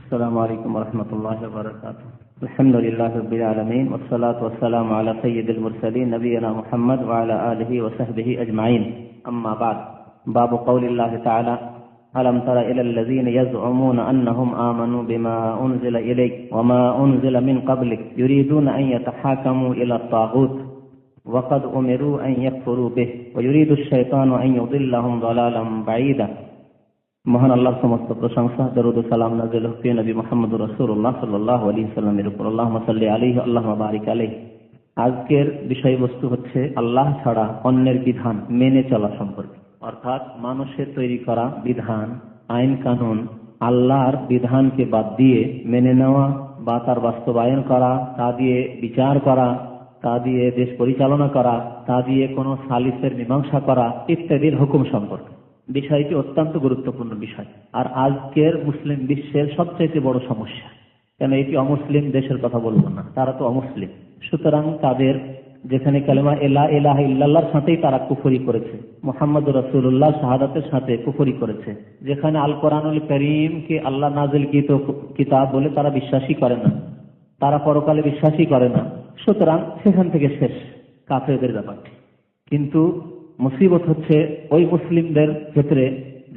السلام عليكم ورحمة الله وبركاته. الحمد لله رب العالمين والصلاة والسلام على سيد المرسلين نبينا محمد وعلى آله وصحبه أجمعين. أما بعد. باب قول الله تعالى: ألم تر إلى الذين يزعمون أنهم آمنوا بما أنزل إليك وما أنزل من قبلك يريدون أن يتحاكموا إلى الطاغوت وقد أمروا أن يكفروا به ويريد الشيطان أن يضلهم ضلالا بعيدا. মহান আল্লাহর সমস্ত প্রশংসা, দরুদ ও সালাম নাযিল হোক নবী মুহাম্মদুর রাসূলুল্লাহ সাল্লাল্লাহু আলাইহি ওয়াসাল্লামের উপর। আল্লাহুম্মা সাল্লি আলাইহি আল্লাহুম্মা বারিক আলাইহি। আজকের বিষয়বস্তু হচ্ছে আল্লাহ ছাড়া অন্যের বিধান মেনে চলা সম্পর্কে, অর্থাৎ মানুষের তৈরি করা বিধান, আইন কানুন, আল্লাহর বিধানকে বাদ দিয়ে মেনে নেওয়া বা তার বাস্তবায়ন করা, তা দিয়ে বিচার করা, তা দিয়ে দেশ পরিচালনা করা, তা দিয়ে কোনো সালিসের মীমাংসা করা ইত্যাদির হুকুম সম্পর্কে। বিষয়টি অত্যন্ত গুরুত্বপূর্ণ বিষয়, আর আজকের মুসলিম বিশ্বের সবচেয়ে বড় সমস্যা। কেন এটি অমুসলিম দেশের কথা বলবো না, তারা তো অমুসলিম। সুতরাং তাদের যেখানে কালেমা লা ইলাহা ইল্লাল্লাহর সাথেই তারা কুফরি করেছে, মুহাম্মদুর রাসূলুল্লাহ শাহাদাতের সাথে কুফরি করেছে, যেখানে আল কোরআনুল কারীমকে আল্লাহ নাযিলকৃত কিতাব বলে তারা বিশ্বাসই করে না, তারা পরকালে বিশ্বাসই করে না। সুতরাং সেখান থেকে শেষ কাফেরদের ব্যাপারটি। কিন্তু মুসিবত হচ্ছে ওই মুসলিমদের ক্ষেত্রে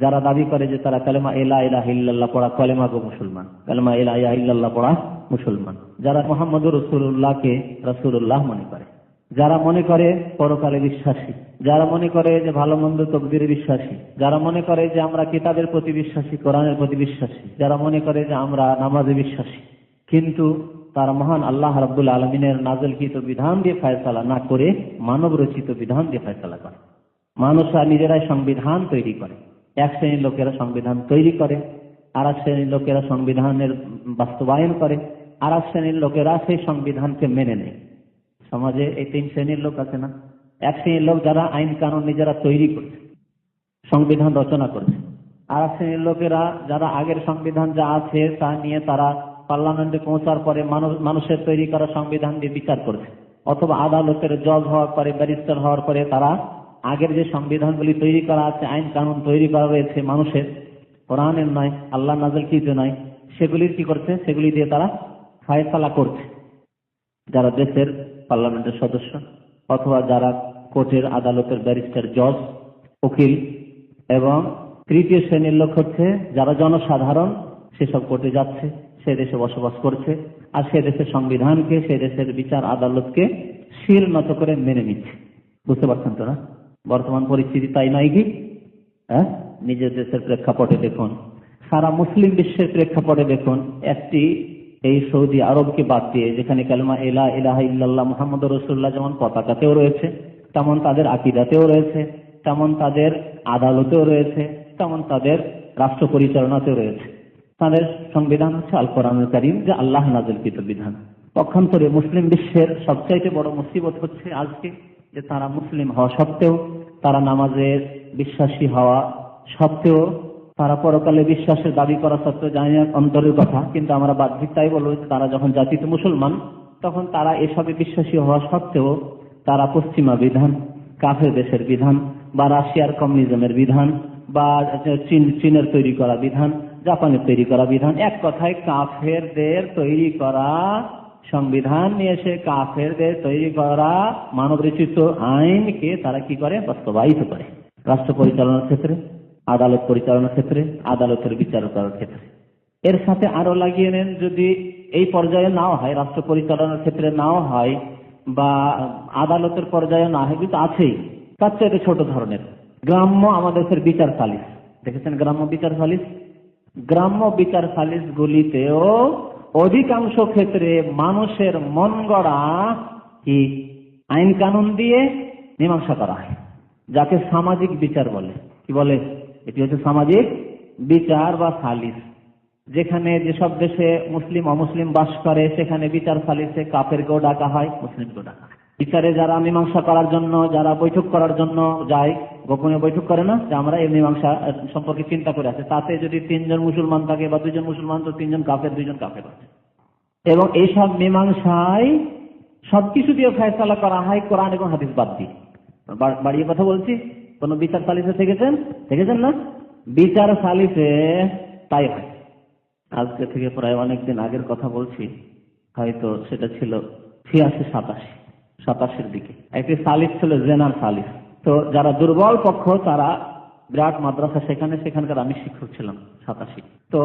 যারা দাবি করে যে তারা কালেমা লা ইলাহা ইল্লাল্লাহ পড়া কলেমা গো মুসলমান, কালেমা লা ইলাহা ইল্লাল্লাহ পড়া মুসলমান, যারা মুহাম্মদুর রাসূলুল্লাহকে রাসূলুল্লাহ মনে করে, যারা মনে করে পরকালে বিশ্বাসী, যারা মনে করে যে ভালো মন্দ তকদিরে বিশ্বাসী, যারা মনে করে যে আমরা কিতাবের প্রতি বিশ্বাসী, কোরআনের প্রতি বিশ্বাসী, যারা মনে করে যে আমরা নামাজে বিশ্বাসী, কিন্তু তারা মহান আল্লাহ রাব্বুল আলামিনের নাযিলকৃত বিধান দিয়ে ফয়সালা না করে মানব রচিত বিধান দিয়ে ফয়সালা করে। মানুষরা নিজেরাই সংবিধান তৈরি করে। এক শ্রেণীর লোকেরা সংবিধান তৈরি করে, আর এক শ্রেণীর লোকেরা সংবিধানের বাস্তবায়ন করে, আর এক শ্রেণীর লোকেরা সেই সংবিধানকে মেনে নেয়। সমাজে এই তিন শ্রেণীর লোক আছে না? এক শ্রেণীর লোক যারা আইন কানুন নিজেরা তৈরি করছে, সংবিধান রচনা করছে, আর এক শ্রেণীর লোকেরা যারা আগের সংবিধান যা আছে তা নিয়ে তারা পার্লামেন্টে পৌঁছার পরে মানুষের তৈরি করা সংবিধান দিয়ে বিচার করছে, অথবা আদালতের জজ হওয়ার পরে, ব্যারিস্টার হওয়ার পরে তারা আগের যে সংবিধানগুলি তৈরি করা আছে, আইন কানুন তৈরি করা রয়েছে মানুষের, কোরআনের নয়, আল্লাহ নাযিলকৃত নয়, সেগুলির কি করছে? সেগুলি দিয়ে তারা ফয়সালা করছে। যারা দেশের পার্লামেন্টের সদস্য অথবা যারা কোর্টের আদালতের ব্যারিস্টার, জজ, উকিল, এবং তৃতীয় শ্রেণীর লোক হচ্ছে যারা জনসাধারণ, সেসব কোর্টে যাচ্ছে, সে দেশে বসবাস করছে, আর সে দেশের সংবিধানকে, সে দেশের বিচার আদালতকে শির নত করে মেনে নিচ্ছে। বুঝতে পারছেন তো না? বর্তমান পরিস্থিতি তাই নয় কি? হ্যাঁ, নিজের দেশের প্রেক্ষাপটে দেখুন, সারা মুসলিম বিশ্বের প্রেক্ষাপটে দেখুন, একটি এই সৌদি আরবকে বাদ দিয়ে, যেখানে কালেমা লা ইলাহা ইল্লাল্লাহ মুহাম্মদুর রাসূলুল্লাহ যেমন পতাকাতেও রয়েছে, তেমন তাদের আকীদাতেও রয়েছে, তেমন তাদের আদালতেও রয়েছে, তেমন তাদের রাষ্ট্র পরিচালনাতেও রয়েছে। তাদের সংবিধান হচ্ছে আল কোরআনুল কারীম, যে আল্লাহ নাযিলকৃত বিধান। পক্ষান্তরে মুসলিম বিশ্বের সবচাইতে বড় মুসিবত হচ্ছে আজকে যে তারা মুসলিম হওয়া সত্ত্বেও, তারা নামাজে বিশ্বাসী হওয়া সত্ত্বেও, তারা পরকালে বিশ্বাসের দাবি করা সত্ত্বেও, জানি না অন্তরের কথা, কিন্তু আমরা বাহ্যিক তাই বলবো, তারা যখন জাতিতে মুসলমান তখন তারা এসবে বিশ্বাসী হওয়া সত্ত্বেও তারা পশ্চিমা বিধান, কাফের দেশের বিধান, বা রাশিয়ার কমিউনিজমের বিধান, বা চীনের তৈরি করা বিধান, জাপানের তৈরি করা বিধান, এক কথায় কাফেরদের তৈরি করা সংবিধান নিয়ে এসে কাফেরদের তৈরি করা মানব রচিত আইনকে তারা কি করে? বাস্তবায়িত করে। রাষ্ট্র পরিচালনার ক্ষেত্রে, আদালত পরিচালনার ক্ষেত্রে, আদালতের বিচার করার ক্ষেত্রে। এর সাথে আরো লাগিয়ে নেন, যদি এই পর্যায়ে নাও হয়, রাষ্ট্র পরিচালনার ক্ষেত্রে নাও হয়, বা আদালতের পর্যায়ে না হয়, কিন্তু আছেই, তার চেয়ে ছোট ধরনের গ্রাম্য আমাদের বিচার সালিস দেখেছেন। গ্রাম্য বিচার সালিস, গ্রাম্য বিচার সালিস গুলিতেও অধিকাংশ ক্ষেত্রে মানুষের মন গড়া কি আইন কানুন দিয়ে মীমাংসা করা হয়, যাকে সামাজিক বিচার বলে। কি বলে? এটি হচ্ছে সামাজিক বিচার বা সালিস। যেখানে যেসব দেশে মুসলিম অমুসলিম বাস করে, সেখানে বিচার সালিসে কাফেরকেও ডাকা হয়, মুসলিমকেও ডাকা হয়। বিচারে যারা মীমাংসা করার জন্য, যারা বৈঠক করার জন্য যায়, গোপনে বৈঠক করে না, যে আমরা এই মীমাংসা সম্পর্কে চিন্তা করে আছে, তাতে যদি 3 জন মুসলমান থাকে বা 2 জন মুসলমান, তো 3 জন কাফের, 2 জন কাফের আছে। এবং এইসব মীমাংসায় সবকিছু দিয়ে ফয়সালা করা হয় কোরআন এবং হাদিস বাদ দিয়ে। বাড়িয়ে কথা বলছি, কোন বিচার সালিসে দেখেছেন না? বিচার সালিসে তাই হয়। আজকে থেকে প্রায় অনেকদিন আগের কথা বলছি, হয়তো সেটা ছিল 86-87-87-এর দিকে। একটি সালিস ছিল, জেনার সালিস। তো যারা দুর্বল পক্ষ তারা বিরাট মাদ্রাসা, সেখানকার আমি শিক্ষক ছিলাম 87। তো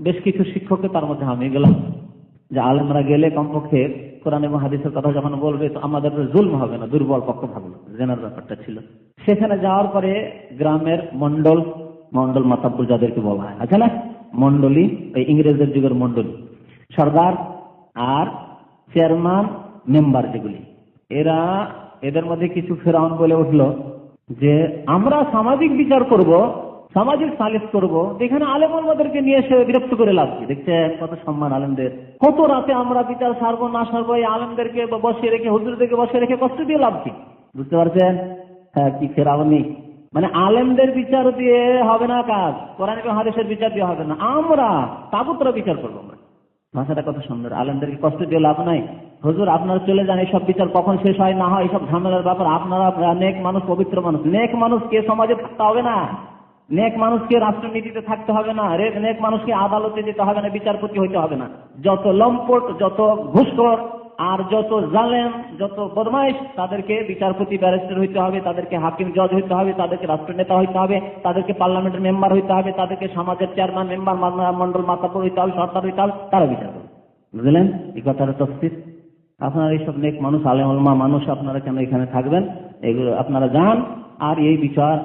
বেশ কিছু শিক্ষককে তার মধ্যে আমি গেলাম, যে আলেমরা গেলে কমপক্ষে কোরআন এবং হাদিসের কথা যখন বলবে তো আমাদের জুলম হবে না, দুর্বল পক্ষ ভাবলো, জেনার ব্যাপারটা ছিল। সেখানে যাওয়ার পরে গ্রামের মন্ডল মাতাব্বর যাদেরকে বলা হয়, আছে না মন্ডলী, এই ইংরেজের যুগের মন্ডলী, সর্দার আর চেয়ারম্যান মেম্বার যেগুলি, এদের মধ্যে কিছু ফেরাউন বলে উঠলো যে আমরা সামাজিক বিচার করব, সামাজিক সালিস করব, যেখানে আলেমদেরকে নিয়ে এসে বিরক্ত করে লাভ কি? দেখছে কত সম্মান আলেমদের, কত রাতে আমরা বিচার সারবো না সারবো, এই আলেমদেরকে বসিয়ে রেখে, হুজুরদেরকে বসিয়ে রেখে কষ্ট দিয়ে লাভ কি? বুঝতে পারছেন? হ্যাঁ, কি ফেরাউনি, মানে আলেমদের বিচার দিয়ে হবে না কাজ, কোরআন এবং হাদিসের বিচার দিয়ে হবে না, আমরা তাগুতরা বিচার করবো। আমরা ভাষাটা কত সুন্দর, আলেমদেরকে কষ্ট দিয়ে লাভ নাই, হুজুর আপনারা চলে যান, এইসব বিচার কখন শেষ হয় না হয়, এইসব ঝামেলার ব্যাপার, আপনারা নেক মানুষ, পবিত্র মানুষ, নেক মানুষকে সমাজে থাকতে হবে না, নেক মানুষকে রাষ্ট্রনীতিতে থাকতে হবে না, নেক মানুষকে আদালতে যেতে হবে না, বিচারপতি হইতে হবে না। যত লম্পট, যত ঘুষখোর আর যত জালেম, যত বদমাইশ, তাদেরকে বিচারপতি ব্যারিস্টার হইতে হবে, তাদেরকে হাকিম জজ হইতে হবে, তাদেরকে রাষ্ট্রনেতা হইতে হবে, তাদেরকে পার্লামেন্টের মেম্বার হইতে হবে, তাদেরকে সমাজের চেয়ারম্যান মেম্বার মন্ডল মাতাব্বর হইতে হবে, সরকার হইতে হবে, তারা বিচার করবে। বুঝলেন এই কথাটা তফসির? আপনারা এইসব নেক মানুষ, আলেম ওলামা মানুষ, আপনারা কেন এখানে থাকবেন? এগুলো আপনারা যান, আর এই বিচার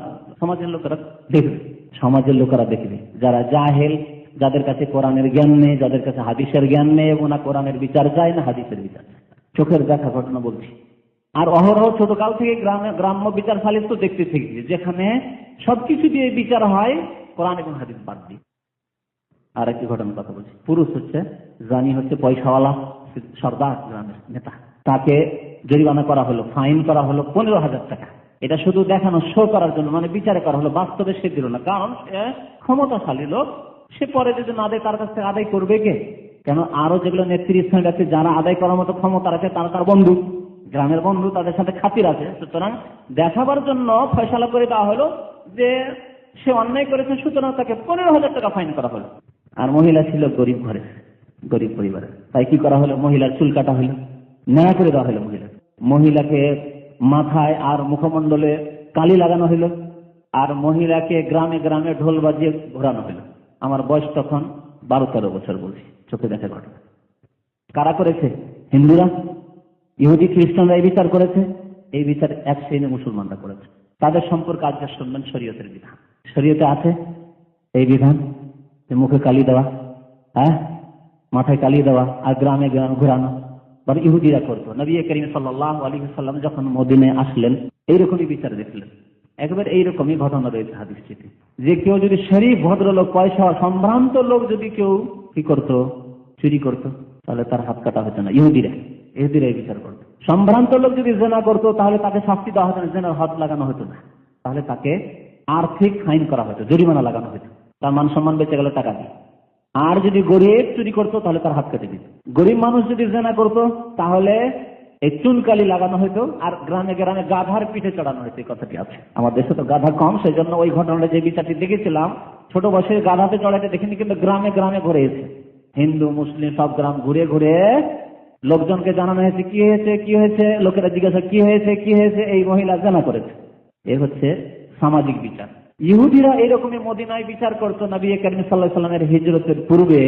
সমাজের লোকেরা দেখবে, সমাজের লোকেরা দেখবে। যারা জাহেল, যাদের কাছে কোরআনের জ্ঞান নেই, যাদের কাছে হাদিসের জ্ঞান নেই, এবং না কোরআনের বিচার চায় না হাদিসের বিচার চায়, চোখের দেখা ঘটনা বলছি। আর অহরহ ছোটকাল থেকে গ্রাম্য বিচার সালিস তো দেখতে থেকেছি, যেখানে সবকিছু দিয়ে বিচার হয়, কোরআন এবং হাদিস বাদ দিয়ে। আর একটি ঘটনার কথা বলছি, পুরুষ হচ্ছে জানি, হচ্ছে পয়সাওয়ালা সর্দার, গ্রামের নেতা, তাকে জরিমানা করা হলো, ফাইন করা হলো 15,000 টাকা। এটা শুধু দেখানো, শো করার জন্য, মানে বিচারে করা হলো, বাস্তবে সে দিল না, কারণ সে ক্ষমতাশালী লোক, সে পরে যদি না দেয় তার কাছ থেকে আদায় করবে কে? কেন আরো যেগুলো নেতৃস্থানীয় আছে, যারা আদায় করার মতো ক্ষমতা আছে, তারা তার বন্ধু, গ্রামের বন্ধু, তাদের সাথে খাতির আছে। সুতরাং দেখাবার জন্য ফয়সালা করে দেওয়া হলো যে সে অন্যায় করেছে, সুতরাং তাকে 15,000 টাকা ফাইন করা হলো। আর মহিলা ছিল গরিব ঘরে, গরিব পরিবারে, তাই কি করা হলো, মহিলার চুল কাটা হলো, ন্যায় করে দেওয়া হলো। মহিলাকে মাথায় আর মুখমণ্ডলে কালি লাগানো হইল, আর মহিলাকে গ্রামে গ্রামে ঢোল বাজিয়ে ঘোরানো হইল। আমার বয়স তখন 12-13 বছর, বলছি, চোখে দেখা ঘটনা। কারা করেছে? হিন্দুরা, ইহুদি খ্রিস্টানরা এই বিচার করেছে। এই বিচার এক শ্রেণী মুসলমানরা করেছে। তাদের সম্পর্কে আজকে শুনবেন শরীয়তের বিধান। শরীয়তে আছে এই বিধান যে মুখে কালি দেওয়া, হ্যাঁ, মাথায় কালি দেওয়া, আর গ্রামে গ্রামে ঘোরানো। ইহুদিরা করতো। নবী করিম সাল্লাল্লাহু আলাইহি ওয়াসাল্লাম যখন মদিনায় আসলেন, এইরকমই বিচার দেখলেন। একবার এইরকমই ঘটনা রয়েছে হাদিসটিতে, যে কেউ যদি শরীফ ভদ্রলোক, পয়সা সম্ভ্রান্ত লোক যদি কেউ কি করতো, চুরি করতো, তাহলে তার হাত কাটা হতো না। ইহুদিরা এই বিচার করতো। সম্ভ্রান্ত লোক যদি জেনা করতো, তাহলে তাকে শাস্তি দেওয়া হতো না, জেনার হাত লাগানো হতো না, তাহলে তাকে আর্থিক ফাইন করা হতো, জরিমানা লাগানো হতো, তার মান সম্মান বেঁচে গেল টাকা দিয়ে। আর যদি গরিব চুরি করতো, তাহলে তার হাত কেটে দিত। গরিব মানুষ যদি জেনা করতো, তাহলে এই চুনকালি লাগানো হতো, আর গ্রামে গ্রামে গাধার পিঠে চড়ানো হতো। এই কথাটি আছে। আমার দেশে তো গাধা কম, সেই জন্য ওই ঘটনাটা, যে বিচারটি দেখেছিলাম, ছোট বয়সে গাধাতে চড়াইতে দেখিনি, কিন্তু গ্রামে গ্রামে ঘুরে এসে হিন্দু মুসলিম সব গ্রাম ঘুরে ঘুরে লোকজনকে জানানো হয়েছে কি হয়েছে, কি হয়েছে, লোকেরা জিজ্ঞাসা কি হয়েছে, কি হয়েছে, এই মহিলা জেনা করেছে। এ হচ্ছে সামাজিক বিচার। ইহুদিরা এইরকমই মদিনায় বিচার করতো নবী করিম সাল্লাল্লাহু আলাইহি ওয়াসাল্লামের হিজরতের পূর্বে,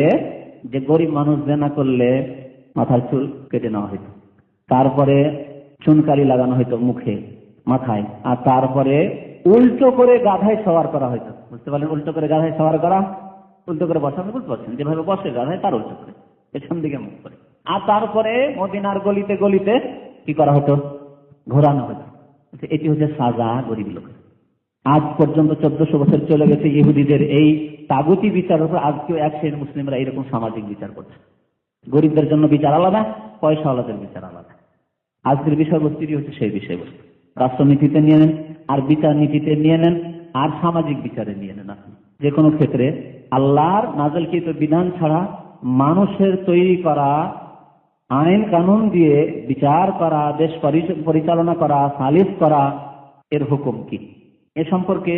যে গরিব মানুষ জেনা করলে মাথার চুল কেটে নেওয়া হইতো, তারপরে চুনকালি লাগানো হইতো মুখে, মাথায়, আর তারপরে উল্টো করে গাধায় সওয়ার করা হইতো। বুঝতে পারলেন? উল্টো করে গাধায় সওয়ার করা, উল্টো করে বসা, বুঝতে পারছেন? যেভাবে বসে গাধায়, তার উল্টো করে, পেছন দিকে মুখ করে। আর তারপরে মদিনার গলিতে গলিতে কি করা হতো, ঘোরানো হতো। এটি হচ্ছে সাজা গরিব লোকের। আজ পর্যন্ত 1400 বছর চলে গেছে ইহুদিদের এই তাগুতি বিচারের উপর। আজকেও এক শ্রেণীর মুসলিমরা এরকম সামাজিক বিচার করছে। গরিবদের জন্য বিচার আলাদা, পয়সাওয়ালাদের বিচার আলাদা। আজকের বিষয়বস্তুটি হচ্ছে সেই বিষয়বস্তু। রাষ্ট্রনীতিতে নিয়ে নেন, আর বিচার নীতিতে নিয়ে নেন, আর সামাজিক বিচারে নিয়ে নেন। আপনি যে কোনো ক্ষেত্রে আল্লাহর নাযিলকৃত বিধান ছাড়া মানুষের তৈরি করা আইন কানুন দিয়ে বিচার করা, দেশ পরিচালনা করা, সালিস করা, এর হুকুম কি? এ সম্পর্কে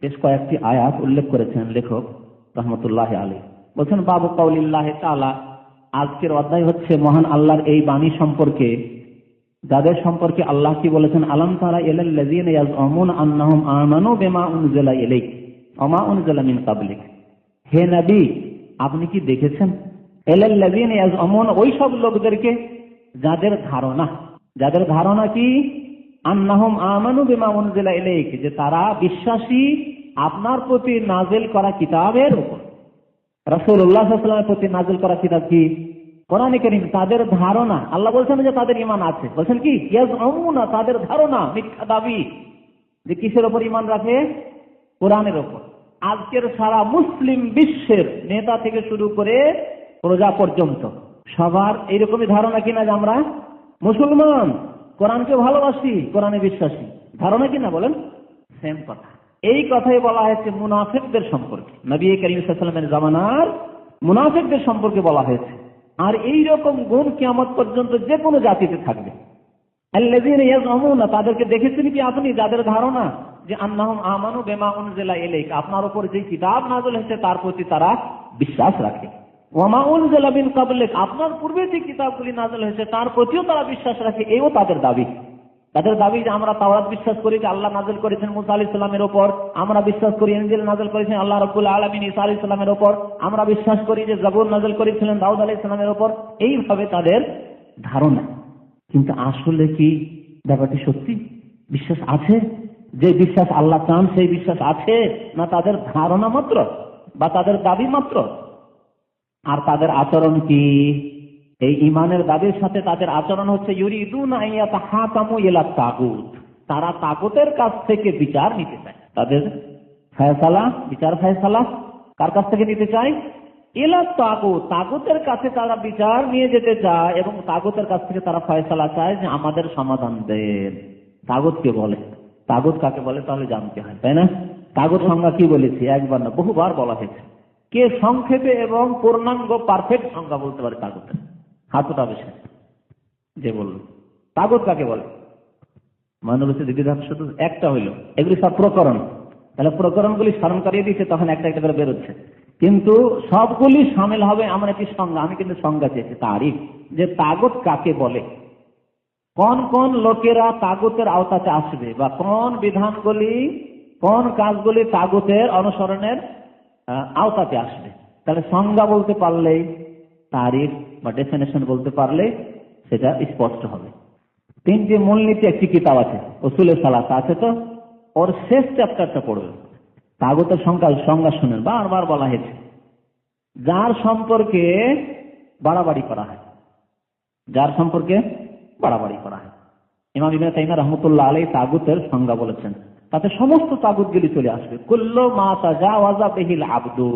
বেশ কয়েকটি আয়াত উল্লেখ করেছেন লেখক রহমতুল্লাহ আলাইহি। বলছেন বাবু কাউলিল্লাহ তাআলা, আজকের অধ্যায় হচ্ছে মহান আল্লাহর এই বাণী সম্পর্কে, যাদের সম্পর্কে আল্লাহ কি বলেছেন, আলাম তারা ইলাল্লাযীনা ইয়াজউমুনা আন্নাহুম আমানু বিমা উনজিলা ইলাইক ওয়া মা উনজিলা মিন ক্বাবলিক। হে নবী, আপনি কি দেখেছেন ইলাল্লাযীনা ইয়াজউমুনা, ওই সব লোকদেরকে যাদের ধারণা কি, আন্নাহুম আমানু বিমা উনজিলা ইলাইক, যে তারা বিশ্বাসী আপনার প্রতি নাযিল করা কিতাবের উপর। রাসূলুল্লাহ সাল্লাল্লাহু আলাইহি ওয়াসাল্লামের প্রতি নাযিল করা কিতাব কি? কোরআন কারীম। তাদের ধারণা, আল্লাহ বলছেন যে তাদের ঈমান আছে, বলছেন কি ইয়াজউমুনা, তাদের ধারণা, মিথ্যা দাবি, যে কিসের উপর ঈমান রাখে? কোরআনের উপর। আজকের সারা মুসলিম বিশ্বের নেতা থেকে শুরু করে প্রজা পর্যন্ত সবার এইরকমই ধারণা কিনা যে আমরা মুসলমান, কোরআনকে ভালোবাসি, কোরআনে বিশ্বাসী, ধারণা কিনা বলেন? সেম কথা। এই কথাই বলা হয়েছে মুনাফিকদের সম্পর্কে, নবী করিম সাল্লাল্লাহু আলাইহি ওয়াসাল্লামের জামানার মুনাফিকদের সম্পর্কে বলা হয়েছে। আর এই রকম গুণ কিয়ামত পর্যন্ত যে কোনো জাতিতে থাকবে। আল্লাযীনা ইয়াজউমুনা, তাদেরকে দেখেছেন কি আপনি, যাদের ধারণা যে আন্নাহুম আমানু বিমা উনজিলা ইলাইক, আপনার উপর যে কিতাব নাযিল হয়েছে তার প্রতি তারা বিশ্বাস রাখে। ওয়া মা উনজিলা মিন ক্বাবলিক, আপনার পূর্বে যে কিতাবগুলি নাযিল হয়েছে তার প্রতিও তারা বিশ্বাস রাখে। এইও তাদের দাবি। তাদের দাবি যে আমরা তাওরাত বিশ্বাস করি যে আল্লাহ নাযিল করেছেন মুসা আলাইহিস সালামের উপর, আমরা বিশ্বাস করি ইনজিল নাযিল করেছেন আল্লাহ রাব্বুল আলামিন ঈসা আলাইহিস সালামের উপর, আমরা বিশ্বাস করি যে জাবুর নাযিল করেছিলেন দাউদ আলাইহিস সালামের উপর। এইভাবে তাদের ধারণা। কিন্তু আসলে কি ব্যাপারটি সত্যি? বিশ্বাস আছে? যে বিশ্বাস আল্লাহ চান সেই বিশ্বাস আছে, না তাদের ধারণা মাত্র বা তাদের দাবি মাত্র? আর তাদের আচরণ কি? এই ঈমানের দাবির সাথে তাদের আচরণ হচ্ছে ইউরিদুনা আইয়াতাহাকামু ইলা তাগুত, তারা তাগুতের কাছ থেকে বিচার নিতে চায়। তাদের ফয়সালা, বিচার ফয়সালা কার কাছ থেকে নিতে চায়? ইলা তাগুত, তাগুতের কাছে তারা বিচার নিয়ে যেতে চায় এবং তাগুতের কাছ থেকে তারা ফয়সালা চায় যে আমাদের সমাধান দেন। তাগুতকে বলে, তাগুত কাকে বলে তাহলে জানতে হয়, তাই না? তাগুত সংজ্ঞা কি বলেছি, একবার না বহুবার বলা হয়েছে। কে সংক্ষেপে এবং পূর্ণাঙ্গ পারফেক্ট সংজ্ঞা বলতে পারে তাগুতের? হাতটা বেশি যে বলল তাগুত কাকে বলে? মানবতার দ্বিধার শুধু একটা হইল, এগুলি সব প্রকরণ। তাহলে প্রকরণগুলি স্মরণ করিয়ে দিচ্ছে, তখন একটা একটা করে বেরোচ্ছে, কিন্তু সবগুলি সামিল হবে আমার একটি সংজ্ঞা। আমি কিন্তু সংজ্ঞা চেয়েছি, তারিফ, যে তাগুত কাকে বলে, কোন কোন লোকেরা তাগুতের আওতাতে আসবে, বা কোন বিধানগুলি, কোন কাজগুলি তাগুতের অনুসরণের আওতাতে আসবে। তাহলে সংজ্ঞা বলতে পারলেই, তারিফ বা ডেফিনেশন বলতে পারলে সেটা স্পষ্ট হবে। তিনটি মূলনীতি একটি কিতাব আছে, উসুলে সালাসা আছে, তো ওর শেষ চ্যাপ্টারটা পড়বে। তাগুতের সংজ্ঞা শুনেন, বারবার বলা হয়েছে যার সম্পর্কে বাড়াবাড়ি করা হয়, যার সম্পর্কে বাড়াবাড়ি করা হয়। ইমাম ইবনে তাইমিয়া রাহমাতুল্লাহ আলাইহি তাগুতের সংজ্ঞা বলেছেন, তাতে সমস্ত তাগুতগুলি চলে আসবে। কুল্লু মা তাজাওয়াজা বিহিল আবদু,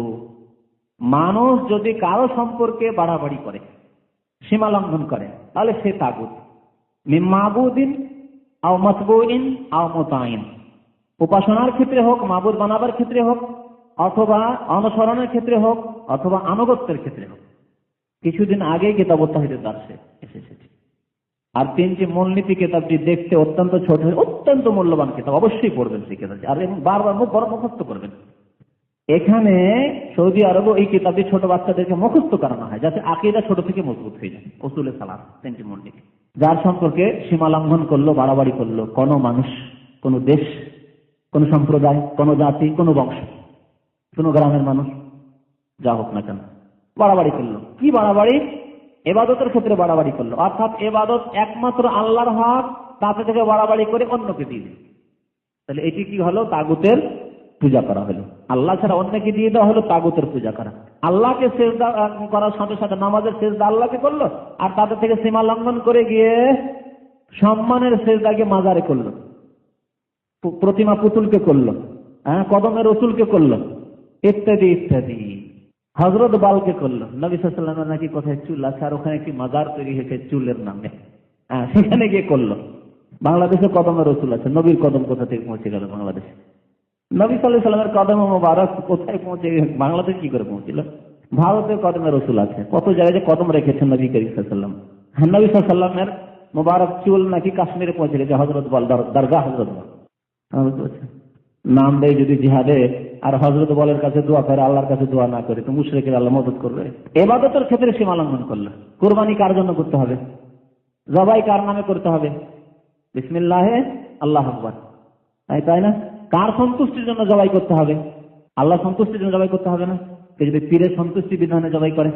মানুষ যদি কারো সম্পর্কে বাড়াবাড়ি করে, সীমা লঙ্ঘন করে, তাহলে সে তাগুত। মিন মাবুদিন আও মাতবুইন আও মুতাইন, উপাসনার ক্ষেত্রে হোক, মাবুদ বানাবার ক্ষেত্রে হোক, অথবা অনুসরণের ক্ষেত্রে হোক, অথবা আনুগত্যের ক্ষেত্রে হোক। কিছুদিন আগেই কিতাবত তাওহীদের দার্সে এসেছে। আর তিনটি মূলনীতি কিতাবটি দেখতে অত্যন্ত ছোট, অত্যন্ত মূল্যবান কিতাব, অবশ্যই পড়বেন সেই কিতাবটি, আর বারবার মুখস্থ করবেন। এখানে সৌদি আরব এই কিতাবটি ছোট বাচ্চাদেরকে মুখস্থ করানো হয়, যাতে আকীদা ছোট থেকে মজবুত হয়ে যায়। উসুলে সালাত তিনটি মূলনীতি, যার সম্পর্কে সীমা লঙ্ঘন করলো, বাড়াবাড়ি করলো, কোন মানুষ, কোন দেশ, কোন সম্প্রদায়, কোন জাতি, কোন বংশ, কোন গ্রামের মানুষ, যা হোক না কেন, বাড়াবাড়ি করলো। কি বাড়াবাড়ি? এবাদতের ক্ষেত্রে বাড়াবাড়ি করলো, অর্থাৎ এবাদত একমাত্র আল্লাহর হক, তাতে থেকে বাড়াবাড়ি করে অন্যকে দিয়ে দিল। তাহলে এটি কি হলো? তাগুতের পূজা করা হলো। আল্লাহ ছাড়া অন্যকে দিয়ে দেওয়া হলো তাগুতের পূজা করা। আল্লাহকে সেজদা করার সাথে সাথে নামাজের সেজদা আল্লাহকে করলো, আর তাদের থেকে সীমা লঙ্ঘন করে গিয়ে সম্মানের সেজদাকে মাজারে করলো, প্রতিমা পুতুলকে করলো, কদমের রসুলকে করলো, ইত্যাদি ইত্যাদি। হযরত বালকে করলো। নবী সাল্লাল্লাহু আলাইহি ওয়াসাল্লাম নাকি কোথায় চুল আছে, আর ওখানে একটি মাজার তৈরি হয়েছে চুলের নামে, সেখানে গিয়ে করলো। বাংলাদেশে কদমের রসুল আছে, নবীর কদম কোথা থেকে পৌঁছে গেল বাংলাদেশে? নবী সাল্লাল্লাহু আলাইহি ওয়াসাল্লামের কদম মোবারক কোথায় পৌঁছে, বাংলাদেশ কি করে পৌঁছিল? ভারতের কদমের রসুল আছে, কত জায়গায় যে কদম রেখেছেন নবী করিম সাল্লাল্লাহু আলাইহি ওয়াসাল্লাম। নবী সাল্লাল্লাহু আলাইহি ওয়াসাল্লামের মোবারক চুল নাকি কাশ্মীরে পৌঁছে গেছে, হযরত বল দরগা, হযরত বল। নাম দেয় যদি জিহাদে, আর হযরত বলের কাছে দোয়া করে, আল্লাহর কাছে দোয়া না করে, তো মুশরিকের আল্লাহ মদদ করবে? ইবাদতের ক্ষেত্রে সীমা লঙ্ঘন করলো। কুরবানি কার জন্য করতে হবে? জবাই কার নামে করতে হবে? বিসমিল্লাহে আল্লাহু আকবার, তাই না? কার সন্তুষ্টির জন্য জবাই করতে হবে? আল্লাহ সন্তুষ্টির জন্য জবাই করতে হবে না? কেউ যদি পীরের সন্তুষ্টি বিধানে জবাই করে,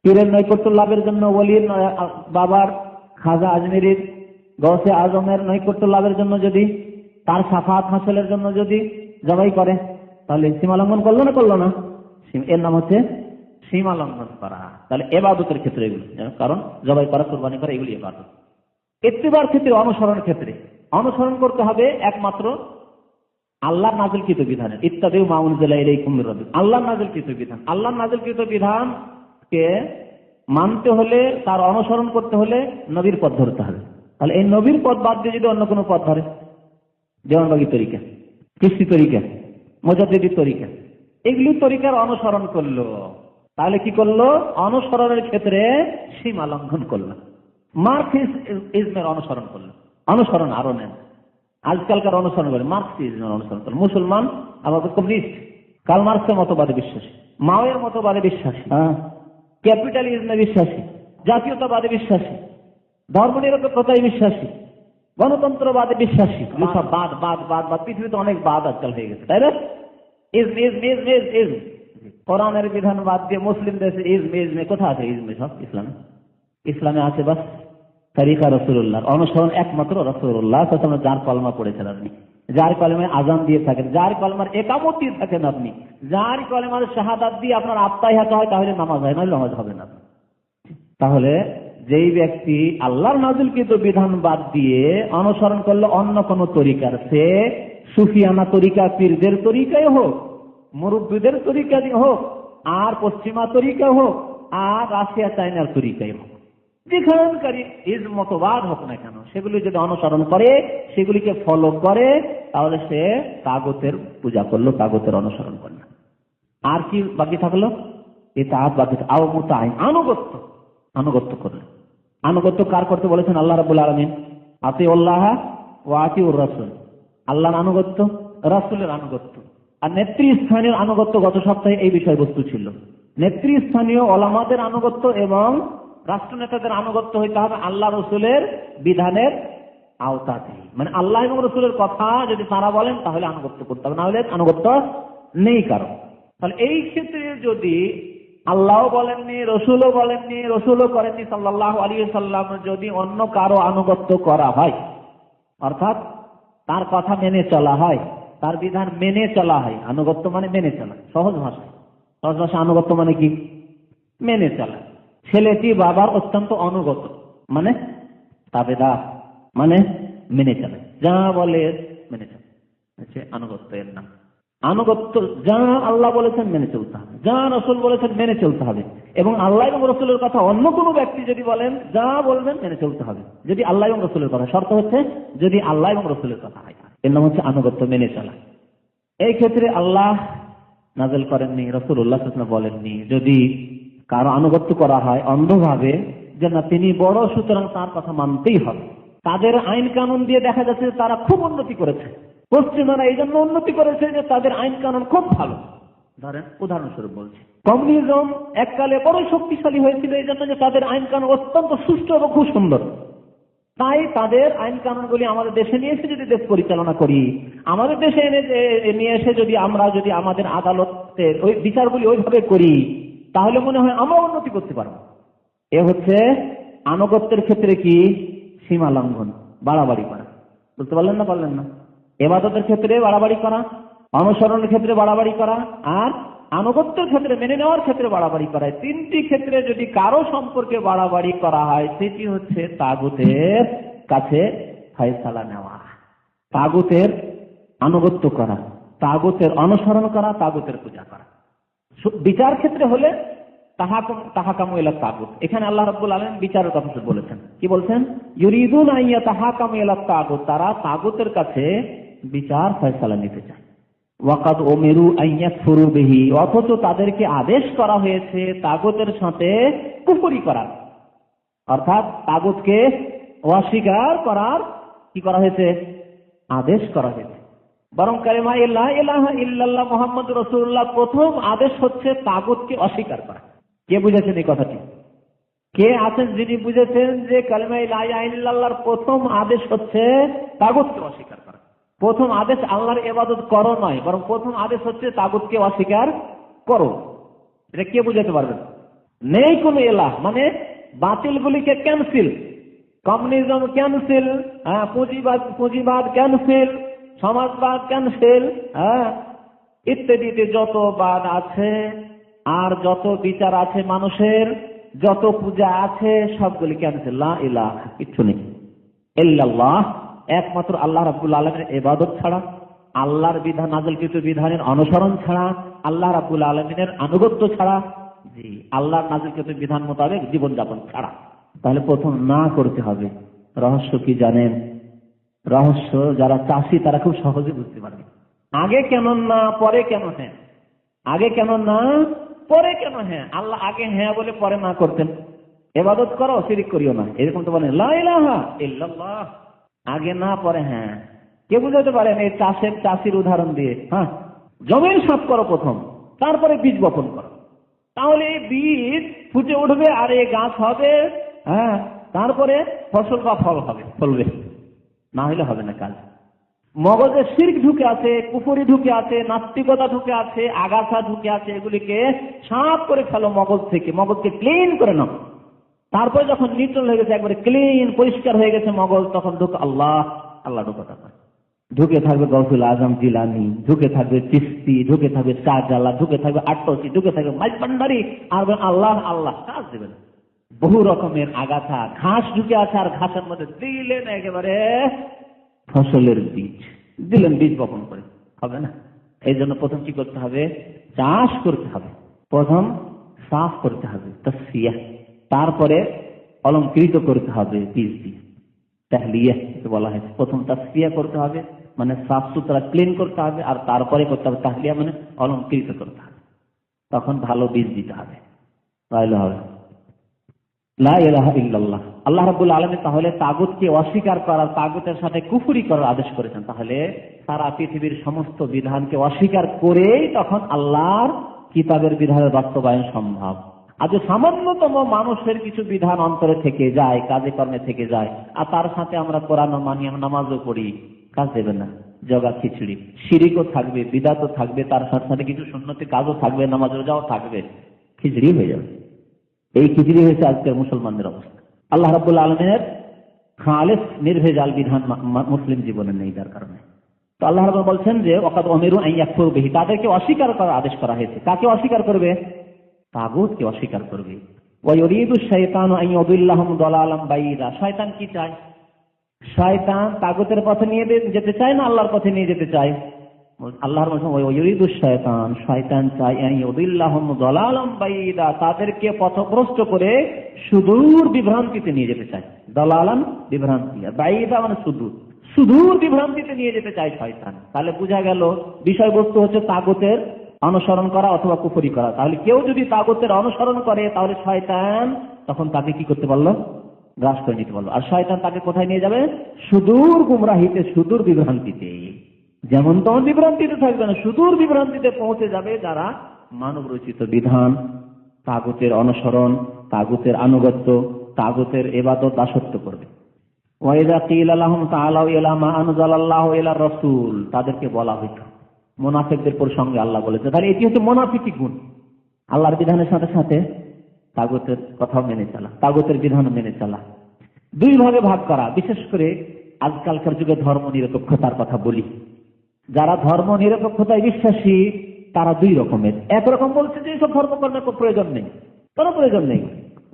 পীরের নৈকট্য লাভের জন্য, ওলির বাবার, খাজা আজমিরির, গৌসে আজমের নৈকট্য লাভের জন্য যদি, তার শাফাত হাসিলের জন্য যদি জবাই করে, তাহলে সীমা লঙ্ঘন করলো না? করলো না? এর নাম হচ্ছে সীমা লঙ্ঘন করা। তাহলে ইবাদতের ক্ষেত্রে এগুলো, কারণ জবাই করা, কুরবানি করা, এগুলি ইবাদত। ইত্তিবার ক্ষেত্রে, অনুসরণের ক্ষেত্রে অনুসরণ করতে হবে একমাত্র আল্লাহর নাযিলকৃত বিধানে। ইত্তাবিউ মা উনজিলা ইলাইকুম মির রাব্বিকুম, আল্লাহর নাযিলকৃত বিধান। আল্লাহর নাযিলকৃত বিধানকে মানতে হলে, তার অনুসরণ করতে হলে নবীর পথ ধরতে হবে। তাহলে এই নবীর পথ বাদ দিয়ে যদি অন্য কোনো পথ ধরে, দেওয়ানবাগী তরিকা, কৃষ্টি তরিকা, মুজাদ্দিদি তরিকা, এগুলি তরিকার অনুসরণ করলো, তাহলে কি করলো? অনুসরণের ক্ষেত্রে সীমা লঙ্ঘন করলো। মার্কসিজমের অনুসরণ করলো। অনুসরণ আরো নেন, আজকালকার অনুসরণ করে মার্কসিজমের অনুসরণ করলো। মুসলমান আবার কমিউনিস্ট, কার্ল মার্কসের মতবাদে বিশ্বাসী, মাওয়ের মতবাদে বিশ্বাসী, ক্যাপিটালিজমে বিশ্বাসী, জাতীয়তাবাদে বিশ্বাসী, ধর্মনিরপেক্ষতায় বিশ্বাসী, গণতন্ত্রবাদে বিশ্বাসী। সব বাদ বাদ বাদ বাদ, পৃথিবীতে অনেক বাদ আজকাল হয়ে গেছে, তাই না? কোরআনের বিধান বাদ দিয়ে মুসলিম দেশে ইজমে কোথায় আছে? ইজমে সব ইসলামে আছে বাস তরিকা রাসূলুল্লাহ, অনুসরণ একমাত্র রাসূলুল্লাহ। যার কলমা পড়েছেন আপনি, যার কলমায় আজান দিয়ে থাকেন, যার কলমার একামত দিয়ে থাকেন আপনি, যার কলমার শাহাদাত দিয়ে আপনার আত্মাহিয়াত হয়, তাহলে নামাজ হয়, নইলে নামাজ হবে না। তাহলে যেই ব্যক্তি আল্লাহর নাযিলকৃত বিধান বাদ দিয়ে অনুসরণ করলো অন্য কোন তরিকার, সে সুফিয়ানা তরিকা, পীরদের তরিকায় হোক, মুরব্বীদের তরিকায় হোক, আর পশ্চিমা তরিকা হোক, আর রাশিয়া চায়নার তরিকায় হোক, যেখানকারই মতবাদ হোক না কেন, সেগুলি যদি অনুসরণ করে, সেগুলিকে ফলো করে, তাহলে সে তাগুতের পূজা করলো, তাগুতের অনুসরণ করলো। আর কি বাকি থাকলো? ইতাআত বাকি, আনুগত্য। আনুগত্য করলো। আনুগত্য কার করতে বলেছেন? আল্লাহ রাব্বুল আলামিন, আতিউল্লাহ ওয়া আতিউর রাসূল। আল্লাহর আনুগত্য, রাসূলের আনুগত্য। আর নেতৃস্থানীয় আনুগত্য গত সপ্তাহে এই বিষয়বস্তু ছিল। নেতৃস্থানীয় ওলামাদের আনুগত্য এবং রাষ্ট্রনেতাদের আনুগত্য হইতে হবে আল্লাহ রসুলের বিধানের আওতাতে, মানে আল্লাহ এবং রসুলের কথা যদি তারা বলেন তাহলে আনুগত্য করতে হবে, না হলে আনুগত্য নেই কারণ। তাহলে এই ক্ষেত্রে যদি আল্লাহও বলেননি, রসুলও বলেননি, রসুলও করেননি সাল্লাল্লাহু আলাইহি ওয়াসাল্লাম, যদি অন্য কারো আনুগত্য করা হয়, অর্থাৎ তার কথা মেনে চলা হয়, তার বিধান মেনে চলা হয়, আনুগত্য মানে মেনে চলা। সহজ ভাষা আনুগত্য মানে কি? মেনে চলা। ছেলেটি বাবার অত্যন্ত অনুগত, মানে তাবেদার, মানে মেনে চলে, যা বলে মেনে চলে, হচ্ছে আনুগত্য এর নাম। আনুগত্য, যা আল্লাহ বলেছেন মেনে চলতে হবে, যা রসুল বলেছেন মেনে চলতে হবে। এবং আল্লাহ এবং রসুলের কথা অন্য কোনো ব্যক্তি যদি বলেন, যা বলবেন মেনে চলতে হবে, যদি আল্লাহ এবং রসুলের কথা। শর্ত হচ্ছে যদি আল্লাহ এবং রসুলের কথা হয়, এর নাম হচ্ছে আনুগত্য, মেনে চলা। এই ক্ষেত্রে আল্লাহ নাযিল করেননি, রাসূলুল্লাহ সাল্লাল্লাহু আলাইহি ওয়াসাল্লাম বলেননি, যদি কারো আনুগত্য করা হয় অন্ধভাবে, যে না তিনি বড়, সুতরাং তার কথা মানতেই হবে। তাদের আইন কানুন দিয়ে দেখা যাচ্ছে তারা খুব উন্নতি করেছে, পশ্চিমারা এই জন্য উন্নতি করেছে যে তাদের আইন কানুন খুব ভালো। ধরেন উদাহরণস্বরূপ বলছি, কমিউনিজম এককালে বড় শক্তিশালী হয়েছিল এই জন্য যে তাদের আইন কানুন অত্যন্ত সুষ্ঠু এবং খুব সুন্দর। তাই তাদের আইন কানুনগুলি আমাদের দেশে নিয়ে এসে যদি দেশ পরিচালনা করি, আমাদের দেশে নিয়ে এসে যদি আমরা যদি আমাদের আদালতের ওই বিচারগুলি ওইভাবে করি, তাহলে মনে হয় আমরা উন্নতি করতে পারবো। এ হচ্ছে আনুগত্যের ক্ষেত্রে কি? সীমা লঙ্ঘন, বাড়াবাড়ি করা। বুঝতে পারলেন না? পারলেন না? ইবাদতের ক্ষেত্রে বাড়াবাড়ি করা, অনুসরণের ক্ষেত্রে বাড়াবাড়ি করা, আর আনুগত্যের ক্ষেত্রে, মেনে নেওয়ার ক্ষেত্রে বাড়াবাড়ি করা। তিনটি ক্ষেত্রে যদি কারো সম্পর্কে বাড়াবাড়ি করা হয়, সেটি হচ্ছে তাগুতের কাছে ফয়সালা নেওয়া, তাগুতের আনুগত্য করা, তাগুতের অনুসরণ করা, তাগুতের পূজা করা। বিচার ক্ষেত্রে হলে তাহাকামু ইলা তাগুত। এখানে আল্লাহ রাব্বুল আলামিন বিচারের কথা বলেছেন। কি বলছেন? ইউরিদুনা আইয়া তাহাকামু ইলা তাগুত, তারা তাগুতের কাছে বিচার ফয়সালা নিতে চায়। ওয়াকাদ উমিরু আইয়াকফুরু বিহি, অথচ তাদেরকে আদেশ করা হয়েছে তাগুতের সাথে কুফরি করার, অর্থাৎ তাগুতকে অস্বীকার করার কি করা হয়েছে? আদেশ করা হয়েছে। বরং কালিমা লা ইলাহা ইল্লাল্লাহ মুহাম্মাদুর রাসূলুল্লাহ প্রথম আদেশ হচ্ছে তাগুতকে অস্বীকার করা। কে বুঝেছেন এই কথাটি? কে আছেন যিনি বুঝেছেন যে কালিমা লা ইলাহা ইল্লাল্লাহর প্রথম আদেশ হচ্ছে তাগুতকে অস্বীকার করা? প্রথম আদেশ আল্লাহর ইবাদত করো নয়, বরং প্রথম আদেশ হচ্ছে তাগুতকে অস্বীকার করো। এটা কে বুঝাতে পারবেন? নেই কোন ইলাহ, মানে বাতিলগুলিকে ক্যান্সেল, কমিউনিজম ক্যান্সেল, পুঁজিবাদ ক্যান্সেল, সমাজবাদ ক্যান্সেল, ইত্যাদিতে যত বাদ আছে আর যত বিচার আছে মানুষের, যত পূজা আছে সবগুলি ক্যান্সেল। লা ইলাহা, কিচ্ছু নেই ইল্লাল্লাহ, একমাত্র আল্লাহ রাব্বুল আলামিনের ইবাদত ছাড়া, আল্লাহর বিধান নাযিলকৃত বিধানের অনুসরণ ছাড়া, আল্লাহ রাব্বুল আলামিনের আনুগত্য ছাড়া, জি আল্লাহর নাযিলকৃত বিধান মোতাবেক জীবনযাপন ছাড়া। তাহলে প্রথম না করতে হবে। রহস্য কি জানেন? রহস্য যারা চাষি তারা খুব সহজে বুঝতে পারবে। আগে কেন না, পরে কেন হ্যাঁ? আগে কেন না, পরে কেন হ্যাঁ? আল্লাহ আগে হ্যাঁ বলে পরে না করতেন। ইবাদত করো, শিরক করিও না, এরকম তো বলেন লা ইলাহা ইল্লাল্লাহ, আগে না পরে হ্যাঁ। কে বুঝাতে পারেন এই চাষির উদাহরণ দিয়ে? হ্যাঁ, জমিন সাফ করো প্রথম, তারপরে বীজ বপন করো, তাহলে এই বীজ ফুটে উঠবে আর এই গাছ হবে, হ্যাঁ, তারপরে ফসল বা ফল হবে, ফলবে, না হলে হবে না কাজ। মগজে শিরক ঢুকে আছে, কুফরি ঢুকে আছে, নাস্তিকতা ঢুকে আছে, আগাছা ঢুকে আছে, এগুলিকে সাফ করে ফেলো মগজ থেকে, মগজকে ক্লিন করে নাও। তারপরে যখন নিউট্রাল হয়ে গেছে, একবারে ক্লিন পরিষ্কার হয়ে গেছে মগজ, তখন আল্লাহ আল্লাহ ঢুকাতে পারে। ঢুকে থাকবে গৌসুল আজম জিলানি, ঢুকে থাকবে চিশতি, ঢুকে থাকবে শাহজালাল, ঢুকে থাকবে আট্টসি, ঢুকে থাকবে মাইক ভান্ডারি, আর আল্লাহ আল্লাহ, কাজ দেবে না। বহু রকমের আগাছা ঘাস ঢুকে আছে, আর ঘাসের মধ্যে দিলেন একেবারে ফসলের বীজ, দিলেন বীজ বপন করে, হবে না। এই জন্য প্রথম কি করতে হবে? চাষ করতে হবে, প্রথম সাফ করতে হবে, তাসফিয়া, তারপরে অলঙ্কৃত করতে হবে বীজ দিয়ে, তাহলিয়া বলা হয়েছে। প্রথম তাসফিয়া করতে হবে, মানে সাফ সুতরা ক্লিন করতে হবে, আর তারপরে করতে হবে তাহলিয়া, মানে অলঙ্কৃত করতে হবে, তখন ভালো বীজ দিতে হবে, তাহলে হবে লা ইলাহা ইল্লাল্লাহ। আল্লাহ রাব্বুল আলামিন তাহলে তাগুতকে অস্বীকার করার, তাগুতের সাথে কুফরি করার আদেশ করেছেন। তাহলে সারা পৃথিবীর সমস্ত বিধানকে অস্বীকার করেই তখন আল্লাহর কিতাবের বিধানের বাস্তবায়ন সম্ভব। আজ সামান্যতম মানুষের কিছু বিধান অন্তরে থেকে যায়, কাজে কর্মে থেকে যায়, আর তার সাথে আমরা কোরআন মানি, নামাজও পড়ি, কাজ দেবে না, জগা খিচুড়ি, শিরিকও থাকবে, বিদাতও থাকবে, তার সাথে সাথে কিছু সুন্নতি কাজও থাকবে, নামাজ রোজাও থাকবে, খিচুড়ি হয়ে যাবে। এই খিচুড়ি হয়েছে আজকের মুসলমানদের অবস্থা। আল্লাহ রাব্বুল আলামিনের খালেস নির্ভেজাল বিধান মুসলিম জীবনে নেই, যার কারণে তো আল্লাহ রাব্বুল বলছেন যে ওয়াকাদ উমিরু আন ইয়াকফুরু বিহি, তাদেরকে অস্বীকার করার আদেশ করা হয়েছে। কাকে অস্বীকার করবে? তাগুতকে অস্বীকার করবে। ওয়া ইউরিদু শাইতানু আন ইউদিল্লাহুম দালালাম বাইয়িদা, শয়তান কি চায়? শয়তান তাগুতের পথে নিয়ে যেতে চায় না আল্লাহর পথে নিয়ে যেতে চায়? আল্লাহর শয়তান, শয়তান চায় দালালাম বাইয়িদা, তাদেরকে পথভ্রষ্ট করে সুদূর বিভ্রান্তিতে নিয়ে যেতে চায়। দালালান বিভ্রান্তি, আর বাইয়িদা মানে সুদূর, সুদূর বিভ্রান্তিতে নিয়ে যেতে চায় শয়তান। তাহলে বোঝা গেল বিষয়বস্তু হচ্ছে তাগুতের অনুসরণ করা অথবা কুফরি করা। তাহলে কেউ যদি তাগুতের অনুসরণ করে তাহলে শয়তান তখন তাকে কি করতে পারলো? গ্রাস করে নিতে পারলো। আর শয়তান তাকে কোথায় নিয়ে যাবে? সুদূর গুমরাহিতে, সুদূর বিভ্রান্তিতে। যেমন তেমন বিভ্রান্তিতে থাকবে না, সুদূর বিভ্রান্তিতে পৌঁছে যাবে যারা মানব রচিত বিধান, তাগুতের অনুসরণ, তাগুতের আনুগত্য, তাগুতের ইবাদত দাসত্ব করবে। ওয়াইদা কিলা লাহুম তাআলাউ ইলা মা আনজালাল্লাহু ইলা রাসূল, তাদেরকে বলা হইতো, মুনাফিকদের প্রসঙ্গে আল্লাহ বলেছে। তাহলে এটি হচ্ছে মুনাফিকি গুণ, আল্লাহর বিধানের সাথে সাথে তাগুতের কথাও মেনে চলা, তাগুতের বিধানও মেনে চলা। দুই ভাগে ভাগ করা। বিশেষ করে আজকালকার যুগে ধর্ম নিরপেক্ষতার কথা বলি। যারা ধর্ম নিরপেক্ষতায় বিশ্বাসী তারা দুই রকমের। একরকম বলছে যে এইসব ধর্মকর্মের কোনো প্রয়োজন নেই, কোনো প্রয়োজন নেই,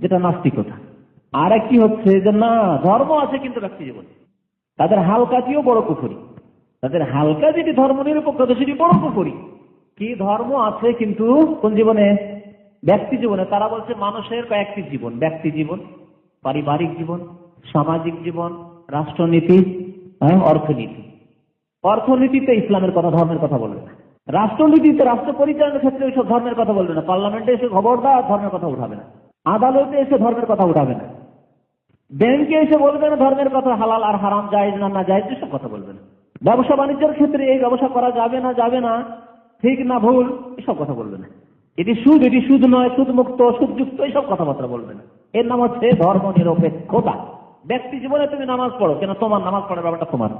যেটা নাস্তিকতা। আর একটি হচ্ছে যে না, ধর্ম আছে কিন্তু ব্যক্তি জীবন, তাদের হালকাটিও বড় কুফরি। তাদের হালকা যেটি ধর্ম নিরপেক্ষতা সেটি বড় কুফরি। কি ধর্ম আছে কিন্তু কোন জীবনে? ব্যক্তি জীবনে। তারা বলছে মানুষের কয়েকটি জীবন, ব্যক্তি জীবন, পারিবারিক জীবন, সামাজিক জীবন, রাষ্ট্রনীতি, অর্থনীতি। অর্থনীতিতে ইসলামের কথা, ধর্মের কথা বলবে না। রাষ্ট্রনীতিতে, রাষ্ট্র পরিচালনার ক্ষেত্রে ওইসব ধর্মের কথা বলবে না। পার্লামেন্টে এসে খবরদার ধর্মের কথা উঠাবে না, আদালতে এসে ধর্মের কথা উঠাবে না, ব্যাংকে এসে বলবে না ধর্মের কথা, হালাল আর হারাম, জায়েজ না না জায়েজ, এসব কথা বলবে না। ব্যবসা বাণিজ্যের ক্ষেত্রে এই ব্যবসা করা যাবে না, ঠিক না ভুল, এসব কথা বলবে না। এটি সুদ নয়, সুদ মুক্ত, সুদযুক্ত, এইসব কথাবার্তা বলবে না। এর নাম হচ্ছে ধর্ম নিরপেক্ষতা। ব্যক্তি জীবনে তুমি নামাজ পড়ো, কেন তোমার নামাজ পড়ার ব্যাপারটা তোমার।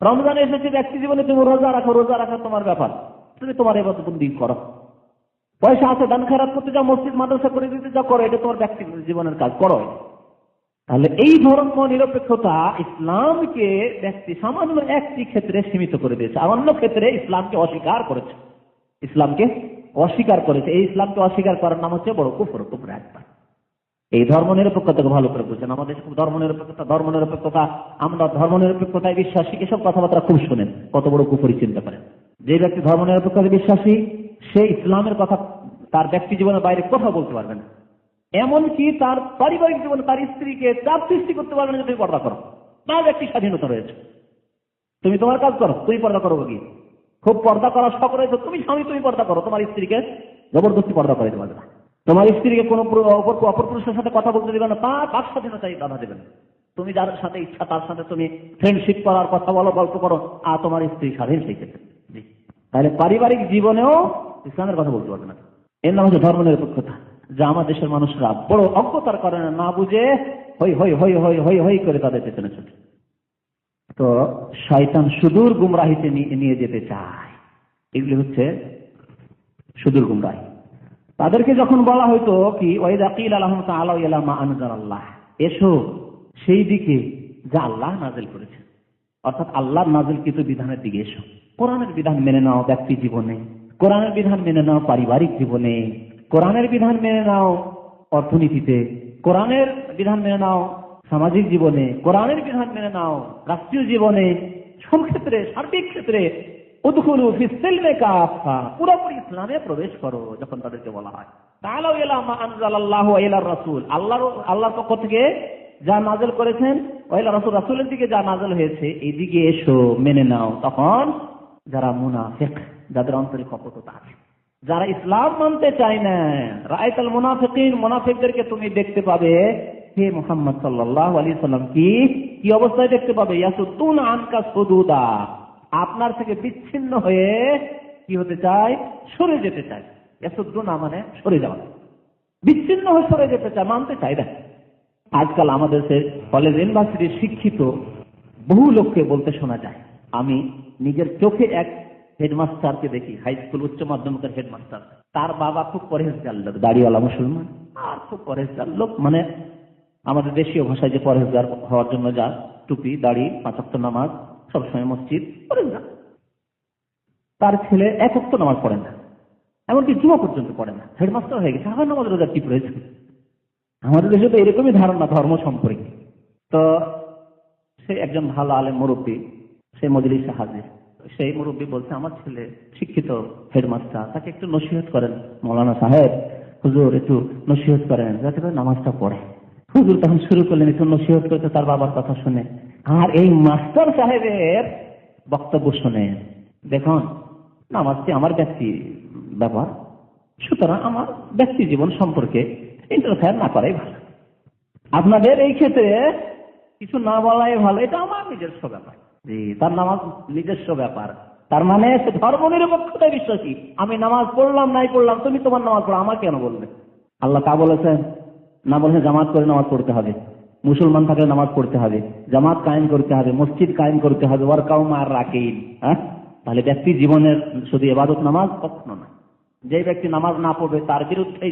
রমজানে এসেছে, ব্যক্তি জীবনে তুমি রোজা রাখা তোমার ব্যাপার, তুমি তোমার ইবাদতবন্দি করো। পয়সা আছে, দান খেরাত করতে যাও, মসজিদ মাদ্রাসা করে দিতে যাও, করো, এটা তোমার ব্যক্তি জীবনের কাজ, করো। তাহলে এই ধর্ম নিরপেক্ষতা ইসলামকে ব্যক্তি সামান্য একটি ক্ষেত্রে সীমিত করে দিয়েছে, আর অন্য ক্ষেত্রে ইসলামকে অস্বীকার করেছে। এই ইসলামকে অস্বীকার করার নাম হচ্ছে বড় কুফর একবার। এই ধর্ম নিরপেক্ষতাকে ভালো করে বুঝছেন। আমাদের ধর্ম নিরপেক্ষতা, আমরা ধর্ম নিরপেক্ষতায় বিশ্বাসী, এসব কথাবার্তা খুব শোনেন, কত বড় কুফরি চিন্তা করেন। যে ব্যক্তি ধর্ম নিরপেক্ষতায় বিশ্বাসী, সে ইসলামের কথা তার ব্যক্তি জীবনের বাইরে কথা বলতে পারবে না। এমনকি তার পারিবারিক জীবনে তার স্ত্রীকে চাপ সৃষ্টি করতে পারবে না যে তুমি পর্দা করো। তার ব্যক্তি স্বাধীনতা রয়েছে, তুমি তোমার কাজ করো, তুমি পর্দা করো। কি খুব পর্দা করার শখ রয়েছে, তুমি স্বামী তুমি পর্দা করো, তোমার স্ত্রীকে জবরদস্তি পর্দা করে দেবে না। তোমার স্ত্রীকে কোনো অপর পুরুষের সাথে কথা বলতে দেবে না, তার বাক স্বাধীনতায় বাধা দেবে না। তুমি যার সাথে ইচ্ছা তার সাথে তুমি ফ্রেন্ডশিপ করার কথা বলো, গল্প করো, আর তোমার স্ত্রী স্বাধীন সেই ক্ষেত্রে। তাহলে পারিবারিক জীবনেও ইসলামের কথা বলতে পারবে না। এর নাম হচ্ছে ধর্ম নিরপেক্ষতা, যা আমার দেশের মানুষরা বড় অজ্ঞতার কারণে না বুঝে হই হই হই হই হই হই করে তাদের পেছনে ছুটে। তো শয়তান সুদূর গুমরাহিতে নিয়ে যেতে চায়। এগুলি হচ্ছে সুদূর গুমরাহি। তাদেরকে যখন বলা হইতো কি ওয়াইদা কিল আলাহুম তাআলা ইলা মা আনজালাল্লাহ, এসো সেই দিকে যা আল্লাহ নাযিল করেছে, অর্থাৎ আল্লাহর নাযিলকৃত বিধানের দিকে এসো। কোরআনের বিধান মেনে নাও ব্যক্তি জীবনে, কোরআনের বিধান মেনে নাও পারিবারিক জীবনে, কোরআনের বিধান মেনে নাও অর্থনীতিতে, কোরআনের বিধান মেনে নাও সামাজিক জীবনে, কোরআনের বিধান মেনে নাও রাষ্ট্রীয় জীবনে, সব ক্ষেত্রে, সার্বিক ক্ষেত্রে উদখুলু ফিস সিলমি কাফা, পুরোপুরি ইসলামে প্রবেশ করো। যখন তাদেরকে বলা হয় তাআলা ইলা মা আনজালাল্লাহু ওয়া ইলা রাসূল, আল্লাহর পক্ষ থেকে যা নাযিল করেছেন, ওয়া ইলা রাসূল, রাসূলের দিকে যা নাযিল হয়েছে, এইদিকে এসো, মেনে নাও। তখন যারা মুনাফিক, যাদের অন্তরে কপটতা আছে, যারা ইসলাম মানতে চায় না, রাআইতাল মুনাফিকিন, মুনাফিকদেরকে তুমি দেখতে পাবে হে মুহাম্মদ সাল্লাল্লাহু আলাইহি সাল্লাম কি অবস্থায় দেখতে পাবে? ইয়াসুদ্দুনা আনকা সুদুদা, আপনার থেকে বিচ্ছিন্ন হয়ে কি হতে চায়? সরে যেতে চায়। ইয়াসুদ্দুনা মানে সরে যাওয়া, বিচ্ছিন্ন হয়ে সরে যেতে চায়, মানতে চায় না। আজকাল আমাদের কলেজ ইউনিভার্সিটির শিক্ষিত বহু লোককে বলতে শোনা যায়, আমি নিজের চোখে এক হেডমাস্টারকে দেখি, হাই স্কুল উচ্চ মাধ্যমিকের হেডমাস্টার, তার বাবা খুব পরহেজগার লোক, দাড়িওয়ালা মুসলমান, আর খুব পরহেজগার লোক, মানে আমাদের দেশীয় ভাষায় যে পরহেজগার হওয়ার জন্য যা টুপি, দাড়ি, 5 ওয়াক্ত নামাজ, সবসময় মসজিদ, পরহেজগার। তার ছেলে 1 ওয়াক্ত নামাজ পড়ে না, এমনকি জুমা পর্যন্ত পড়ে না, হেডমাস্টার হয়ে গেছে, আবার নামাজ রোজা কি প্রয়োজন? আমাদের দেশে তো এরকমই ধারণা ধর্ম সম্পর্কে। তো সে একজন ভালো আলেম মুরব্বী, সে মজলিসে হাজির। সেই মুরব্বী বলছে, আমার ছেলে শিক্ষিত হেডমাস্টার, তাকে একটু নসিহত করেন মৌলানা সাহেব, হুজুর একটু নসিহত করেন যাতে করে নামাজটা পড়ে। হুজুর তখন শুরু করলেন একটু নসিহত করতে তার বাবার কথা শুনে, আর এই মাস্টার সাহেবের বক্তব্য শুনে, দেখুন নামাজটি আমার ব্যক্তি ব্যাপার, সুতরাং আমার ব্যক্তি জীবন সম্পর্কে ইন্টারফেয়ার না করাই ভালো, আপনাদের এই ক্ষেত্রে কিছু না বলাই ভালো, এটা আমার নিজস্ব ব্যাপার। জি, তার নামাজ নিজস্ব ব্যাপার, তার মানে সে ধর্ম নিরপেক্ষতায় বিশ্বাসী। আমি নামাজ পড়লাম নাই পড়লাম, তুমি তোমার নামাজ পড়ো, আমার কেন বলবে? আল্লাহ তা বলেছেন না? বলেছেন জামাত করে নামাজ পড়তে হবে, মুসলমান থাকলে নামাজ পড়তে হবে, জামাত কায়েম করতে হবে, মসজিদ কায়েম করতে হবে, ওয়ারকাউ মা'আর রাকিন। তাহলে ব্যক্তি জীবনের শুধু ইবাদত নামাজ কখনো না। যে ব্যক্তি নামাজ না পড়বে তার বিরুদ্ধে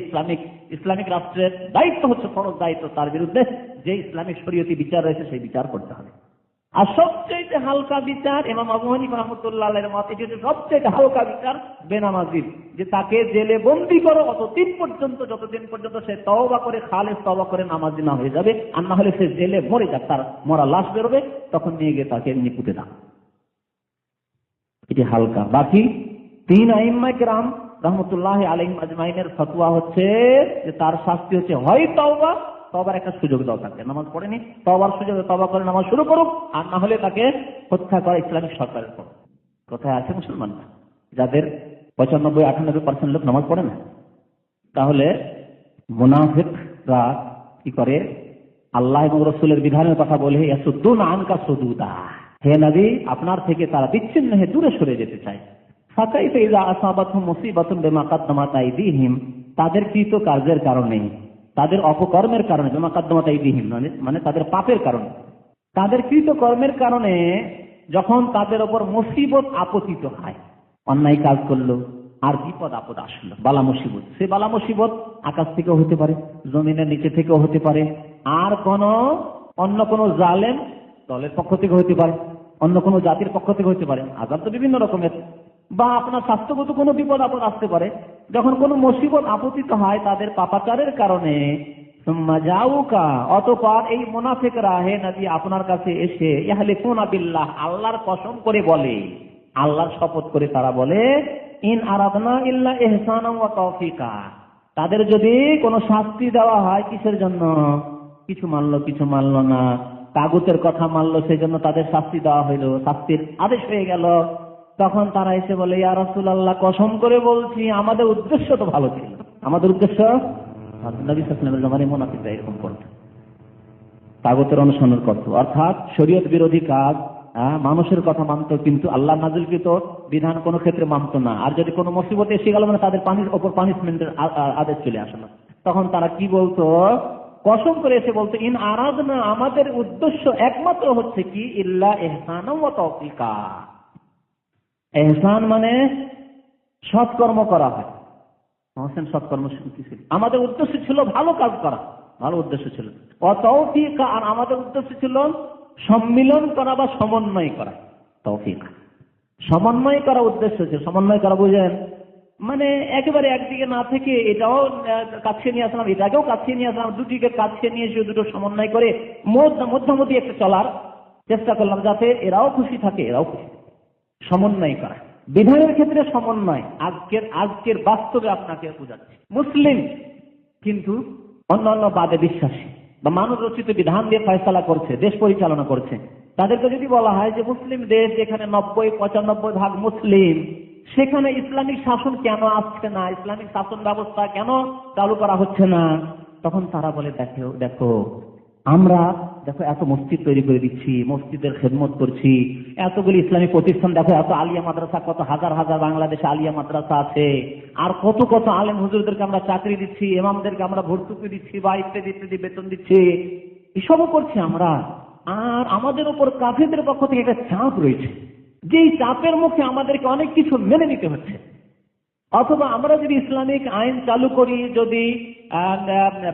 ইসলামিক রাষ্ট্রের দায়িত্ব হচ্ছে, ফরজ দায়িত্ব, তার বিরুদ্ধে যে ইসলামিক শরীয়তি বিচার রয়েছে সেই বিচার করতে হবে। আর সবচেয়ে হালকা বিচার, ইমাম আবু হানিফা রাহমাতুল্লাহ আলাইহির মতে, যে সবচেয়ে হালকা বিচার বেনামাজির, যে তাকে জেলে বন্দী করো অতদিন পর্যন্ত, যতদিন পর্যন্ত সে তওবা করে, খালেস তওবা করে নামাজি না হয়ে যাবে, আর না হলে সে জেলে মরে যাক, তার মরা লাশ বেরোবে, তখন নিয়ে গিয়ে তাকে এমনি পুঁতে দাও, এটি হালকা। বাকি 3 আইম্মায়ে কেরাম রাহমাতুল্লাহ আলাইহিম আজমাইনের ফতোয়া হচ্ছে যে তার শাস্তি হচ্ছে হয় তওবা, তওবার একটা সুযোগ দাও তাকে, নামাজ পড়েনি, তওবার সুযোগে তওবা করে নামাজ শুরু করুক, আর না হলে তাকে হত্যা করা ইসলামিক সরকারের পর। কোথায় আছে মুসলমানরা যাদের 95-98% লোক নামাজ পড়ে না? তাহলে মুনাফিকরা কি করে? আল্লাহ এবং রাসূলের বিধানের কথা বলে ইয়াসুদ্দুনা আনকা সুদুদা, হে নবী, আপনার থেকে তারা বিচ্ছিন্ন হয়ে দূরে সরে যেতে চায়। ফাকাইফা ইযা আসাবাতহুম মুসিবাতুন বিমা কাদ্দামাত আইদিহিম, তাদের কৃত কার্যের কারণে, তাদের অপকর্মের কারণে, বিমা কাদ্দামাত আইদিহিম মানে তাদের পাপের কারণে, তাদের কৃত কর্মের কারণে যখন তাদের ওপর মুসিবত আপতিত হয়, অন্যায় কাজ করলো আর বিপদ আপদ আসলো, বালা মুসিবত, সে বালা মুসিবত আকাশ থেকেও হতে পারে, জমিনের নিচে থেকেও হতে পারে, আর অন্য কোনো জালেম দলের পক্ষ থেকে হতে পারে, অন্য কোনো জাতির পক্ষ থেকে হতে পারে, আযাব তো বিভিন্ন রকমের, বা আপনার স্বাস্থ্যগত কোনো বিপদ আপদ আসতে পারে। যখন কোনো মুসিবত আপতিত হয় তাদের পাপাচারের কারণে, অতঃপর এই মুনাফিকরা হে নবী আপনার কাছে এসে ইয়াহলিফুনা বিল্লাহ, আল্লাহর কসম করে বলে, আল্লাহর শপথ করে তারা বলে, ইন আরাদনা ইল্লা ইহসানাও ওয়া তাওফিকা, তাদের যদি কোনো শাস্তি দেওয়া হয় কিসের জন্য, কিছু মানলো কিছু মানলো না, তাগুতের কথা মানলো সেই জন্য তাদের শাস্তি দেওয়া হইলো, শাস্তির আদেশ হয়ে গেল, তখন তারা এসে বলে, ইয়া রাসূলুল্লাহ কসম করে বলছি আমাদের উদ্দেশ্য তো ভালো ছিল, আমাদের উদ্দেশ্য, নবী সাল্লাল্লাহু আলাইহি ওয়াসাল্লামের জামানায় মুনাফিকরা এরকম করত, তাগুতের অনুসরণ করত, অর্থাৎ শরীয়ত বিরোধী কাজ, মানুষের কথা মানত কিন্তু আল্লাহ নাযিলকৃত বিধান কোনো ক্ষেত্রে মানত না। আর যদি কোনো মুসিবত এসে গেল মানে তাদের পানির ওপর পানিশমেন্টের আদেশ চলে আসলো, তখন তারা কি বলতো, কসম করে এসে বলতো, ইন আরাদনা, আমাদের উদ্দেশ্য একমাত্র হচ্ছে কি, ইল্লা ইহসানাও ওয়া তাওফিকা, ইহসান মানে সৎকর্ম করা হয়, সৎকর্ম, আমাদের উদ্দেশ্য ছিল ভালো কাজ করা, ভালো উদ্দেশ্য ছিল, তৌফিকা, আর আমাদের উদ্দেশ্য ছিল সম্মিলন করা বা সমন্বয় করা, তৌফিক সমন্বয় করা উদ্দেশ্য ছিল। সমন্বয় করা বুঝেন মানে একেবারে একদিকে না থেকে এটাও কাছে নিয়ে আসলাম, এটাকেও কাছে নিয়ে আসলাম, দুটিকে কাছে নিয়ে এসে দুটো সমন্বয় করে মধ্যমতি একটা চলার চেষ্টা করলাম, যাতে এরাও খুশি থাকে এরাও খুশি, সমন্বয় করা, বিধানের ক্ষেত্রে সমন্বয়। আজকের বাস্তবে আপনাকে বোঝাচ্ছি, মুসলিম কিন্তু অন্যান্য বাদে বিশ্বাসী বা মানব রচিত বিধান দিয়ে ফয়সালা করছে, দেশ পরিচালনা করছে, তাদেরকে যদি বলা হয় যে মুসলিম দেশ যেখানে 90-95% মুসলিম, সেখানে ইসলামিক শাসন কেন আসছে না, ইসলামিক শাসন ব্যবস্থা কেন চালু করা হচ্ছে না, তখন তারা বলে, দেখো আমরা এত মসজিদ তৈরি করে দিচ্ছি, মসজিদের খেদমত করছি, এতগুলি ইসলামী প্রতিষ্ঠান, দেখো এত আলিয়া মাদ্রাসা, কত হাজার হাজার বাংলাদেশে আলিয়া মাদ্রাসা আছে, আর কত কত আলেম হুজুরদেরকে আমরা চাকরি দিচ্ছি, ইমামদেরকে আমরা ভর্তুকি দিচ্ছি বা ইত্যাদি ইত্যাদি বেতন দিচ্ছি, এসবও করছি আমরা। আর আমাদের উপর কাফেরদের পক্ষ থেকে একটা চাপ রয়েছে, যেই চাপের মুখে আমাদেরকে অনেক কিছু মেনে নিতে হচ্ছে। অথবা আমরা যদি ইসলামিক আইন চালু করি, যদি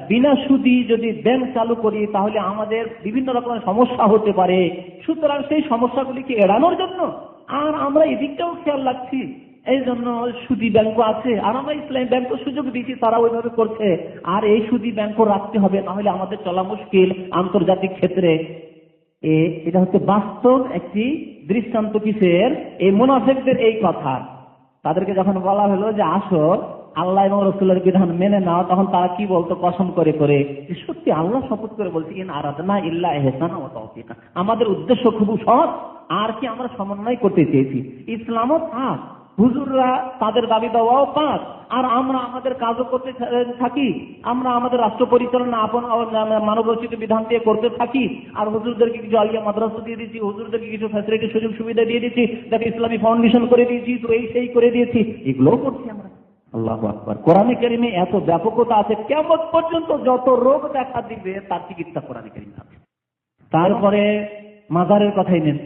বিনা সুদি যদি ব্যাংক চালু করি, তাহলে আমাদের বিভিন্ন রকমের সমস্যা হতে পারে। সুতরাং সেই সমস্যাগুলিকে এড়ানোর জন্য আর আমরা এদিকটাও খেয়াল রাখছি, এই জন্য সুদি ব্যাংকও আছে, আর আমরা ইসলামী ব্যাংকও সুযোগ দিচ্ছি, তারা ওইভাবে করছে, আর এই সুদি ব্যাংকও রাখতে হবে, নাহলে আমাদের চলা মুশকিল আন্তর্জাতিক ক্ষেত্রে। এটা হচ্ছে বাস্তব একটি দৃষ্টান্ত কিসের, এই মুনাফিকদের এই কথা। তাদেরকে যখন বলা হলো যে আসো আল্লাহ এবং রাসূলের বিধান মেনে নাও, তখন তারা কি বলতো, কসম করে করে, সত্যি আল্লাহ শপথ করে বলছি, ইন আরাদনা ইল্লা ইহসানা ওয়া তাওফিকা, আমাদের উদ্দেশ্য খুব সৎ, আর কি আমরা সমন্বয় করতে চেয়েছি, ইসলামও পাক, হুজুররা তাদের দাবি দেওয়াও পাক, আর আমরা আমাদের কাজও করতে থাকি, আমরা আমাদের রাষ্ট্র পরিচালনা আপন মানব রচিত বিধান দিয়ে করতে থাকি, আর হুজুরদেরকে কিছু আলিয়া মাদ্রাসা দিয়ে দিচ্ছি, হুজুরদেরকে কিছু ফ্যাসিলিটি সুযোগ সুবিধা দিয়ে দিচ্ছি, যাতে ইসলামী ফাউন্ডেশন করে দিয়েছি, তো এই সেই করে দিয়েছি, এগুলোও করছি আমরা। আল্লাহু আকবার। কোরআনে কারিমে এত ব্যাপকতা আছে, কিয়ামত পর্যন্ত যত রোগ দেখা দিবে তার চিকিৎসা কোরআনে কারিমে আছে। তারপরে মাজারের কথাই নেন,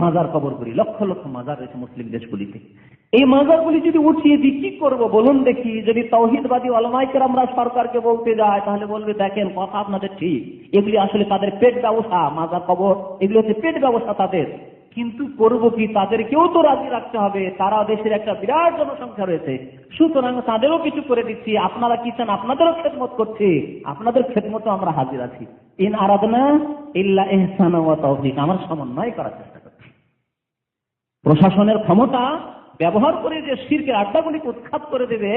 মাজার কবরগুলি, লক্ষ লক্ষ মাজার রয়েছে মুসলিম দেশগুলিতে। এই মাজারগুলি যদি উঠিয়ে দিই কি করবো বলুন দেখি? যদি তাওহীদবাদী উলামায়ে কেরামরা সরকারকে বলতে যায়, তাহলে বলবে দেখেন কথা আপনাদের ঠিক, এগুলি আসলে তাদের পেট ব্যবসা, মাজার কবর এগুলি হচ্ছে পেট ব্যবসা তাদের। কিন্তু করবো কি, তাদেরকেও তো রাজি রাখতে হবে, তারা দেশের একটা বিরাট জনসংখ্যা রয়েছে, সুতরাং তাদেরও কিছু করে দিচ্ছি, আপনারা কি চান আপনাদেরও খেদমত করছি, আপনাদের খেদমতে আমরা হাজির আছি। ইন আরাদনা ইল্লা ইহসানা ওয়া তাওফিক, আমরা সমন্বয় করার চেষ্টা করছি। প্রশাসনের ক্ষমতা ব্যবহার করে যে শিরকের আড্ডাগুলিকে উৎখাত করে দেবে,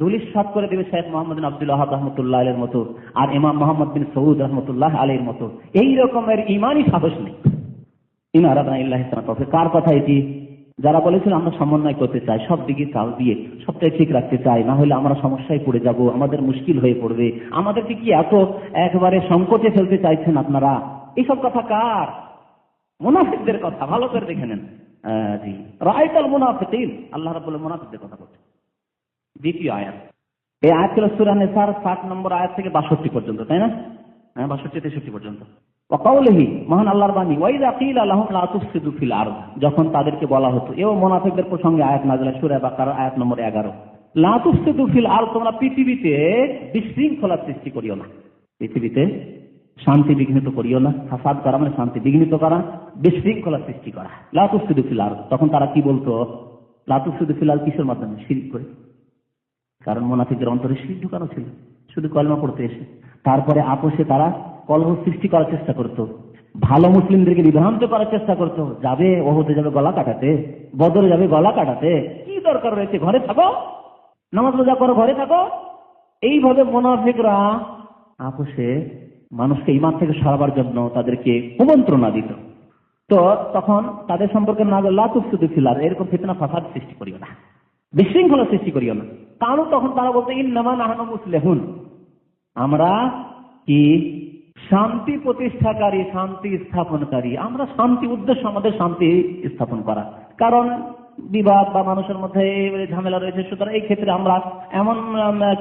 ধূলিসাৎ করে দেবে শেখ মোহাম্মদ বিন আব্দুল ওয়াহাব রাহমাতুল্লাহ আলাইহির মতো, আর ইমাম মোহাম্মদ বিন সৌদ রাহমাতুল্লাহ আলাইহির মতো এই রকমের ঈমানি সাহস নেই। ইন আরাদনা ইল্লা ইহসানা ওয়া তাওফিক, কার কথা এটি? যারা বলেছিল আমরা সমন্বয় করতে চাই, সব দিকে চাল দিয়ে সবটাই ঠিক রাখতে চাই, না হলে আমরা সমস্যায় পড়ে যাব, আমাদের মুশকিল হয়ে পড়বে, আমাদেরকে কি এত একবারে সংকটে ফেলতে চাইছেন আপনারা? এইসব কথা কার? মুনাফিকদের কথা ভালো করে দেখে নেন। জি, রাআইতাল মুনাফিকিন, আল্লাহ রাব্বুল আলামিন মুনাফিকদের কথা বলছেন। দ্বিতীয় আয়াত, এই আয়াত ছিল সূরা নিসার 60 নম্বর আয়াত থেকে 62 পর্যন্ত, তাই না? 62-63 পর্যন্ত। ওয়া কাউলিহি, মহান আল্লাহর বাণী, ওয়া ইযা কিলা লাহুম লা তুফসিদু ফিল আরদ, যখন তাদেরকে বলা হতো, এও মুনাফিকদের প্রসঙ্গে আয়াত নাযিল, সূরা বাকারা আয়াত নম্বর 11, লা তুফসিদু ফিল আরদ, তোমরা পৃথিবীতে বিশৃঙ্খলা সৃষ্টি করিও না, পৃথিবীতে শান্তি বিঘ্নিত করিও না। ফাসাদ করা মানে শান্তি বিঘ্নিত করা, বিশৃঙ্খলা সৃষ্টি করা। লা তুফসিদু ফিল আরদ, তখন তারা কি বলতো? লা তুফসিদু ফিল আরদ কিসের মাধ্যমে? শিরক করে। কারণ মুনাফিকদের অন্তরে শিরক ঢুকানো ছিল, শুধু কলমা পড়তে এসে। তারপরে আপোষে তারা কলহ সৃষ্টি করার চেষ্টা করত, ভালো মুসলিমদেরকে বিভ্রান্ত করার চেষ্টা করত। যাবে ওহদে যাবে গলা কাটাতে, বদরে যাবে গলা কাটাতে, কি দরকার রয়েছে, ঘরে থাকো, নামাজ রোজা করো, ঘরে থাকো। এইভাবে মুনাফিকরা আপোষে মানুষকে ঈমান থেকে সরাবার জন্য তাদেরকে কুমন্ত্রণা দিত। তো তখন তাদের সম্পর্কে না লা তুফসিদু ফিল আরদ, এরকম ফিতনা ফাসাদ সৃষ্টি করিও না, বিশৃঙ্খলা সৃষ্টি করিও না। কারণ তখন তারা বলতে ইন্নামা নাহনু মুসলিহুন, আমরা কি শান্তি প্রতিষ্ঠাকারী, শান্তি স্থাপনকারী, আমরা শান্তি, উদ্দেশ্য আমাদের শান্তি স্থাপন করা। কারণ বিবাদ বা মানুষের মধ্যে ঝামেলা রয়েছে, সুতরাং এই ক্ষেত্রে আমরা এমন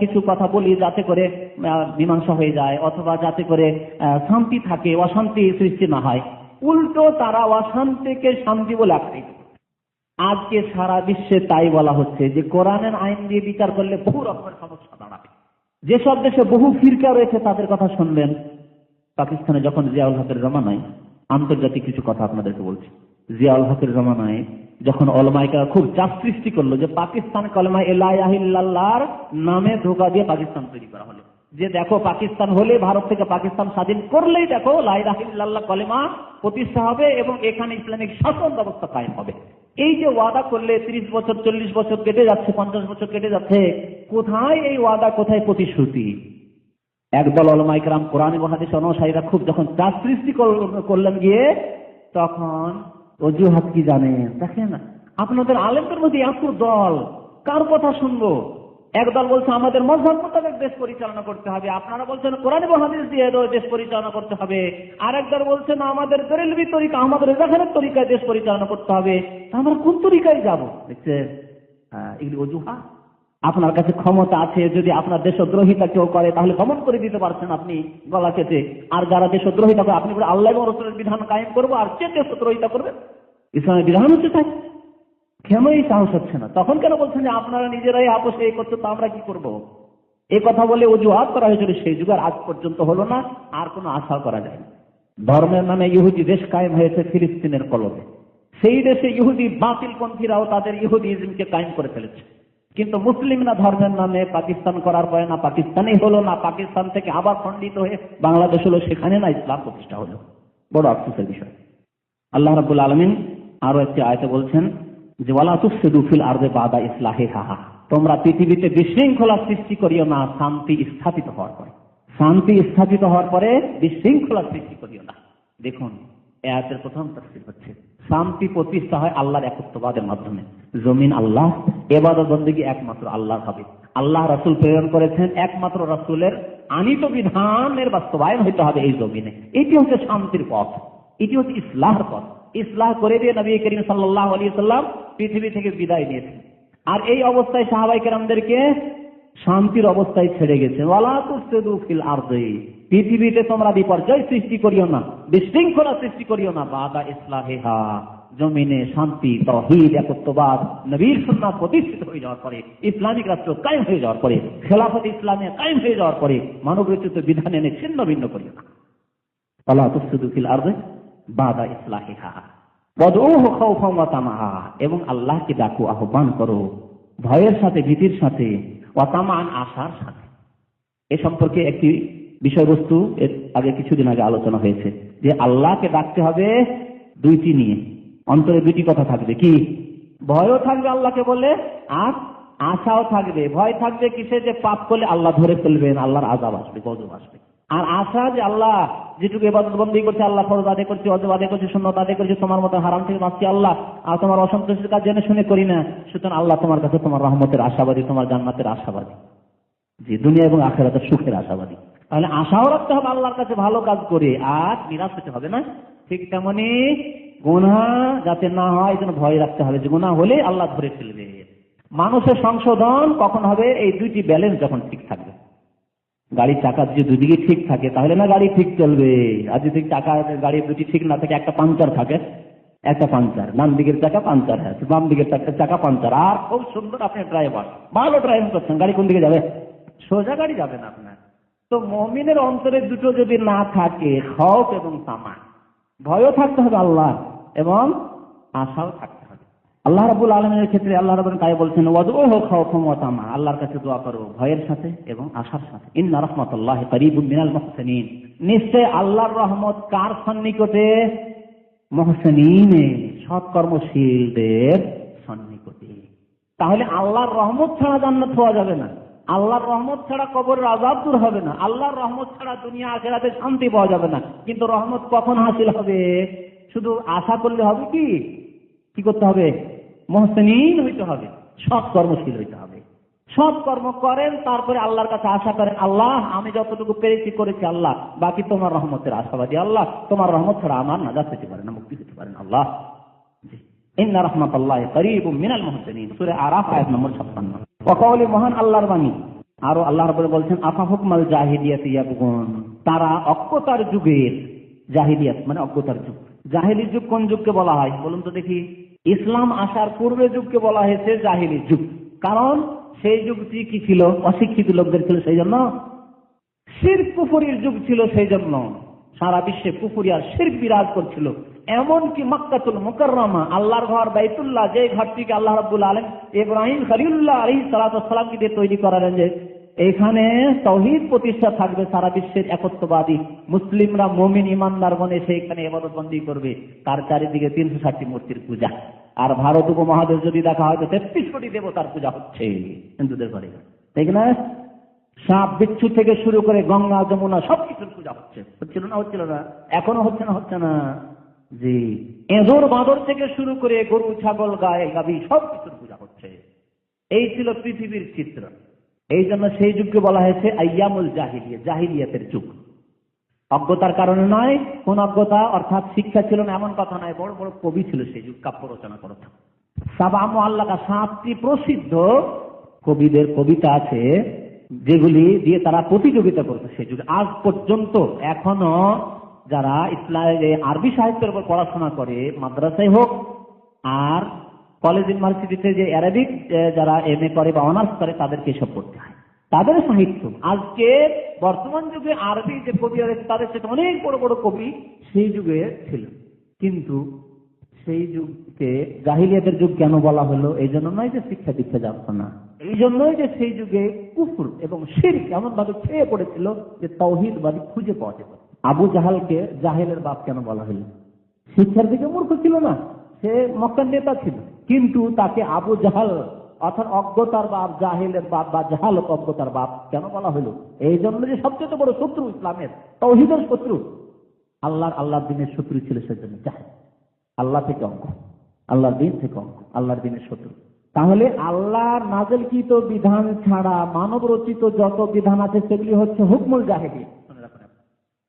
কিছু কথা বলি যাতে করে মীমাংসা হয়ে যায়, অথবা যাতে করে শান্তি থাকে, অশান্তি সৃষ্টি না হয়। উল্টো তারা অশান্তিকে শান্তি বলে আখ্যায়িত। আজকে সারা বিশ্বে তাই বলা হচ্ছে যে কোরআনের আইন দিয়ে বিচার করলে বহু রকমের সমস্যা দাঁড়াবে। যেসব দেশে বহু ফিরকা রয়েছে তাদের কথা শুনবেন। পাকিস্তানে যখন জিয়াউল হকের জমানায়, আন্তর্জাতিক কিছু কথা আপনাদেরকে বলছি, জিয়াউল হকের জমানায় যখন ওলামায়ে খুব চাপ সৃষ্টি করলো যে পাকিস্তান কলেমা লা ইলাহা ইল্লাল্লাহর নামে ধোঁকা দিয়ে পাকিস্তান তৈরি করা হলো, যে দেখো পাকিস্তান হলে, ভারত থেকে পাকিস্তান স্বাধীন করলেই দেখো লা ইলাহা ইল্লাল্লাহ কলেমা প্রতিষ্ঠা হবে এবং এখানে ইসলামিক শাসন ব্যবস্থা কায়েম হবে। এই যে ওয়াদা করলে 30 বছর 40 বছর কেটে যাচ্ছে, 50 বছর কেটে যাচ্ছে, কোথায় এই ওয়াদা, কোথায় প্রতিশ্রুতি? একদল উলামায়ে কেরাম কোরআন এবং হাদিস অনুসারীরা খুব যখন চাপ সৃষ্টি করলেন গিয়ে, তখন অজুহাত কি জানেন? দেখেন আপনাদের আলেমদের মধ্যে এত দল, কার কথা শুনবো? একদল বলছে আমাদের মযহব মোতাবেক দেশ পরিচালনা করতে হবে, আপনারা বলছেন কোরআন এবং হাদিস দিয়ে দেশ পরিচালনা করতে হবে। আর একদল বলছেন আমাদের বেরেলভি তরিকা, আমাদের রেজাখানের তরিকায় দেশ পরিচালনা করতে হবে। আমরা কোন তরিকায় যাব? দেখছেন, এগুলি অজুহাত। আপনার কাছে ক্ষমতা আছে, যদি আপনার দেশদ্রোহিতা কেউ করে তাহলে দমন করে দিতে পারছেন আপনি গলা কেটে। আর যারা দেশদ্রোহিতা করে আপনি বলে আল্লাহ এবং রাসূলের বিধান কায়েম করবো, আর কে দেশদ্রোহিতা করবে? ইসলামের বিধান হচ্ছে তাই, কেনই সাহস হচ্ছে না। তখন কেন বলছেন যে আপনারা নিজেরাই আপোষে এই করছো, তো আমরা কি করবো? এই কথা বলে অজুহাত করা হয়েছিল, সেই যুগ আর আজ পর্যন্ত হলো না, আর কোনো আশা করা যায় না। ধর্মের নামে ইহুদি দেশ কায়েম হয়েছে ফিলিস্তিনের কলমে, সেই দেশে ইহুদি বাতিলপন্থীরাও তাদের ইহুদিজমকে কায়েম করে ফেলেছে। কিন্তু মুসলিমরা ধর্মের নামে পাকিস্তান করার পরে না পাকিস্তানই হলো, না পাকিস্তান থেকে আবার খণ্ডিত হয়ে বাংলাদেশ হলো, সেখানে না ইসলাম প্রতিষ্ঠা হলো। বড় আফসোসের বিষয়। আল্লাহ রাব্বুল আলামিন আরো একটি আয়াতে বলছেন যে ওয়ালা তুফসিদু ফিল আরদি বাদা ইসলাহিহা, তোমরা পৃথিবীতে বিশৃঙ্খলা সৃষ্টি করিও না শান্তি স্থাপিত হওয়ার পরে। শান্তি স্থাপিত হওয়ার পরে বিশৃঙ্খলা সৃষ্টি করিও না। দেখুন, এই আয়াতের প্রথম তাফসীর হচ্ছে শান্তি প্রতিষ্ঠা হয় আল্লাহর একত্ববাদের মাধ্যমে। জমিন আল্লাহ, ইবাদত বন্দেগী একমাত্র আল্লাহর হবে। আল্লাহ রাসূল প্রেরণ করেছেন, একমাত্র রাসূলের আনিত বিধানের বাস্তবায়ন হইতে হবে এই জমিনে। এটি হচ্ছে শান্তির পথ, এটি হচ্ছে ইসলাহর পথ। ইসলাহ করে দিয়ে নবী করিম সাল্লাল্লাহু আলাইহি ওয়াসাল্লাম পৃথিবী থেকে বিদায় নিয়েছেন। আর এই অবস্থায় সাহাবায়ে কেরামদেরকে শান্তির অবস্থায় ছেড়ে গেছে। ওয়ালা তুফসিদু ফিল আরদি, পৃথিবীতে তোমরা বিপর্যয় সৃষ্টি করিও না, বিশৃঙ্খলা সৃষ্টি করিও না, বাদা ইসলাহিহা, জমিনে শান্তি, তাওহীদ, একত্ববাদ, নবীর সুন্নাত প্রতিষ্ঠিত হয়ে যাওয়ার পরে, ইসলামিক রাষ্ট্র কায়েম হয়ে যাওয়ার পরে, খেলাফত ইসলামে কায়েম হয়ে যাওয়ার পরে মানব রচিত বিধান এনে ছিন্ন ভিন্ন করিও না। ওয়ালা তুফসিদু ফিল আরদি বাদা ইসলাহিহা ওয়াদউহু খাওফান ওয়া তামাআ, এবং আল্লাহকে ডাকো, আহ্বান করো ভয়ের সাথে, ভীতির সাথে, ওয়া তামাআন, আশার সাথে। এ সম্পর্কে একটি বিষয়বস্তু এর আগে কিছুদিন আগে আলোচনা হয়েছে যে আল্লাহকে ডাকতে হবে দুইটি নিয়ে, অন্তরে দুইটি কথা থাকবে। কি? ভয়ও থাকবে আল্লাহকে বলে, আর আশাও থাকবে। ভয় থাকবে কিসে? যে পাপ করলে আল্লাহ ধরে ফেলবেন, আল্লাহর আযাব আসবে, গজব আসবে। আর আশা যে আল্লাহ যেটুকু ইবাদত বন্দেগী করছে, আল্লাহ ফরজ আদায় করছে, ওয়াজিব আদায় করছে, সুন্নাত আদায় করছে, তোমার মতো হারাম থেকে বাঁচছি আল্লাহ, আর তোমার অসন্তুষ্টির কাজ জেনে শুনে করি না, সুতরাং আল্লাহ তোমার কাছে তোমার রহমতের আশাবাদী, তোমার জান্নাতের আশাবাদী, যে দুনিয়া এবং আখিরাতের সুখের আশাবাদী। তাহলে আশাও রাখতে হবে আল্লাহর কাছে ভালো কাজ করে, আর নিরাশ হতে হবে না। ঠিক তেমনি গুনাহ যাতে না হয় এই জন্য ভয় রাখতে হবে, যে গুনাহ হলে আল্লাহ ধরে ফেলবে। মানুষের সংশোধন কখন হবে? এই দুইটি ব্যালেন্স যখন ঠিক থাকবে। গাড়ির চাকা যদি দুদিকে ঠিক থাকে তাহলে না গাড়ি ঠিক চলবে। আর যদি চাকা গাড়ির দুটি ঠিক না থাকে, একটা পাঞ্চার থাকে, একটা পাঞ্চার, ডান দিকের চাকা পাঞ্চার আছে, বাম দিকের চাকা পাঞ্চার, আর খুব সুন্দর আপনি ড্রাইভার, ভালো ড্রাইভিং করছেন, গাড়ি কোন দিকে যাবে? সোজা গাড়ি যাবে না আপনার। তো মুমিনের অন্তরে দুটো যদি না থাকে, খৌফ এবং তামা, ভয়ও থাকতে হবে আল্লাহ এবং আশাও থাকতে হবে। আল্লাহ রাব্বুল আলামিনের ক্ষেত্রে আল্লাহ রাব্বুল তাই বলছেন, ওয়াদউহু খাওফান ওয়া তামা, আল্লাহর কাছে দোয়া করো ভয়ের সাথে এবং আশার সাথে। ইন্না রাহমাতাল্লাহি করিবুম মিনাল মুহসিনিন, নিশ্চয় আল্লাহর রহমত কার সন্নিকটে? মুহসিনিনে, সৎকর্মশীলদের সন্নিকটে। তাহলে আল্লাহর রহমত ছাড়া জান্নাত পাওয়া যাবে না, আল্লাহর রহমত ছাড়া কবরের আযাব দূর হবে না, আল্লাহর রহমত ছাড়া দুনিয়া আখিরাতে শান্তি পাওয়া যাবে না। কিন্তু রহমত কখন হাসিল হবে? শুধু আশা করলে হবে কি? কি করতে হবে? মুহসিনিন হইতে হবে, সৎ কর্মশীল হইতে হবে। সৎ কর্ম করেন, তারপরে আল্লাহর কাছে আশা করেন, আল্লাহ আমি যতটুকু পেরেছি করেছি, আল্লাহ বাকি তোমার রহমতের আশাবাদী, আল্লাহ তোমার রহমত ছাড়া আমার নাজাত হতে পারে না, মুক্তি হতে পারে না। আল্লাহ ইন্না রাহমাতাল্লাহি করিবুম মিনাল মুহসিনিন, সূরা আরাফ আয়াত নম্বর 56। ওয়া কওলি, মহান আল্লাহর বাণী। আরো আল্লাহ রাব্বুল বলছেন, আফা হুকমাল জাহিলিয়াতি ইয়াবগুন, তারা অজ্ঞতার যুগের, জাহিলিয়াত মানে অজ্ঞতার যুগ। জাহিলি যুগ কোন যুগকে বলা হয় বলুন তো দেখি? ইসলাম আসার পূর্বে যুগকে বলা হয়েছে জাহিলি যুগ। কারণ সেই যুগটি কি ছিল? অশিক্ষিত লোকদের ছিল, সেই জন্য শিরক কুফরির যুগ ছিল, সেই জন্য সারা বিশ্বে কুফরি আর শিরক বিরাজ করছিল। এমনকি মক্কাতুল মুকাররমা, আল্লাহর ঘর বাইতুল্লাহ, যে ঘরটিকে আল্লাহ রাব্বুল আলামিন ইব্রাহিম খলিলুল্লাহ আলাইহিস সালাতু ওয়াস সালামকে দিয়ে তৈরি করালেন, যে এখানে তাওহীদ প্রতিষ্ঠা থাকবে, সারা বিশ্বের একত্ববাদী মুসলিমরা মুমিন ইমানদারগণ এসে এখানে ইবাদত বন্দী করবে। তার চারিদিকে 360টি মূর্তির পূজা। আর ভারত উপমহাদেশ যদি দেখা হয় তো 33 কোটি দেবতার পূজা হচ্ছে হিন্দুদের ঘরে, ঠিক না? সাপ বিচ্ছু থেকে শুরু করে গঙ্গা যমুনা সবকিছুর পূজা হচ্ছে। হচ্ছিল না? হচ্ছিল না? এখনো হচ্ছে না? হচ্ছে না? জি। এঁদোর বাঁদর থেকে শুরু করে গরু ছাগল গায়ে গাভী সবকিছুর পূজা হচ্ছে। এই ছিল পৃথিবীর চিত্র। এই জন্য সেই যুগকে বলা হয়েছে আইয়ামুল জাহিলিয়া, জাহিলিয়াতের যুগ। অজ্ঞতার কারণে নয়, কোন অজ্ঞতা অর্থাৎ শিক্ষা ছিল না এমন কথা নয়, বড় বড় কবি ছিল সেই যুগ, কাব্য রচনা করত। সাবা মুআল্লাকা, 7টি প্রসিদ্ধ কবিদের কবিতা আছে যেগুলি দিয়ে তারা প্রতিযোগিতা করতো সেই যুগে। আজ পর্যন্ত এখনো যারা ইসলামের আরবি সাহিত্যের উপর পড়াশোনা করে, মাদ্রাসায় হোক আর কলেজ ইউনিভার্সিটিতে যে অ্যারাবিক যারা এমএ করে বা অনার্স করে, তাদেরকে এসব পড়তে হয়। তাদের সাহিত্য আজকে বর্তমান যুগে আরবি যে কবি রয়েছে তাদের সাথে অনেক বড় বড় কবি সেই যুগে ছিল। কিন্তু সেই যুগকে জাহিলিয়াতের যুগ কেন বলা হলো? এই জন্য নয় যে শিক্ষা দীক্ষা যাচ্ছে না, এই জন্যই যে সেই যুগে কুফর এবং শিরক এমন ভাবে ছেয়ে পড়েছিল যে তাওহীদবাদী খুঁজে পাওয়া যেত। আবু জাহালকে জাহেলের বাপ কেন বলা হলো? শিক্ষার দিকে মূর্খ ছিল না, সে মক্কার নেতা ছিল, কিন্তু তাকে আবু জাহাল অর্থাৎ অজ্ঞতার বাপ, জাহেলের বাপ বা জাহালত অজ্ঞতার বাপ কেন বলা হলো? এই জন্য যে সবচেয়ে বড় শত্রু ইসলামের, তাওহীদের শত্রু, আল্লাহর দিনের শত্রু ছিল সেজন্য জাহেল। আল্লাহ থেকে অজ্ঞ, আল্লাহর দিন থেকে অজ্ঞ, আল্লাহর দিনের শত্রু। তাহলে আল্লাহর নাযিলকৃত বিধান ছাড়া মানব রচিত যত বিধান আছে সেগুলি হচ্ছে হুকমুল জাহিলিয়া।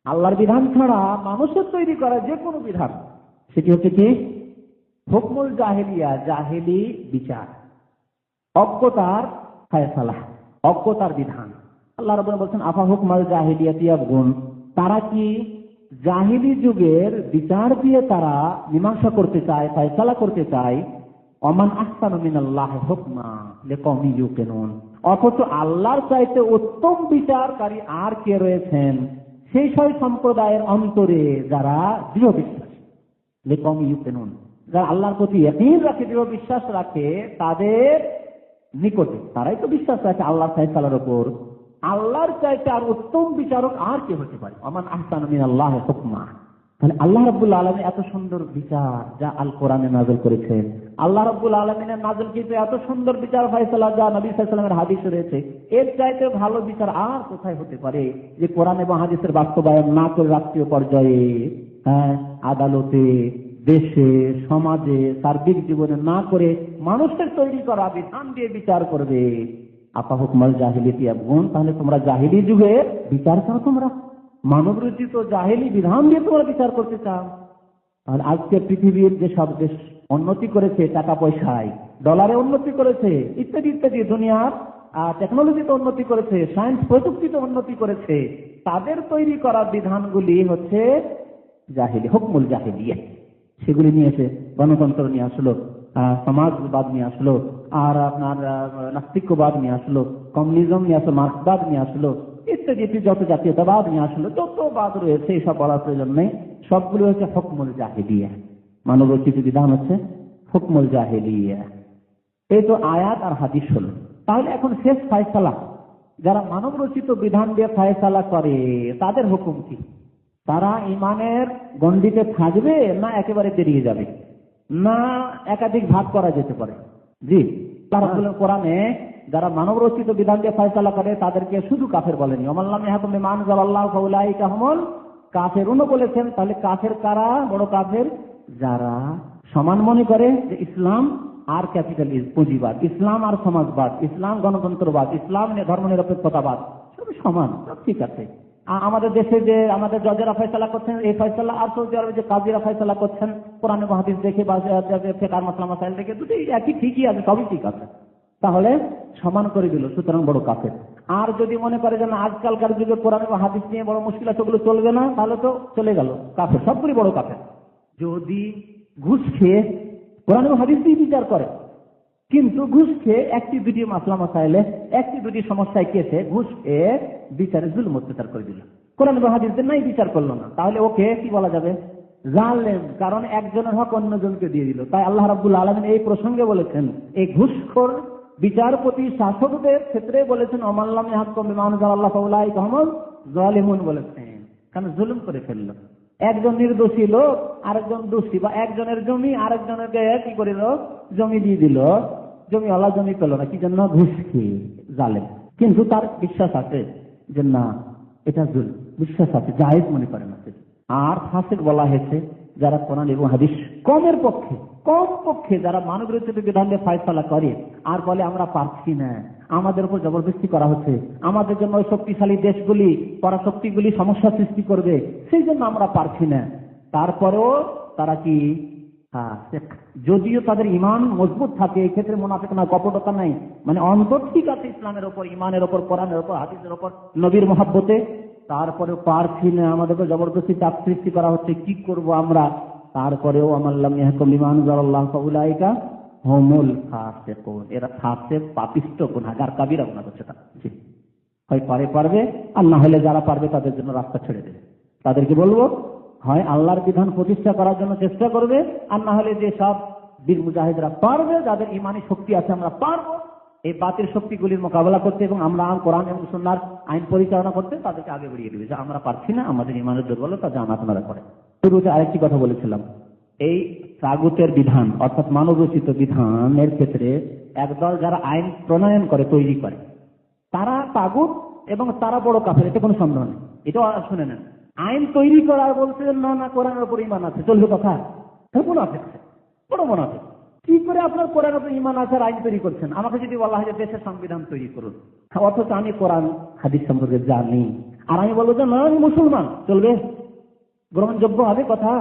আল্লাহর বিধান ছাড়া মানুষের তৈরি করা যে কোনো বিধান, সেটি হচ্ছে কি? হুকমুল জাহিলিয়া, জাহিলি বিচার, অজ্ঞতার ফায়সালা, অজ্ঞতার বিধান। আল্লাহ রাব্বুল বলছেন, আফা হুকমাল জাহিলিয়াতি ইয়াবগুন, তারা কি জাহিলি যুগের বিচার দিয়ে তারা মীমাংসা করতে চায়, ফায়সালা করতে চায়। ওমান আহসানু মিনাল্লাহি হুকমা লিকাওমিন ইউকিনুন, অথচ আল্লাহর চাইতে উত্তম বিচারকারী আর কে রয়েছেন? সেই সব সম্প্রদায়ের অন্তরে যারা দৃঢ় বিশ্বাস, লিকাওমিন ইউকিনুন, যারা আল্লাহর প্রতি ইয়াকিন রাখে, দৃঢ় বিশ্বাস রাখে, তাদের নিকটে তারাই তো বিশ্বাস রাখে আল্লাহর ফায়সালার উপর। আল্লাহর চাইতে আর উত্তম বিচারক আর কে হতে পারে? ওমান আহসানু মিনাল্লাহি হুকমা। তাহলে আল্লাহ রাব্বুল আলামিন এত সুন্দর বিচার যা আল কোরআনে নাযিল করেছেন, আল্লাহ রাব্বুল আলামিনের নাযিলকৃত এত সুন্দর বিচার ফায়সালা যা নবী সাল্লাল্লাহু আলাইহি ওয়াসাল্লামের হাদিসে রয়েছে, এর চাইতে ভালো বিচার আর কোথায় হতে পারে? যে কোরআন এবং হাদিসের বাস্তবায়ন না করে রাষ্ট্রীয় পর্যায়ে, আদালতে, দেশে, সমাজে, সার্বিক জীবনে না করে মানুষের তৈরি করা বিধান দিয়ে বিচার করবে, আপা হুকমাল জাহিলিয়াতি ইয়াবগুন, তাহলে তোমরা জাহিলি যুগে বিচার চাও, তোমরা মানব রচিত জাহিলি বিধান দিয়ে তোমরা বিচার করতে চাও। আর আজকে পৃথিবীর যে সব দেশ উন্নতি করেছে, টাকা পয়সায় ডলারে উন্নতি করেছে, ইত্যাদি ইত্যাদি, দুনিয়ার টেকনোলজিতে উন্নতি করেছে, সায়েন্স প্রযুক্তিতে উন্নতি করেছে, তাদের তৈরি করা বিধানগুলি হচ্ছে জাহিলি, হুকমুল জাহিলিয়া। সেগুলি নিয়ে এসে গণতন্ত্র নিয়ে আসলো, সমাজবাদ নিয়ে আসলো, আর আপনার নাস্তিক্যবাদ নিয়ে আসলো, কমিউনিজম নিয়ে আসলো, মার্ক্সবাদ নিয়ে আসলো, ইত্যাদি যত জাতীয়তাবাদ নিয়ে আসলো, যত বাদ রয়েছে এইসব বলার প্রয়োজন নেই। সবগুলো হচ্ছে হুকমুল জাহিলিয়া, মানব রচিত বিধান হচ্ছে হুকমুল জাহিলিয়া। এই তো আয়াত আর হাদিস হলো। তাহলে এখন শেষ ফয়সালা, যারা মানব রচিত বিধান দিয়ে ফয়সালা করে তাদের হুকুম কি? তারা ইমানের গণ্ডিতে থাকবে না একেবারে বেরিয়ে যাবে, না একাধিক ভাগ করা যেতে পারে? জি, তারা কোরআনে যারা মানব রচিত বিধান দিয়ে ফয়সালা করে তাদেরকে শুধু কাফের বলেনি, ওমাল্লাম ইয়াহকুম বিমা আনজালাল্লাহু ফাউলাইকা হুমুল কাফিরুন বলেছেন। তাহলে কাফের কারা? বড় কাফের যারা সমান মনে করে যে ইসলাম আর ক্যাপিটাল পুঁজিবাদ, ইসলাম আর সমাজবাদ, ইসলাম গণতন্ত্রবাদ, ইসলাম ধর্মনিরপেক্ষতাবাদ সব সমান, সব ঠিক আছে। আমাদের দেশে যে আমাদের জজেরা ফয়সালা করছেন এই ফয়সালা, আর সৌদি আরবে যে কাজীরা ফয়সালা করছেন কোরআন এবং হাদিস দেখে বা ফিকহ মাসলা মাসাইল দেখে, দুটোই একই, ঠিকই আছে, সবই ঠিক আছে। তাহলে সমান করে দিল, সুতরাং বড় কাফের। আর যদি মনে করে যে না আজকালকার যুগে কোরআন এবং হাদিস নিয়ে বড় মুশকিল আছে, ওগুলো চলবে না, তাহলে তো চলে গেল, কাফের, সবগুলি বড় কাফের। যদি ঘুষ খেয়ে কোরআন এবং হাদিস দিয়ে বিচার করে, কিন্তু ঘুষ খেয়ে একটি দুটি মাসলা মাসাইলে একটি দুটি সমস্যায় কেসে ঘুষ খেয়ে বিচারে জুলুম অত্যাচার করে দিল, কোরআন এবং হাদিসের নাই বিচার করলো না, তাহলে ওকে কি বলা যাবে? জালেম, কারণ একজনের হক অন্যজনকে দিয়ে দিল। তাই আল্লাহ রাব্বুল আলামিন এই প্রসঙ্গে বলেছেন, এই ঘুষখোর বিচারপতি শাসকদের ক্ষেত্রে বলেছেন ওমাল্লাম ইয়াহকুম বিমা আনজালাল্লাহু ফাউলাইকা হুমুল জালিমুন বলেছেন, কারণ জুলুম করে ফেললো। একজন নির্দোষী লোক আরেকজন দোষী, বা একজনের জমি আরেকজনকে কি করিল, জমি দিয়ে দিল, জমিওয়ালা জমি পেল না, কি জন্য? ঘুষ খেয়ে, জালেম। কিন্তু তার বিশ্বাস আছে যে না এটা জুলুম, বিশ্বাস আছে, জায়েজ মনে করেন আছে। আর ফাসিক বলা হয়েছে যারা কোরআন এবং হাদিস কমের পক্ষে, কম পক্ষে যারা মানব রচিত বিধান দিয়ে ফয়সালা করে আর বলে আমরা পারছি না, আমাদের উপর জবরদস্তি করা হচ্ছে, আমাদের জন্য ওই শক্তিশালী দেশগুলি পরাশক্তিগুলি সমস্যা সৃষ্টি করবে, সেই জন্য আমরা পারছি না। তারপরেও তারা কি, যদিও তাদের ইমান মজবুত থাকে, এই ক্ষেত্রে মুনাফিক না, কপটতা নাই, মানে অন্তর ঠিক আছে ইসলামের ওপর, ইমানের ওপর, কোরআনের ওপর, হাদিসের ওপর, নবীর মহব্বতে, তারপরেও পারছি না, আমাদেরকে জবরদস্তি চাপ সৃষ্টি করা হচ্ছে, কি করব আমরা? তারপরেও আমাল্লাম ইয়াহকুম বিমা আনজালাল্লাহু ফাউলাইকা হুমুল ফাসিকুন, এরা ফাসিক, পাপিষ্ঠ, গুনাহগার, কাবিরা গুনাহ করছে। তা হয় পারবে, আর না হলে যারা পারবে তাদের জন্য রাস্তা ছেড়ে দেবে। তাদেরকে বলবো হয় আল্লাহর বিধান প্রতিষ্ঠা করার জন্য চেষ্টা করবে, আর না হলে যে সব বীর মুজাহিদরা পারবে, যাদের ইমানি শক্তি আছে, আমরা পারবো এই বাতিল শক্তিগুলির মোকাবেলা করতে এবং আমরা কোরআন এবং সুন্নাহর আইন পরিচালনা করতে, তাদেরকে আগে বেরিয়ে দেবে যে আমরা পারছি না, আমাদের ইমানের দুর্বলতা, যা আপনারা করে। শুরুতে আরেকটি কথা বলেছিলাম, এই তাগুতের বিধান অর্থাৎ মানব রচিত বিধানের ক্ষেত্রে একদল যারা আইন প্রণয়ন করে, তৈরি করে, তারা তাগুত এবং তারা বড় কাফের, এতে কোনো সন্দেহ নেই। এটাও শুনে নেন, আইন তৈরি করার বলছে না না কোরআনের উপর ঈমান আছে, চলবে কথা? মুনাফিক, বড় মুনাফিক। কি করে আপনার কোরআনের উপর ঈমান আছে আর আইন তৈরি করছেন? আমাকে যদি বলা হয় যে দেশের সংবিধান তৈরি করুন, অথচ আমি কোরআন হাদিস সম্পর্কে জানি, আর আমি বলবো যে না আমি মুসলমান, চলবে? গ্রহণযোগ্য হবে কথা?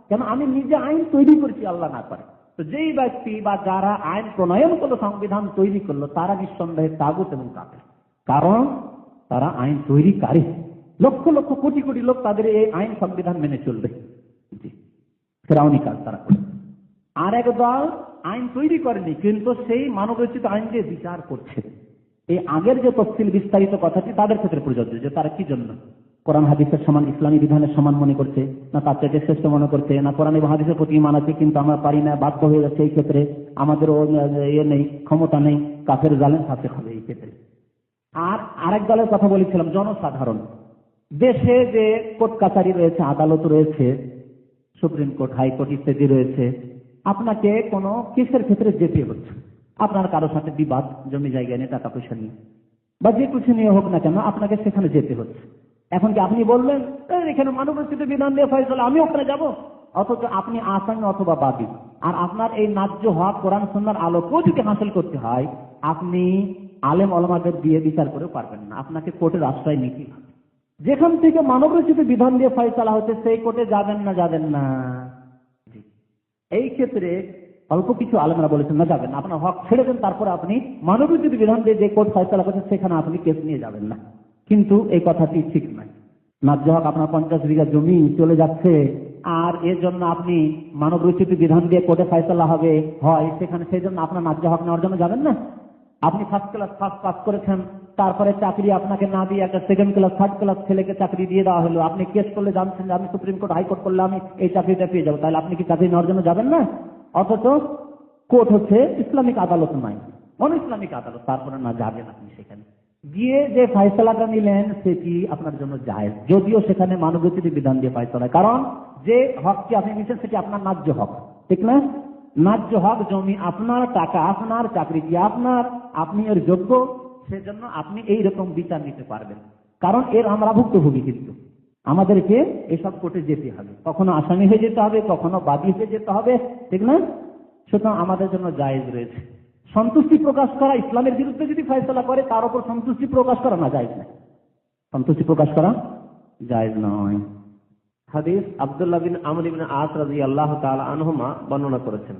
কেন আমি নিজে আইন তৈরি করছি, আল্লাহ না করে। তো যেই ব্যক্তি বা যারা আইন প্রণয়ন করলো, সংবিধান তৈরি করলো, তারা নিঃসন্দেহে তাগুত এবং কাফের, কারণ তারা আইন তৈরিকারী। লক্ষ লক্ষ কোটি কোটি লোক তাদের এই আইন সংবিধান মেনে চলবে, ফেরাউনি কাজ তারা করে। আর এক দল আইন তৈরি করেনি, কিন্তু সেই মানবরচিত আইন দিয়ে বিচার করছে। এই আগের যে তফসিল বিস্তারিত কথাটি তাদের ক্ষেত্রে প্রযোজ্য, যে তারা কি জন্য কোরআন হাদিসের সমান, ইসলামী বিধানের সমান মনে করছে, না তার চাইতে শ্রেষ্ঠ মনে করছে, না কোরআন এবং হাদিসের প্রতি ঈমান আছে কিন্তু আমরা পারি না, বাধ্য হয়ে যাচ্ছে, এই ক্ষেত্রে আমাদের নেই, ক্ষমতা নেই, কাফের, জালেম, ফাসিক হবে এই ক্ষেত্রে। আর আরেক দলের কথা বলেছিলাম, জনসাধারণ, দেশে যে কোর্ট কাছারি রয়েছে, আদালত রয়েছে, সুপ্রিম কোর্ট, হাইকোর্ট ইত্যাদি রয়েছে, আপনাকে কোনো কেসের ক্ষেত্রে যেতে হচ্ছে, আপনার কারোর সাথে বিবাদ, জমি জায়গা নিয়ে, টাকা পয়সা নিয়ে, বা যে কিছু নিয়ে হোক না কেন, আপনাকে সেখানে যেতে হচ্ছে। এখন কি আপনি বললেন এখানে মানব রচিত বিধান দিয়ে ফয়সালা, আমি ওখানে যাব? অথচ আপনি আসামি অথবা বাদী, আর আপনার এই ন্যায্য হক কোরআন সুন্নাহর আলোকেও যদি হাসিল করতে হয়, আপনি আলেম ওলামাদের দিয়ে বিচার করেও পারবেন না, আপনাকে কোর্টের আশ্রয় নিতে হবে। যেখান থেকে মানবরচিত বিধান দিয়ে ফয়সালা হচ্ছে সেই কোর্টে যাবেন না। এই ক্ষেত্রে অল্প কিছু আলেমরা বলেছেন না, যাবেন না, আপনার হক ছেড়ে দেন, তারপরে আপনি মানবরচিত বিধান দিয়ে যে কোর্ট ফয়সালা করছেন সেখানে আপনি কেস নিয়ে যাবেন না। কিন্তু এই কথাটি ঠিক নয়। ন্যায্য হক আপনার 50 বিঘা জমি চলে যাচ্ছে, আর এর জন্য আপনি মানবরচিত বিধান দিয়ে কোর্টে ফয়সালা হয় সেখানে, সেই জন্য আপনার ন্যায্য হক নেওয়ার জন্য যাবেন না। আপনি ফার্স্ট ক্লাস পাস করেছেন, তারপরে চাকরি আপনাকে না দিয়ে একটা সেকেন্ড ক্লাস থার্ড ক্লাস ছেলেকে চাকরি দিয়ে দেওয়া হলো, আপনি কেস করলে জানছেন যে আমি সুপ্রিম কোর্ট হাইকোর্ট করলে আমি এই চাকরিটা পেয়ে যাবো, তাহলে আপনি কি চাকরি নেওয়ার জন্য যাবেন না? অথচ কোর্ট হচ্ছে ইসলামিক আদালত নয়, অন ইসলামিক আদালত, তারপরে না যাবেন আপনি সেখানে গিয়ে যে ফয়সালাটা নিলেন সেটি আপনার জন্য জায়েজ, যদিও সেখানে মানবরচিত বিধান দিয়ে ফয়সালা, কারণ যে হকটি আপনি নিচ্ছেন সেটি আপনার ন্যায্য হক, ঠিক না? ন্যায্য হক, জমি আপনার, টাকা আপনার, চাকরি কি আপনার, আপনি এর যোগ্য, সেজন্য আপনি এইরকম বিচার নিতে পারবেন। কারণ এর আমরা ভুক্তভোগী, কিন্তু আমাদেরকে এসব কোর্টে যেতে হবে, কখনো আসামি হয়ে যেতে হবে, কখনো বাদী হয়ে যেতে হবে, ঠিক না? সুতরাং আমাদের জন্য জায়েজ রয়েছে। সন্তুষ্টি প্রকাশ করা, ইসলামের বিরুদ্ধে যদি ফয়সালা করে তার উপর সন্তুষ্টি প্রকাশ করা না জায়েজ নয়, সন্তুষ্টি প্রকাশ করা জায়েজ নয়। হাদিস আব্দুল্লাহ বিন আমর ইবনে আস রাদিয়াল্লাহু তাআলা আনহুমা বর্ণনা করেছেন,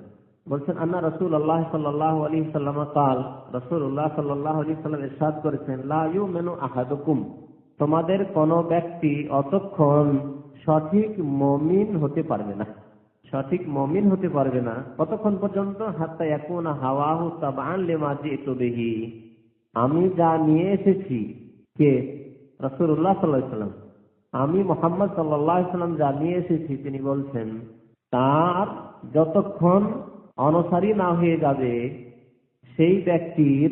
বলছেন আন্না রাসূলুল্লাহ সাল্লাল্লাহু আলাইহি ওয়াসাল্লাম قال, রাসূলুল্লাহ সাল্লাল্লাহু আলাইহি ওয়াসাল্লাম ইরশাদ করেছেন, লা ইউমিনু আহাদুকুম, তোমাদের কোন ব্যক্তি অতক্ষণ সঠিক মুমিন হতে পারবে না, সঠিক মুমিন হতে পারবে না কতক্ষণ পর্যন্ত, হাত্তা ইয়াকুনা হাওয়াহু তাবআন লিমা জিতু বিহি, আমি যা নিয়ে এসেছি, কে? রাসূলুল্লাহ সাল্লাল্লাহু আলাইহি ওয়াসাল্লাম, আমি মুহাম্মদ সাল্লাল্লাহু আলাইহি ওয়াসাল্লাম যা নিয়ে এসেছি, তিনি বলছেন তার যতক্ষণ অনুসারী না হয়ে যাবে সেই ব্যক্তির,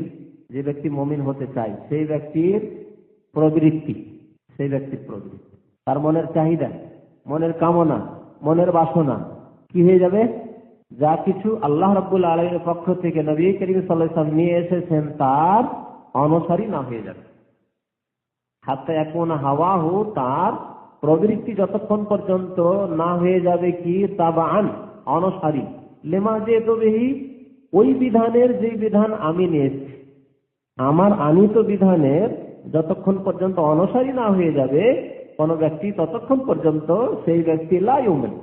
যে ব্যক্তি মুমিন হতে চায় সেই ব্যক্তির প্রবৃত্তি, তার মনের চাহিদা, মনের কামনা, মনের বাসনা কি হয়ে যাবে? যা কিছু আল্লাহ রাব্বুল আলামিনের পক্ষ থেকে নবী করিম সাল্লাল্লাহু আলাইহি ওয়াসাল্লাম নিয়ে এসেছেন তার অনুসারী না হয়ে যাবে। হাত্তা ইয়াকুনা হাওয়াহু, তার প্রবৃত্তি যতক্ষণ পর্যন্ত না হয়ে যাবে কি তাবাআন, অনুসারী, লিমা জিতু বিহি, ওই বিধানের যে বিধান আমি নিয়েছি, আমার আনিত বিধানের যতক্ষণ পর্যন্ত অনুসারী না হয়ে যাবে কোন ব্যক্তি, ততক্ষণ পর্যন্ত সেই ব্যক্তি লা ইউমিন,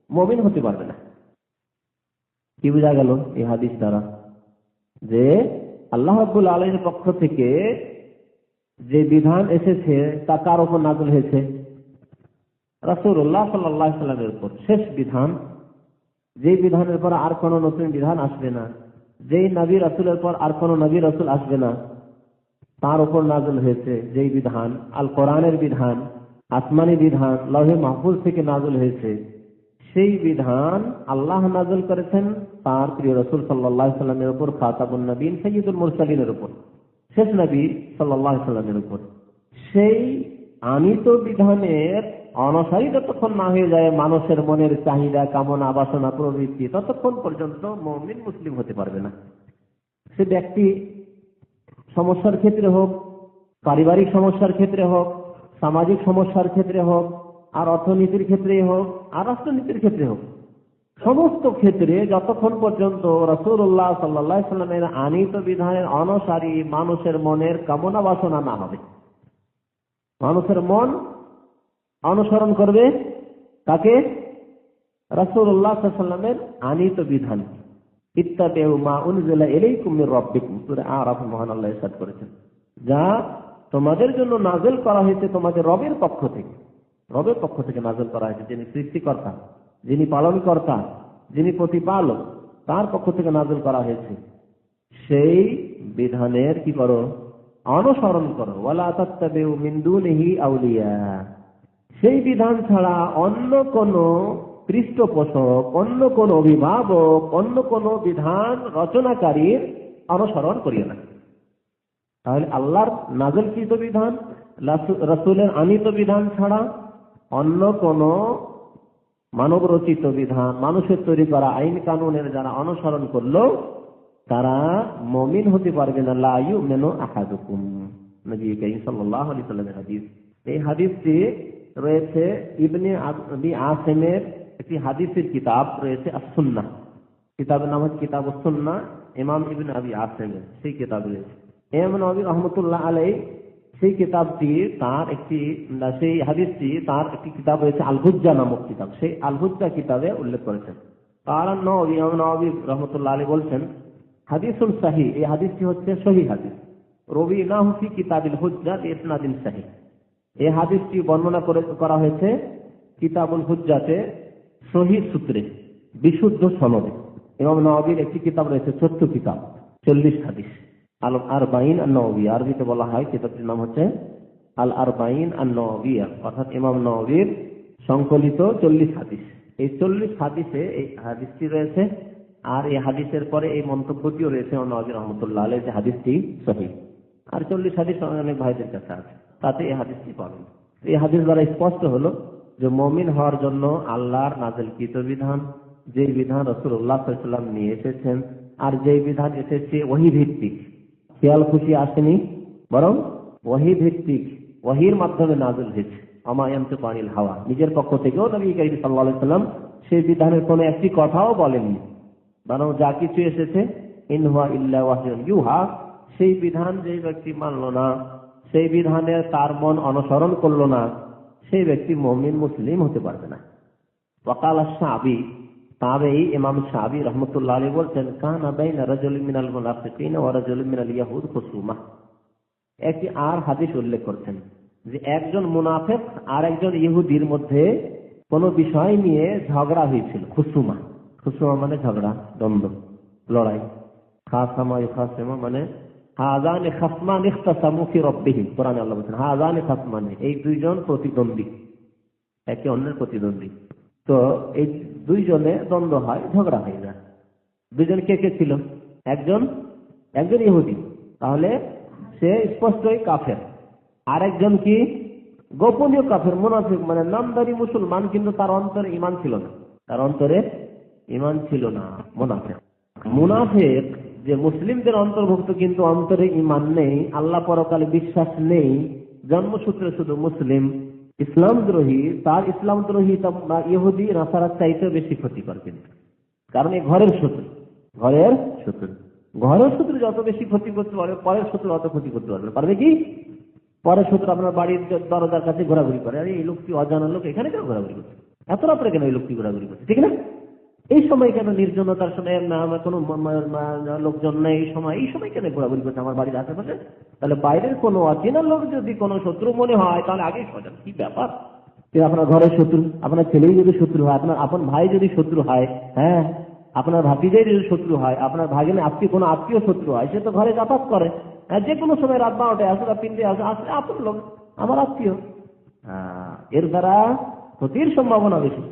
মুমিন হতে পারবে না। কি বোঝা গেল এই হাদিস দ্বারা? যে আল্লাহ রাব্বুল আলামিনের পক্ষ থেকে যে বিধান এসেছে তা কার উপর নাযিল হয়েছে? রাসূলুল্লাহ সাল্লাল্লাহু আলাইহি ওয়াসাল্লামের উপর, শেষ বিধান, যেই বিধানের পর আর কোন নতুন বিধান আসবে না, যেই নবী রাসূলের পর আর কোন নবী রাসূল আসবে না, তার উপর নাযিল হয়েছে যেই বিধান, আল কোরআনের বিধান, আসমানি বিধান, লৌহে মাহফুজ থেকে নাযিল হয়েছে, সেই বিধান আল্লাহ নাযিল করেছেন তার প্রিয় রাসূল সাল্লাল্লাহু আলাইহি ওয়াসাল্লামের উপর, খাতাবুন নবীন সাইয়্যিদুল মুরসালিনের উপর, শেষ নবী সাল্লাল্লাহু আলাইহি ওয়াসাল্লামের উপর। সেই আনিত বিধানের অনুসারী যতক্ষণ না হয়ে যায় মানুষের মনের চাহিদা, কামনা, বাসনা, প্রবৃত্তি, ততক্ষণ পর্যন্ত মুমিন মুসলিম হতে পারবে না। সে ব্যক্তি সমস্যার ক্ষেত্রে হোক, পারিবারিক সমস্যার ক্ষেত্রে হোক, সামাজিক সমস্যার ক্ষেত্রে হোক, আর অর্থনীতির ক্ষেত্রেই হোক, আর রাষ্ট্রনীতির ক্ষেত্রে হোক, সমস্ত ক্ষেত্রে যতক্ষণ পর্যন্ত রাসূলুল্লাহ সাল্লাল্লাহু আলাইহি ওয়াসাল্লামের আনিত বিধানের অনুসারী মানুষের মনের কামনা বাসনা না হবে, মানুষের মন অনুসরণ করবে তাকে রাসূলুল্লাহ সাল্লাল্লাহু আলাইহি ওয়াসাল্লামের আনিত বিধান, ইত্তাবিউ মা উনজিলা ইলাইকুম মির রাব্বিকুম, সূরা আরাফ মহান আল্লাহ ইরশাদ করেছেন, যা তোমাদের জন্য নাযিল করা হয়েছে তোমাদের রবের পক্ষ থেকে, রবের পক্ষ থেকে নাযিল করা হয়েছে, যিনি সৃষ্টিকর্তা, যিনি পালনকর্তা, যিনি প্রতিপালক, তার পক্ষ থেকে নাযিল করা হয়েছে, সেই বিধানের কি করো? অনুসরণ করো। ওয়ালা তাত্তাবিউ মিন দুনিহি আউলিয়া, সেই বিধান ছাড়া অন্য কোন পৃষ্ঠপোষক, অন্য কোন অভিভাবক, অন্য কোন বিধান রচনাকারীর অনুসরণ করিও না। তাহলে আল্লাহর নাযিলকৃত বিধান, রাসূলের আনিত বিধান ছাড়া অন্য কোন মানব রচিত বিধান, মানুষের তৈরি করা আইন কানুনের যারা অনুসরণ করলো তারা মুমিন হতে পারবে না। লা ইউমিনু আহাদুকুম, নবী করিম সাল্লাল্লাহু আলাইহি ওয়াসাল্লামের হাদিস। এই হাদিসটি রয়েছে ইবনে আবি আসিমের একটি হাদিসের কিতাব রয়েছে আস-সুন্নাহ, কিতাবের নাম হচ্ছে কিতাবুস সুন্নাহ, ইমাম ইবনে আবি আসিমের সেই কিতাব রয়েছে। ইমাম নবী রহমতুল্লাহ আলাইহি সেই কিতাবটি তার একটি, সেই হাদিসটি তার একটি কিতাব রয়েছে আল হুজ্জা নামক কিতাব, সেই আল হুজ্জা কিতাবে উল্লেখ করেছেন। কারণ নবী ইমাম নবী রহমতুল্লাহ আলাইহি বলছেন হাদিসুল সহিহ, এই হাদিসটি হচ্ছে সহিহ হাদিস। রবিনাহু ফি কিতাবিল হুজ্জা বিইসনাদিন সহিহ, এই হাদিসটি বর্ণনা করা হয়েছে কিতাবুল হুজ্জাতে সহিহ সূত্রে, বিশুদ্ধ সনদে। ইমাম নববীর একটি কিতাব রয়েছে, ছোট্ট কিতাব, 40 হাদিস, আল আরবাঈন আন-নববী, আরবিতে বলা হয় কিতাবটির নাম হচ্ছে আল আরবাঈন আন-নববিয়া, অর্থাৎ ইমাম নববীর সংকলিত 40 হাদিস। এই 40 হাদিসে এই হাদিসটি রয়েছে, আর এই হাদিসের পরে এই মন্তব্যটিও রয়েছে ইমাম নববী রহমতুল্লাহ আলাইহি যে হাদিসটি সহিহ। আর 40 হাদিস অনেক ভাইদের কাছে আছে, তাতে এই হাদিসটি পাবেন। এই হাদিস দ্বারা স্পষ্ট হলো যে মুমিন হওয়ার জন্য আল্লাহর নাযিলকৃত বিধান, যে বিধান রাসূলুল্লাহ সাল্লাল্লাহু আলাইহি ওয়াসাল্লাম নিয়ে এসেছেন, আর যে বিধান এসেছে ওহী ভিত্তিক, খেয়াল খুশি আসেনি, বরং ওহী ভিত্তিক, ওহীর মাধ্যমে নাযিল হয়েছে। আমা ইয়ানতিকু আনিল হাওয়া, নিজের পক্ষ থেকেও নবী কারীম সাল্লাল্লাহু আলাইহি ওয়াসাল্লাম সেই বিধানের কোনো একটি কথাও বলেননি, বরং যা কিছু এসেছে ইন হুয়া ইল্লা ওয়াহয়ুন ইউহা, সেই বিধান যে ব্যক্তি মানল না, সেই বিধানে তার মন অনুসরণ করলো না, সেই ব্যক্তি মুমিন মুসলিম হতে পারবে না। ওয়াকাল আশ-শাবি, তাবেঈ ইমাম শাবি রাহমাতুল্লাহ আলাইহি বলছেন কানা বাইনা রাজুলিন মিনাল মুনাফিকিন ওয়া রাজুলিন মিনাল ইয়াহুদ খুসুমা। একটি আর হাদিস উল্লেখ করছেন যে একজন মুনাফিক আর একজন ইহুদির মধ্যে কোনো বিষয় নিয়ে ঝগড়া হয়েছিল। খুসুমা, খুসুমা মানে ঝগড়া, দ্বন্দ্ব, লড়াই। খাসামা ইউখাসিমা মানে হাযানি খাসমান ইখতাসামু ফি রাব্বিহিম, কোরআনে আল্লাহ বলেছেন হাযানি খাসমান, এই দুইজন প্রতিদ্বন্দ্বী, একে অন্যের প্রতিদ্বন্দ্বী। তো এই দুইজনে দ্বন্দ্ব হয়, ঝগড়া হয়ে যায়। দুইজন কে কে ছিল? একজন ইহুদি, তাহলে সে স্পষ্টই কাফের। আরেকজন কি? গোপনীয় কাফের, মুনাফিক, মানে নামদারি মুসলমান, কিন্তু তার অন্তরে ঈমান ছিল না, তার অন্তরে ঈমান ছিল না, মুনাফিক। মুনাফিক যে মুসলিমদের অন্তর্ভুক্ত, কিন্তু অন্তরে ঈমান নেই, আল্লাহ পরকালে বিশ্বাস নেই, জন্মসূত্রে শুধু মুসলিম, ইসলাম দ্রোহী, তার ইসলাম দ্রোহী ইহুদি নাসারার চাইতে বেশি ক্ষতিকর। কিন্তু কারণ এই ঘরের শত্রু, ঘরের শত্রু যত বেশি ক্ষতি করতে পারবে, পরের শত্রু অত ক্ষতি করতে পারবে কি? পরের শত্রু আপনার বাড়ির দরজার কাছে ঘোরাঘুরি করে, আরে এই লোকটি অজানা লোক, এখানে কেন ঘোরাঘুরি করছে, এত রাত্রে কেন এই লোকটি ঘোরাঘুরি করছে, ঠিক না? এই সময় কেন নির্জনতার সময় কোনো লোকজন নেই, এই সময় কেন ঘোরাঘুরি করছে আমার বাড়ির আশেপাশে? তাহলে বাইরের কোনো অচেনা লোক যদি কোনো শত্রু মনে হয়, তাহলে আগেই সজাগ। কি ব্যাপার? আপনার ঘরের শত্রু, আপনার ছেলেই যদি শত্রু হয়, আপনার আপন ভাই যদি শত্রু হয়, হ্যাঁ, আপনার ভাতিজাই যদি শত্রু হয়, আপনার ভাগিনে কোনো আত্মীয় শত্রু হয়, সে তো ঘরে যাতায়াত করে, যে কোনো সময় রাত 12টায় আসে বা 3টায় আসে, আসলে আপন লোক, আমার আত্মীয়, এর দ্বারা ক্ষতির সম্ভাবনা বেশি।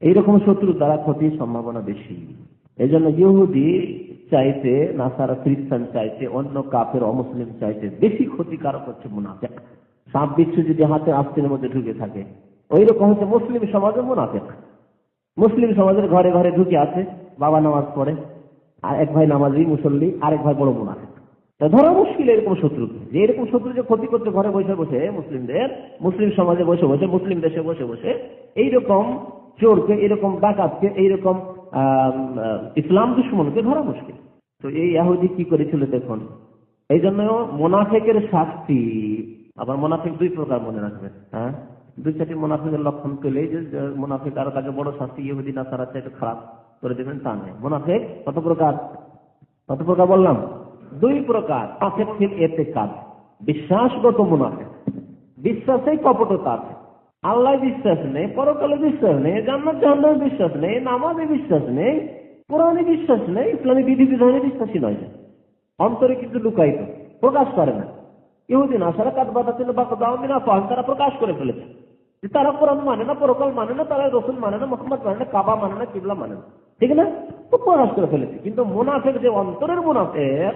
এইরকম শত্রুর দ্বারা ক্ষতির সম্ভাবনা বেশি। এই জন্য ইহুদি চাইতে, নাসারা খ্রিস্টান চাইতে, অন্য কাফের অমুসলিম চাইতে বেশি ক্ষতিকারক হচ্ছে মুনাফিক। সাপ বিচ্ছু যদি হাতে আস্তিনের মধ্যে ঢুকে থাকে, ওই রকম হচ্ছে মুসলিম সমাজে মুনাফিক। মুসলিম সমাজের ঘরে ঘরে ঢুকে আছে, বাবা নামাজ পড়ে, আর এক ভাই নামাজি মুসল্লি, আরেক ভাই বড় মুনাফিক। ধরা মুশকিল এরকম শত্রু, যে এরকম শত্রু যে ক্ষতি করতে ঘরে বসে বসে মুসলিমদের, মুসলিম সমাজে বসে বসে, মুসলিম দেশে বসে বসে এইরকম চোরকে, এরকম ডাকাতকে, এইরকম ইসলাম দুশমনকে ধরা মুশকিল। তো এই ইহুদি কি করেছিল দেখুন। এই জন্য মুনাফিকের শাস্তি, আবার মুনাফিক 2 প্রকার মনে রাখবেন, হ্যাঁ, 2-4টি মুনাফিকের লক্ষণ পেলেই যে মুনাফিক আর তাকে বড় শাস্তি ইহুদি নাসারা চাইতে খারাপ করে দেবেন তা নয়। মুনাফিক কত প্রকার বললাম? 2 প্রকার। মুনাফিক ফিল ইতিকাদ, বিশ্বাসগত মুনাফিক, বিশ্বাসেই কপটতা আছে, আল্লাহ বিশ্বাস নেই, পরকালে বিশ্বাস নেই, জান্নাত জাহান্নামে বিশ্বাস নেই, নামাজে বিশ্বাস নেই, কোরআনে বিশ্বাস নেই, ইসলামী বিধিবিধানে বিশ্বাসী নয়, অন্তরে কিন্তু লুকায়িত, প্রকাশ করে না। ইহুদি নাসারা কাদবাদা ছিল বা দাওমিনা ফান, তারা প্রকাশ করে ফেলেছে যে তারা কোরআন মানে না, পরকাল মানে না, তারা রাসূল মানে না, মুহাম্মদ মানে না, কাবা মানে না, কিবলা মানে না, ঠিক না? তো প্রকাশ করে ফেলেছে। কিন্তু মুনাফিক যে অন্তরের মুনাফিক,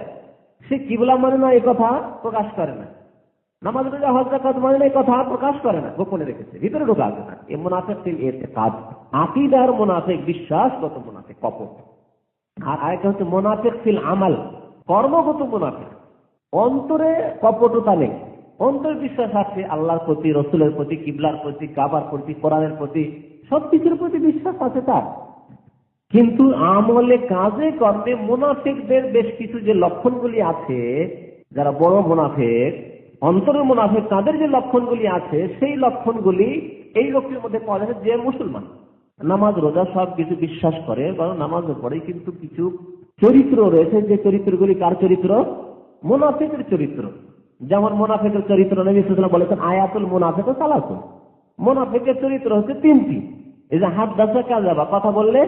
সে কিবলা মানে না এই কথা প্রকাশ করে না, নামাজ রোজা হজ যাকাত মানে না এই কথা প্রকাশ করে না, গোপনে রেখেছে, ভিতরে ঢোকা আছে না। এই মুনাফিক ফিল ইতিকাদ, আকীদার মুনাফিক, বিশ্বাসগত মুনাফিক, কপট। আর আরেকটা হচ্ছে মুনাফিক ফিল আমাল, কর্মগত মুনাফিক। অন্তরে কপটতা নেই, অন্তরে বিশ্বাস আছে আল্লাহর প্রতি, রসুলের প্রতি, কিবলার প্রতি, কাবার প্রতি, কোরআনের প্রতি, সবকিছুর প্রতি বিশ্বাস আছে তার, কিন্তু আমলে কাজে কর্মে মুনাফিকদের বেশ কিছু যে লক্ষণগুলি আছে, যারা বড় মুনাফিক, অন্তরের মুনাফিক, তাদের যে লক্ষণগুলি আছে সেই লক্ষণগুলি এই লোকের মধ্যে পাওয়া যাবে যে মুসলমান নামাজ রোজা সব কিছু বিশ্বাস করে বা নামাজও পড়ে, কিন্তু কিছু চরিত্র রয়েছে যে চরিত্রগুলি কার চরিত্র? মুনাফিকের চরিত্র। যেমন মুনাফিকের চরিত্র নবী সাল্লাল্লাহু আলাইহি ওয়াসাল্লাম বলেছেন আয়াতুল মুনাফিক সালাসুন, মুনাফিকের চরিত্র হচ্ছে তিনটি। এই যে হাদদাসা কাযাবা, কথা বললে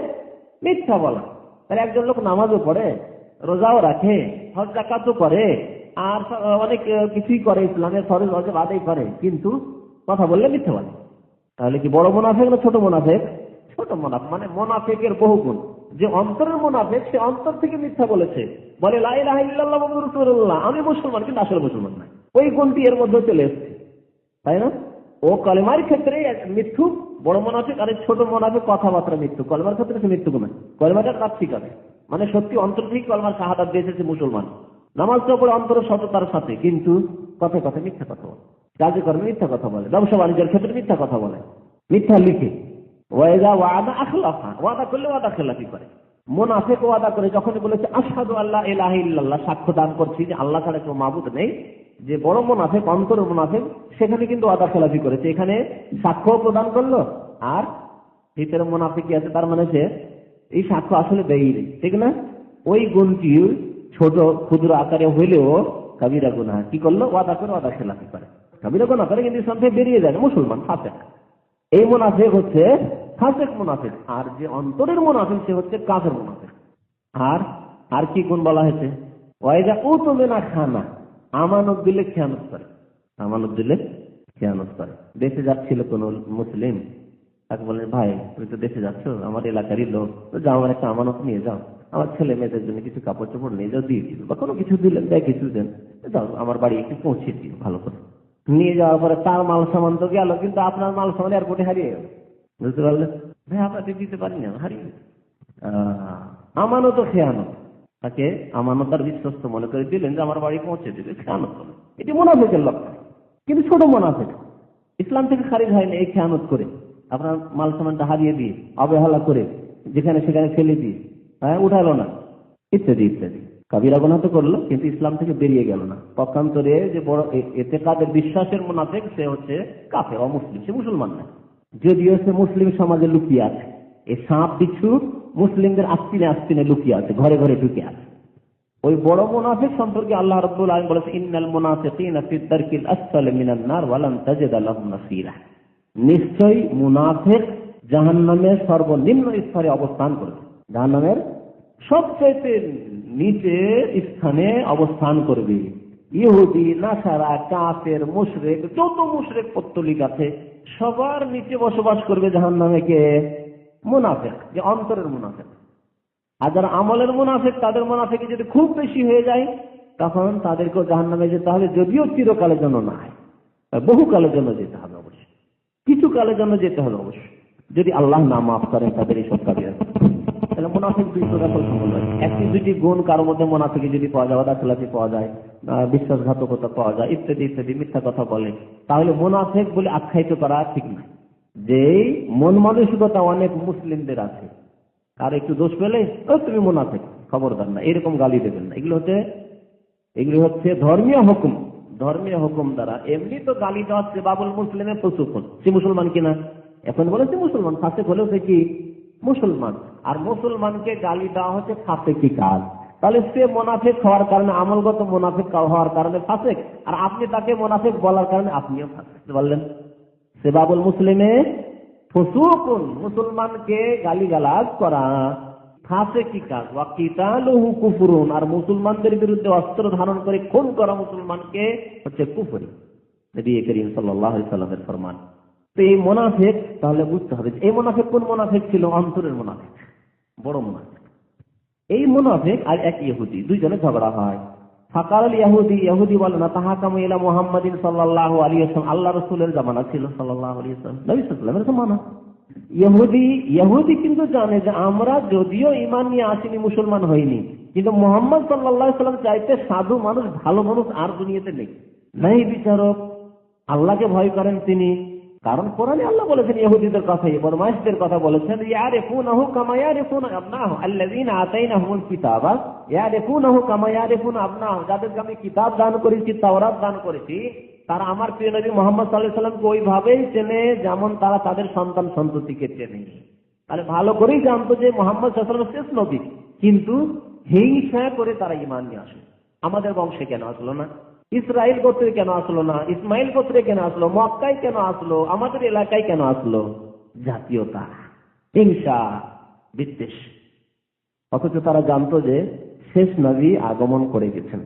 মিথ্যা বলা। তাহলে একজন লোক নামাজও পড়ে, রোজাও রাখে, হজ যাকাতও করে, আর অনেক কিছুই করে, ইসলামের ফরজ ওয়াজিব আদায় করে, কিন্তু কথা বললে মিথ্যা বলে। তাহলে কি বড় মুনাফিক না ছোট মুনাফিক? ছোট মুনাফিক। মানে মুনাফিকের বহুগুণ। যে অন্তরের মুনাফিক, সে অন্তর থেকে মিথ্যা বলেছে, বলে লা ইলাহা ইল্লাল্লাহ মুহাম্মাদুর রাসূলুল্লাহ, আমি মুসলমান, কিন্তু আসলে মুসলমান নয়। ওই গুণটি এর মধ্যে চলে এসেছে, তাই না? ও কলেমার ক্ষেত্রে মিথ্যুক বড় মুনাফিক, আর ছোট মুনাফিক কথাবার্তা মিথ্যু। কলেমার ক্ষেত্রে সে মিথ্যুক নয়, কলেমাটার কাজ ঠিক আছে, মানে সত্যি অন্তর থেকে কলেমার শাহাদাত দিয়েছে সে মুসলমান, নামাজটা পড়ে অন্তরের সততার সাথে, কিন্তু কথা কথা মিথ্যা কথা বলে, কাজে কর্মে মিথ্যা কথা বলে, ব্যবসা বাণিজ্যের ক্ষেত্রে মিথ্যা কথা বলে, মিথ্যা লিখে, ওয়াইদা ওয়াদা আখলাফা, ওয়াদা করলে ওয়াদা খেলাফি করে। মুনাফিক ওয়াদা করে যখন বলেছে আশহাদু আল্লা ইলাহা ইল্লাল্লাহ, সাক্ষ্য দান করছি যে আল্লাহ ছাড়া কেউ মাবুদ নেই, যে বড় মুনাফিক, অন্তরের মুনাফিক, সেখানে কিন্তু ওয়াদা খেলাফি করেছে। এখানে সাক্ষ্য প্রদান করলো, আর ভিতরে মুনাফিক আছে, তার মানে সে এই সাক্ষ্য আসলে দেয়নি, ঠিক না? ওই গুণটি ছোট ক্ষুদ্র আকারে হইলেও কাবিরা গুনাহ। কি করলো? ওয়াদা করে ওয়াদা খেলাফি করে, কাবিরা গুনাহ করে, কিন্তু ইসলাম থেকে বেরিয়ে যায়, মুসলমান ফাসেক। এই মুনাফিক হচ্ছে ফাসেক মুনাফিক। আর যে অন্তরের মুনাফিক সে হচ্ছে কাফের মুনাফিক। আর কি গুণ বলা হয়েছে? ওয়াইদা উতুমিনা খানা, আমানত দিলে খেয়ানত করে, আমানত দিলে খেয়ানত করে। দেশে যাচ্ছিল কোন মুসলিম, তাকে বলেন ভাই তুমি তো দেশে যাচ্ছ, আমার এলাকারই লোক, যাও আমার একটা আমানত নিয়ে যাও, আমার ছেলে মেয়েদের জন্য কিছু কাপড় চোপড় নিয়ে যাও, দিয়ে দিল, বা কোনো কিছু দিলেন, দেয় কিছু দেন, যাও আমার বাড়ি একটু পৌঁছে দিও ভালো করে। নিয়ে যাওয়ার পরে তার মাল সামান তো গেল, কিন্তু আপনার মাল সামান এয়ারপোর্টে হারিয়ে গেল, বুঝতে পারলেন? ভাই আপনাকে দিতে পারি না, হারিয়ে গেল। আমানত খেয়ানত, তাকে আমানতার বিশ্বস্ত মনে করে দিলেন যে আমার বাড়ি পৌঁছে দেবে, খেয়ানত করে। এটি মুনাফিকের লক্ষণ, কিন্তু ছোট মুনাফিক, ইসলাম থেকে খারিজ হয়নি এই খেয়ানত করে, আপনার মাল সামানটা হারিয়ে দিয়ে, অবহেলা করে, যেখানে সেখানে ফেলে দিয়ে, উঠালো না, ইত্যাদি ইত্যাদি। কাবিরা গুনাহ তো করলো, কিন্তু ইসলাম থেকে বেরিয়ে গেল না। পক্ষান্তরে যে বড় এতেকাদের বিশ্বাসের মুনাফিক, সে হচ্ছে কাফের, অমুসলিম, সে মুসলমান না, যদিও সে মুসলিম সমাজে লুকিয়ে আছে। এই সাপ বিচ্ছু মুসলিমদের আস্তিনে আস্তিনে লুকিয়ে আছে, ঘরে ঘরে ঢুকে আছে। ওই বড় মুনাফিক সম্পর্কে আল্লাহ রাব্বুল আলামিন বলেছেন ইন্নাল মুনাফিকিনা ফি দারকিল আসফালি মিনান নার ওয়া লান তাজিদা লাহুম নাসীরা, নিশ্চয়ই মুনাফিক জাহান্নামের সর্বনিম্ন স্তরে অবস্থান করবে, জাহান্নামের সবচেয়ে নিচে স্থানে অবস্থান করবে। ইহুদি, নাসারা, কাফের, মুশরিক, যত মুশরিক পত্তলিক আছে সবার নিচে বসবাস করবে জাহান্নামে কে? মুনাফিক, যে অন্তরের মুনাফিক। আর যারা আমলের মুনাফিক, তাদের মুনাফিক যদি খুব বেশি হয়ে যায়, তখন তাদেরকেও জাহান্নামে যেতে হবে, যদিও চিরকালের জন্য না, বহুকালের জন্য যেতে হবে অবশ্যই, কিছু কালের জন্য যেতে হবে অবশ্যই, যদি আল্লাহ না মাফ করেন তাদের এই সব কাবিরা। তাহলে মুনাফিক দুই প্রকার সম্পূর্ণ, একটি দুটি গুণ কারোর মধ্যে মুনাফিকে যদি পাওয়া যায়, ওয়াদাখিলাফি পাওয়া যায়, বিশ্বাসঘাতকতা পাওয়া যায়, ইত্যাদি ইত্যাদি, মিথ্যা কথা বলে, তাহলে মুনাফিক বলে আখ্যায়িত করা ঠিক না। যেই মন মানসিকতা অনেক মুসলিমদের আছে, আর একটু দোষ পেলে তুমি মুনাফিক, খবরদার না, এরকম গালি দেবেন না। এগুলো হচ্ছে ধর্মীয় হুকুম, ধর্মীয় হুকুম দ্বারা। এমনি তো গালি দেওয়া হচ্ছে বাবুল মুসলিমের প্রশিক্ষণ, সে মুসলমান কিনা, এখন বলেছে মুসলমান, ফাসেক হলেও সে কি মুসলমান। আর মুসলমানকে গালি দেওয়া হচ্ছে ফাসেকি কাজ, তাহলে সে মুনাফিক হওয়ার কারণে, আমলগত মুনাফিক হওয়ার কারণে ফাসেক, আর আপনি তাকে মুনাফিক বলার কারণে আপনিও ফাসেক বললেন। সে বাবুল মুসলিমে ফুসুকুন, মুসলমানকে গালিগালাজ করা ফাসেকি কাজ, ওয়া কিতালুহু কুফরুন, আর মুসলমানদের বিরুদ্ধে অস্ত্র ধারণ করে খুন করা মুসলমানকে হচ্ছে কুফরি, নবী করিম সাল্লাল্লাহু আলাইহি ওয়াসাল্লামের ফরমান। তো এই মুনাফিক তাহলে বুঝতে হবে এই মুনাফিক কোন মুনাফিক ছিল? অন্তরের মুনাফিক, বড় মুনাফিক। এই মুনাফিক আর এক ইহুদি, দুইজনে ঝগড়া হয়। ফাকাল ইহুদি, ইহুদি বলে না তাহাকামু ইলা মুহাম্মাদিন সাল্লাল্লাহু আলাইহি ওয়াসাল্লাম, আল্লাহ রাসূলের জামানা ছিল সাল্লাল্লাহু আলাইহি ওয়াসাল্লাম, নবী সাল্লাল্লাহু আলাইহি ওয়াসাল্লামের জামানা। ইহুদি কিন্তু জানে যে আমরা যদিও ঈমান নিয়ে আসিনি, মুসলমান হইনি, কিন্তু মুহাম্মদ সাল্লাল্লাহু আলাইহি ওয়াসাল্লাম চাইতে সাধু মানুষ, ভালো মানুষ আর দুনিয়াতে নেই। নাই বিচারক, আল্লাহকে ভয় করেন তিনি, কারণ কোরআনে আল্লাহ বলেছেন ইহুদিদের কথা, বদমাইশদের কথা বলেছেন, ইয়ারিফুনাহু কামা ইয়ারিফুনা আবনাহু আল্লাযীনা আতাইনাহুমুল কিতাবা ইয়ারিফুনাহু কামা ইয়ারিফুনা আবনাহু, যাদেরকে আমি কিতাব দান করেছি, তাওরাত দান করেছি, তারা আমার প্রিয় নবী মুহাম্মদ সাল্লাল্লাহু আলাইহি ওয়াসাল্লামকে ওইভাবেই চেনে যেমন তারা তাদের সন্তান সন্ততিকে চেনে। তাহলে ভালো করেই জানতো যে মুহাম্মদ সাল্লাল্লাহু আলাইহি ওয়াসাল্লাম শেষ নবী, কিন্তু হিংসা করে তারা ঈমান নিয়ে আসে। আমাদের বংশে কেন আসলো না? ইসরায়েল গোত্রে কেন আসলো না? ইসমাইল গোত্রে কেন আসলো? মক্কায় কেন আসলো? আমাদের এলাকায় কেন আসলো? জাতীয়তা, হিংসা, বিদ্বেষ। অথচ তারা জানতো যে শেষ নবী আগমন করে গেছেন।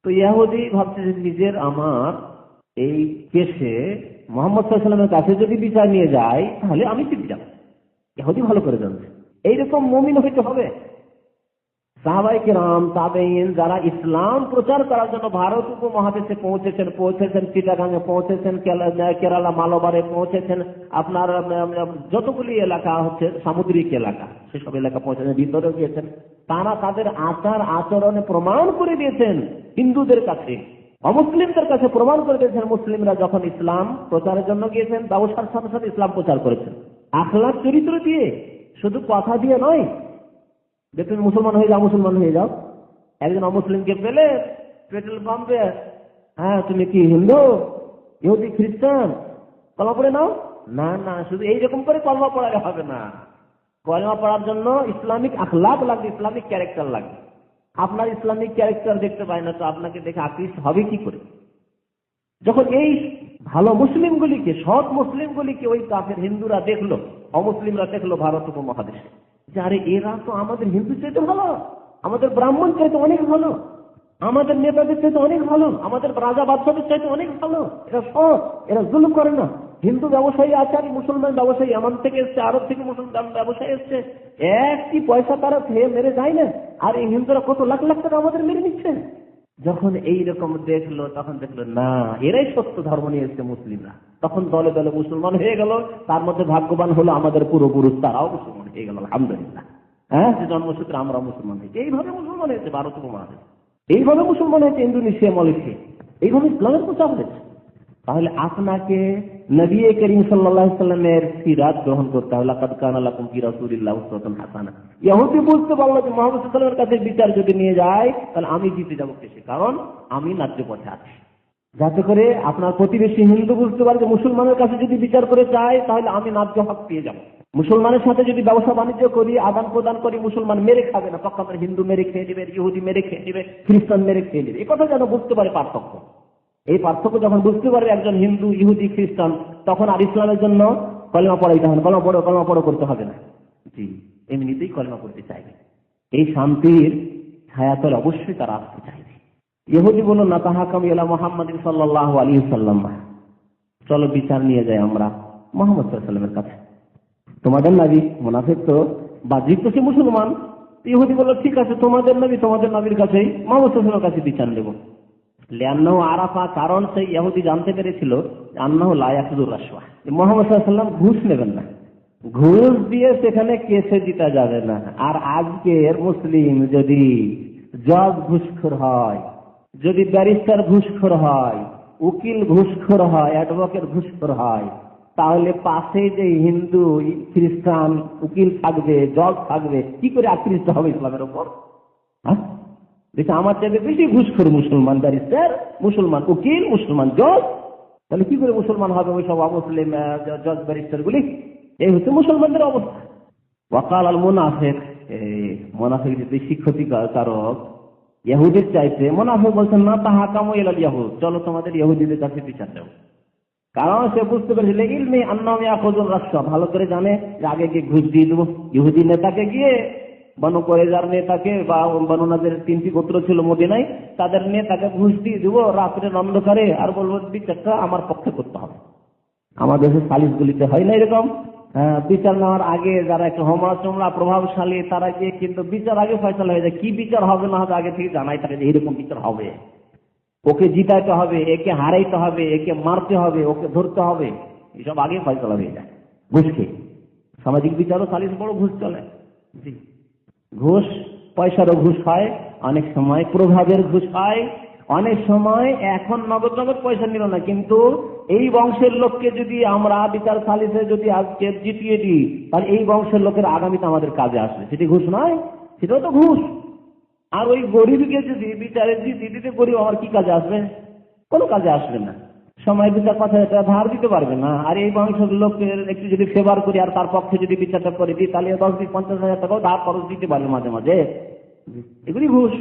তো ইহুদি ভাবছে যে নিজের আমার এই কেসে মুহাম্মদ সাল্লাল্লাহু আলাইহি ওয়াসাল্লামের কাছে যদি বিচার নিয়ে যায় তাহলে আমি ঠিক যাব। ইহুদি ভালো করে জানছে এইরকম মুমিন হইতে হবে। সাহাবায়ে কেরাম, তাবেঈন যারা ইসলাম প্রচার করার জন্য ভারত উপমহাদেশে পৌঁছেছেন, চিটাগাঙে পৌঁছেছেন, কেরালা মালাবারে পৌঁছেছেন, আপনার যতগুলি এলাকা হচ্ছে সামুদ্রিক এলাকা, সেসব এলাকা পৌঁছেছেন, ভিতরে গিয়েছেন, তারা তাদের আচার আচরণে প্রমাণ করে দিয়েছেন হিন্দুদের কাছে, অমুসলিমদের কাছে প্রমাণ করে দিয়েছেন। মুসলিমরা যখন ইসলাম প্রচারের জন্য গিয়েছেন, ব্যবসার সাথে সাথে ইসলাম প্রচার করেছেন, আখলাক চরিত্র দিয়ে, শুধু কথা দিয়ে নয়। দেখুন, মুসলমান হয়ে যাও, মুসলমান হয়ে যাও। একজন অমুসলিমকে পেলে পেট্রোল পাম্পে, হ্যাঁ তুমি কি হিন্দু, ইহুদি, খ্রিস্টান, কলমা পড়ে নাও। না না, শুধু এইরকম করে কলমা পড়ালে হবে না। কলমা পড়ার জন্য ইসলামিক আখলাক লাগবে, ইসলামিক ক্যারেক্টার লাগবে। আপনার ইসলামিক ক্যারেক্টার দেখতে পায় না তো আপনাকে দেখে আকৃষ্ট হবে কি করে? যখন এই ভালো মুসলিমগুলিকে, সৎ মুসলিমগুলিকে ওই কাফের হিন্দুরা দেখলো, অমুসলিমরা দেখলো ভারত উপমহাদেশে, যে আরে এরা তো আমাদের হিন্দু চাইতে ভালো, আমাদের ব্রাহ্মণ চাইতে অনেক ভালো, আমাদের নেতাদের চাইতে অনেক ভালো, আমাদের রাজা বাদশাদের চাইতে অনেক ভালো, এরা সৎ, এরা জুলুম করে না। হিন্দু ব্যবসায়ী আছে আর মুসলমান ব্যবসায়ী এমন থেকে এসছে, আরব থেকে মুসলমান ব্যবসায়ী এসছে, একটি পয়সা তারা খেয়ে মেরে যায় না, আর এই হিন্দুরা কত লাখ লাখ টাকা আমাদের মেরে নিচ্ছে। যখন এইরকম দেখলো তখন দেখলো না, এরাই সত্য ধর্ম নিয়ে এসছে মুসলিমরা, তখন দলে দলে মুসলমান হয়ে গেল। তার মধ্যে ভাগ্যবান হলো আমাদের পূর্বপুরুষ, তারাও মুসলমান হয়ে গেল, আলহামদুলিল্লাহ। হ্যাঁ, যে জন্মসূত্রে আমরা মুসলমান হয়েছি, এইভাবে মুসলমান হয়েছে ভারত উপমহাদেশ, এইভাবে মুসলমান হয়েছে ইন্দোনেশিয়া, মালয়েশিয়া, এইভাবে ইসলামের প্রচার হয়েছে। তাহলে আপনাকে নবী করিম সাল্লাল্লাহু আলাইহি ওয়াসাল্লামের সিরাত গ্রহণ করতে হবে। লাকাদ কানা লাকুম ফি রাসূলিল্লাহি উসওয়াতুন হাসানাহ। ইহুদি বুঝতে পারলো যে মুহাম্মদ সাল্লাল্লাহু আলাইহি ওয়াসাল্লামের কাছে বিচার যদি নিয়ে যায় তাহলে আমি জিতে যাবো কেসে, কারণ আমি ন্যায্য পথে আছি। যাতে করে আপনার প্রতিবেশী হিন্দু বুঝতে পারে যে মুসলমানের কাছে যদি বিচার করে চায় তাহলে আমি ন্যায্য হক পেয়ে যাবো। মুসলমানের সাথে যদি ব্যবসা বাণিজ্য করি, আদান প্রদান করি, মুসলমান মেরে খাবে না, পক্ষান্তরে হিন্দু মেরে খেয়ে নেবে, ইহুদি মেরে খেয়ে নেবে, খ্রিস্টান মেরে খেয়ে নেবে। এই কথা যেন বুঝতে পারে পার্থক্য। এই পার্থক্য যখন বুঝতে পারবে একজন হিন্দু, ইহুদি, খ্রিস্টান, তখন আর ইসলামের জন্য কলেমা পড়াইতে হবে না, কলেমা পড়ো করতে হবে না। জি, এমনিতেই কলেমা পড়তে চাইবে। এই শান্তির ছায়াতলে অবশ্যই তারা আসতে চাইবে। ইহুদি বলল না তাহাকাম ইলা মুহাম্মাদিন সাল্লাল্লাহু আলাইহি ওয়াসাল্লাম, চলো বিচার নিয়ে যাই আমরা মুহাম্মদ সাল্লাল্লাহু আলাইহি ওয়াসাল্লামের কাছে। তোমাদের নবী, মুনাফিক তো বাহ্যিক তো সে মুসলমান। ইহুদি বলল ঠিক আছে, তোমাদের নবী, তোমাদের নবীর কাছেই মুহাম্মদ সাল্লাল্লাহু আলাইহি ওয়াসাল্লামের কাছে বিচার নেব। লিআন্নাহু আরাফা, কারণ সেই ইহুদি জানতে পেরেছিল আন্নাহু লা ইয়াখুযুর রাশওয়া, মুহাম্মদ সাল্লাল্লাহু আলাইহি ওয়াসাল্লাম ঘুষ নেবেন না, ঘুষ দিয়ে সেখানে কেসে জিতা যাবে না। আর আজকের মুসলিম যদি জজ ঘুষখোর হয়, যদি ব্যারিস্টার ঘুষখোর হয়, উকিল ঘুষখোর হয়, অ্যাডভোকেট ঘুষখোর হয়, তাহলে পাশে যে হিন্দু, খ্রিস্টান উকিল থাকবে, জজ থাকবে, কি করে আকৃষ্ট হবে ইসলামের উপর? হ্যাঁ, দেখে আমার চাইতে বেশি ঘুষখোর মুসলমান ব্যারিস্টার, মুসলমান উকিল, মুসলমান জজ, তাহলে কি করে মুসলমান হবে ওই সব অমুসলিম জজ ব্যারিস্টার গুলি? এই হচ্ছে মুসলমানদের অবস্থা। ওয়াকাল আল মুনাফিক, মুনাফিক যে বেশি ক্ষতিকারক ইহুদির চাইতে, মুনাফিক বলছেন না তাহাকামু ইলাল ইয়াহুদ, চলো তোমাদের ইহুদিদের কাছে বিচার দাও। কারণ সে বুঝতে পেরেছিল ইলমি আন্নাহুম ইয়াখুযুর রাশওয়া, ভালো করে জানে যে আগে গিয়ে ঘুষ দিয়ে দেবো। ইহুদি নেতাকে গিয়ে, বনু কুরাইজার নেতাকে বা বনু নাযির 3টি গোত্র ছিল মদিনায়, তাদের নেতাকে ঘুষ দিয়ে দেবো রাত্রের অন্ধকারে, আর বলবো বিচারটা আমার পক্ষে করতে হবে। আমাদের দেশের সালিশগুলিতে হয় না এরকম? বিচার নেওয়ার আগে যারা একটু হোমরা চোমরা প্রভাবশালী তারা গিয়ে কিন্তু বিচার আগে ফয়সালা হয়ে যায়। কি বিচার হবে না হবে আগে থেকে জানাই থাকে যে এরকম বিচার হবে, ওকে জিতাইতে হবে, একে হারাইতে হবে, একে মারতে হবে, ওকে ধরতে হবে, এসব আগে ফয়সালা হয়ে যায় ঘুষ খেয়ে। সামাজিক বিচারও সালিশ বড় ঘুষ চলে। জি, ঘুষ, পয়সারও ঘুষ হয়, অনেক সময় প্রভাবের ঘুষ হয়, অনেক সময় এখন নগদ নগদ পয়সা নিল না, কিন্তু এই বংশের লোককে যদি আমরা বিচার সালিসে যদি আজকে জিতিয়ে দিই, তাহলে এই বংশের লোকের আগামীতে আমাদের কাজে আসবে। সেটি ঘুষ নয়? সেটাও তো ঘুষ। আর ওই গরিবকে যদি বিচারে জিতিয়ে দিতে, গরিব আমার কি কাজে আসবে? কোনো কাজে আসবে না। সময় বিচার কথা এটা ধার দিতে পারবে না। আর এই বংশের লোকের একটু যদি ফেভার করি আর তার পক্ষে যদি বিচারটা করে দিই, তাহলে 10-20-50 হাজার টাকাও ধার খরচ দিতে পারবে মাঝে মাঝে। এগুলি ঘুষ।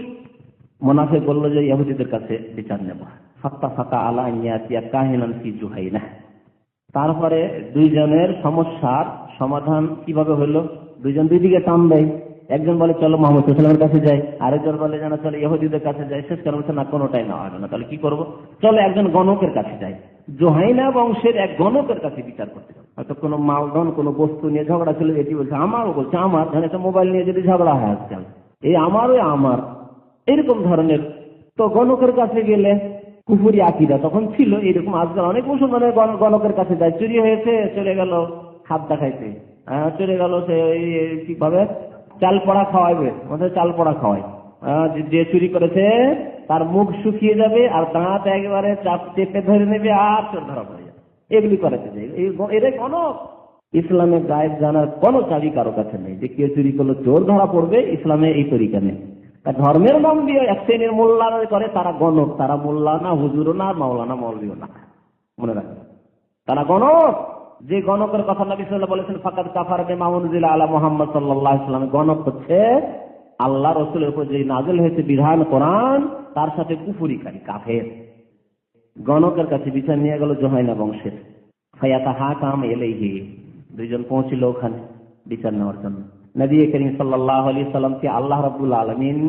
মুনাফিক বলল যে ইহুদিদের কাছে বিচার নেব। ফাত্তা ফাতা আলা ইয়াতিয়া কাহিনান ফি জুহাইনা। তারপরে দুইজনের সমস্যার সমাধান কিভাবে হলো? দুইজন দুই দিকে টান দেয়। একজন বলে চলো মোহাম্মদ সাল্লাল্লাহু আলাইহি ওয়াসাল্লামের কাছে যাই, আরেকজন বলে যেন চলো ইহুদিদের কাছে যাই। শেষ করে বলছে না, কোনোটাই না হবে না। তাহলে কি করবো? চলো একজন গণকের কাছে যাই। জুহাইনা বংশের এক গণকের কাছে বিচার করতে হবে। হয়তো কোনো মালধন কোনো বস্তু নিয়ে ঝগড়া ছিল, এটি বলছে আমারও, বলছে আমার। একটা মোবাইল নিয়ে যদি ঝগড়া হয় আজকাল, এই আমার ওই আমার, এরকম ধরনের। তো গণকের কাছে গেলে কুফুরি আকিদা তখন ছিল এরকম। আজকাল অনেক মুসলমানের গণকের কাছে যায়। চুরি হয়েছে, চলে গেল খাদ দেখাইতে, চলে গেল সে কিভাবে চাল পড়া খাওয়াইবে, আমাদের চাল পড়া খাওয়াই। যে চুরি করেছে তার মুখ শুকিয়ে যাবে আর দাঁত একেবারে চেপে ধরে নেবে আর চোর ধরা পড়ে যাবে। এগুলি করাতে যায়। এদের গণক। ইসলামের গায়েব জানার কোনো চাবি কারো কাছে নেই যে কেউ চুরি করলো চোর ধরা পড়বে। ইসলামে এই তরিকা নেই। ধর্মের নাম দিয়ে এক শ্রেণীর মোল্লা করে, তারা গণক। তারা মোল্লা না, হুজুরও না, মাওলানা মৌলভীও না। মনে রাখবেন, তারা গণক। যে গণকের কথা নবী সাল্লাল্লাহু আলাইহি ওয়াসাল্লাম বলেছেন ফাকাদ কাফারা বিমা উনজিলা আলা মুহাম্মদ সাল্লাল্লাহু আলাইহি ওয়াসাল্লাম, গণক হচ্ছে আল্লাহ রাসূলের উপর যে নাযিল হয়েছে বিধান কোরআন, তার সাথে কুফরিকারী কাফের। গণকের কাছে বিচার নিয়ে গেল জুহাইনা বংশের। ফায়াতাহাকাম ইলাইহি, দুইজন পৌঁছিল ওখানে বিচার নেওয়ার জন্য। নবী করিম সাল্লাল্লাহু আলাইহি ওয়াসাল্লামকে আল্লাহ রাব্বুল আলামিন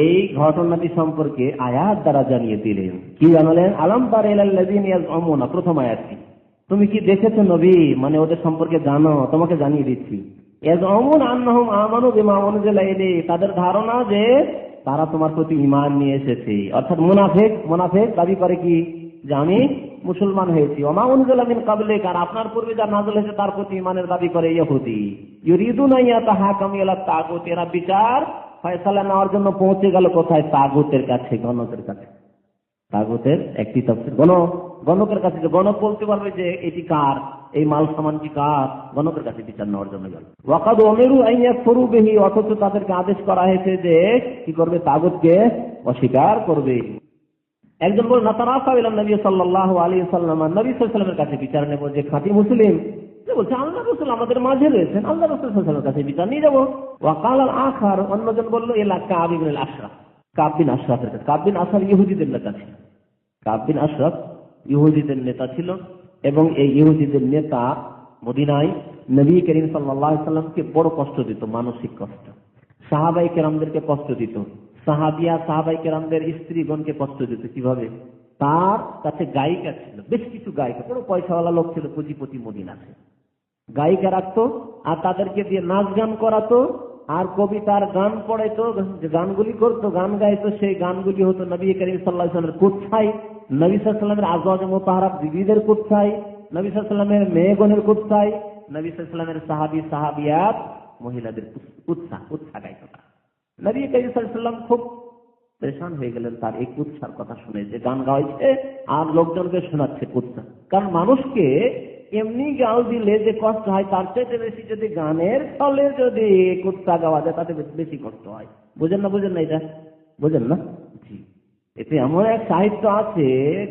এই ঘটনাটি সম্পর্কে আয়াত দ্বারা জানিয়ে দিলেন। কি জানালেন? আলাম তারা ইলাল্লাযিনা ইয়াজউমুনা, প্রথম আয়াতটি। তুমি কি দেখেছো নবী? মানে ওদের সম্পর্কে জানো, তোমাকে জানিয়ে দিচ্ছি। ইয়াজউমুন আন্নাহুম আমানু বিমা উনজিলা ইলাইহি, তাদের ধারণা যে তারা তোমার প্রতি ঈমান নিয়ে এসেছে। অর্থাৎ মুনাফিক দাবি করে কি যে আমি মুসলমান হয়েছি। ওমা উনজিলা মিন ক্বাবলিক, আর আপনার পূর্বে যা নাযিল হয়েছে তার প্রতি ঈমানের দাবি করে ইহুদি। ইউরিদুনা ইয়াতাহাকামু ইলা তাগুত, এরা বিচার ফয়সালা নেওয়ার জন্য পৌঁছে গেল কোথায়? তাগুতের কাছে, গণকের কাছে। তাগুতের একটি তাফসীর গণকের কাছে। যে গণক বলতে পারবে যে এটি কার, এই মাল সামানটি কার, গণকের কাছে বিচার নেওয়ার জন্য গেল। ওয়াকাদ উমিরু আন ইয়াকফুরু বিহি, অথচ তাদেরকে আদেশ করা হয়েছে যে কি করবে? তাগুতকে অস্বীকার করবে। একজন বল নাতারাফা ইলা নবী সাল্লাল্লাহু আলাইহি ওয়াসাল্লাম, নবী সাল্লাল্লাহু আলাইহি ওয়াসাল্লামের কাছে বিচার নেব, যে খাঁটি মুসলিম। যে বলছে আল্লাহ রাসূল আমাদের মাঝে রয়েছেন, আল্লাহ রাসূল সাল্লাল্লাহু আলাইহি ওয়াসাল্লামের কাছে বিচার নিয়ে যাব। ওয়া কাল আল আখার, অন্যজন বলল ইলা কাব ইবনে আল আশরাফ, কাব বিন আশরাফের কাছে। কাব বিন আশরাফ ইহুদিদের নেতা ছিল। কাব বিন আশরাফ ইহুদিদের নেতা ছিল, এবং এই ইহুদিদের নেতা মদিনায় নবী করিম সাল্লাল্লাহু আলাইহি ওয়াসাল্লামকে বড় কষ্ট দিত, মানসিক কষ্ট। সাহাবায়ে কেরামদেরকে কষ্ট দিত, সাহাবায়ে কেরামদের স্ত্রীগণকে কষ্ট দিত। কিভাবে? তার কাছে গায়িকা ছিল, বেশ কিছু গায়িকা, বড় পয়সাওয়ালা লোক ছিল, পুঁজিপতি মদিনাতে। গায়িকা রাখতো আর তাদেরকে দিয়ে নাচ গান করাতো, আর কবিতার গান পড়াইতো, যে গানগুলি করতো, গান গাইতো, সেই গানগুলি হতো নবী করিম সাল্লাল্লাহু আলাইহি ওয়াসাল্লামের কুৎসাই, নবী সাল্লাল্লাহু আলাইহি ওয়াসাল্লামের আজওয়াজ মুতাহহারাত বিবিদের কুৎসাই, নবী সাল্লাল্লাহু আলাইহি ওয়াসাল্লামের মেয়েগণের কুৎসাই, নবী সাল্লাল্লাহু আলাইহি ওয়াসাল্লামের সাহাবী সাহাবিয়াত মহিলাদের কুৎসা গাইতো। নবী করিম সাল্লাল্লাহু আলাইহি ওয়াসাল্লাম খুব পেরেশান হয়ে গেলেন তার এই কুৎসার কথা শুনে, যে গান গাইছে আর লোকজনকে শোনাচ্ছে কুৎসা। কারণ মানুষকে এমনি গাল দিলে যে কষ্ট হয়, তার চাইতে বেশি যদি গানের ফলে যদি কুৎসা গাওয়া যায় তাতে বেশি কষ্ট হয়। বুঝেন না এটা? বুঝেন না? জি। এতে এমন এক সাহিত্য আছে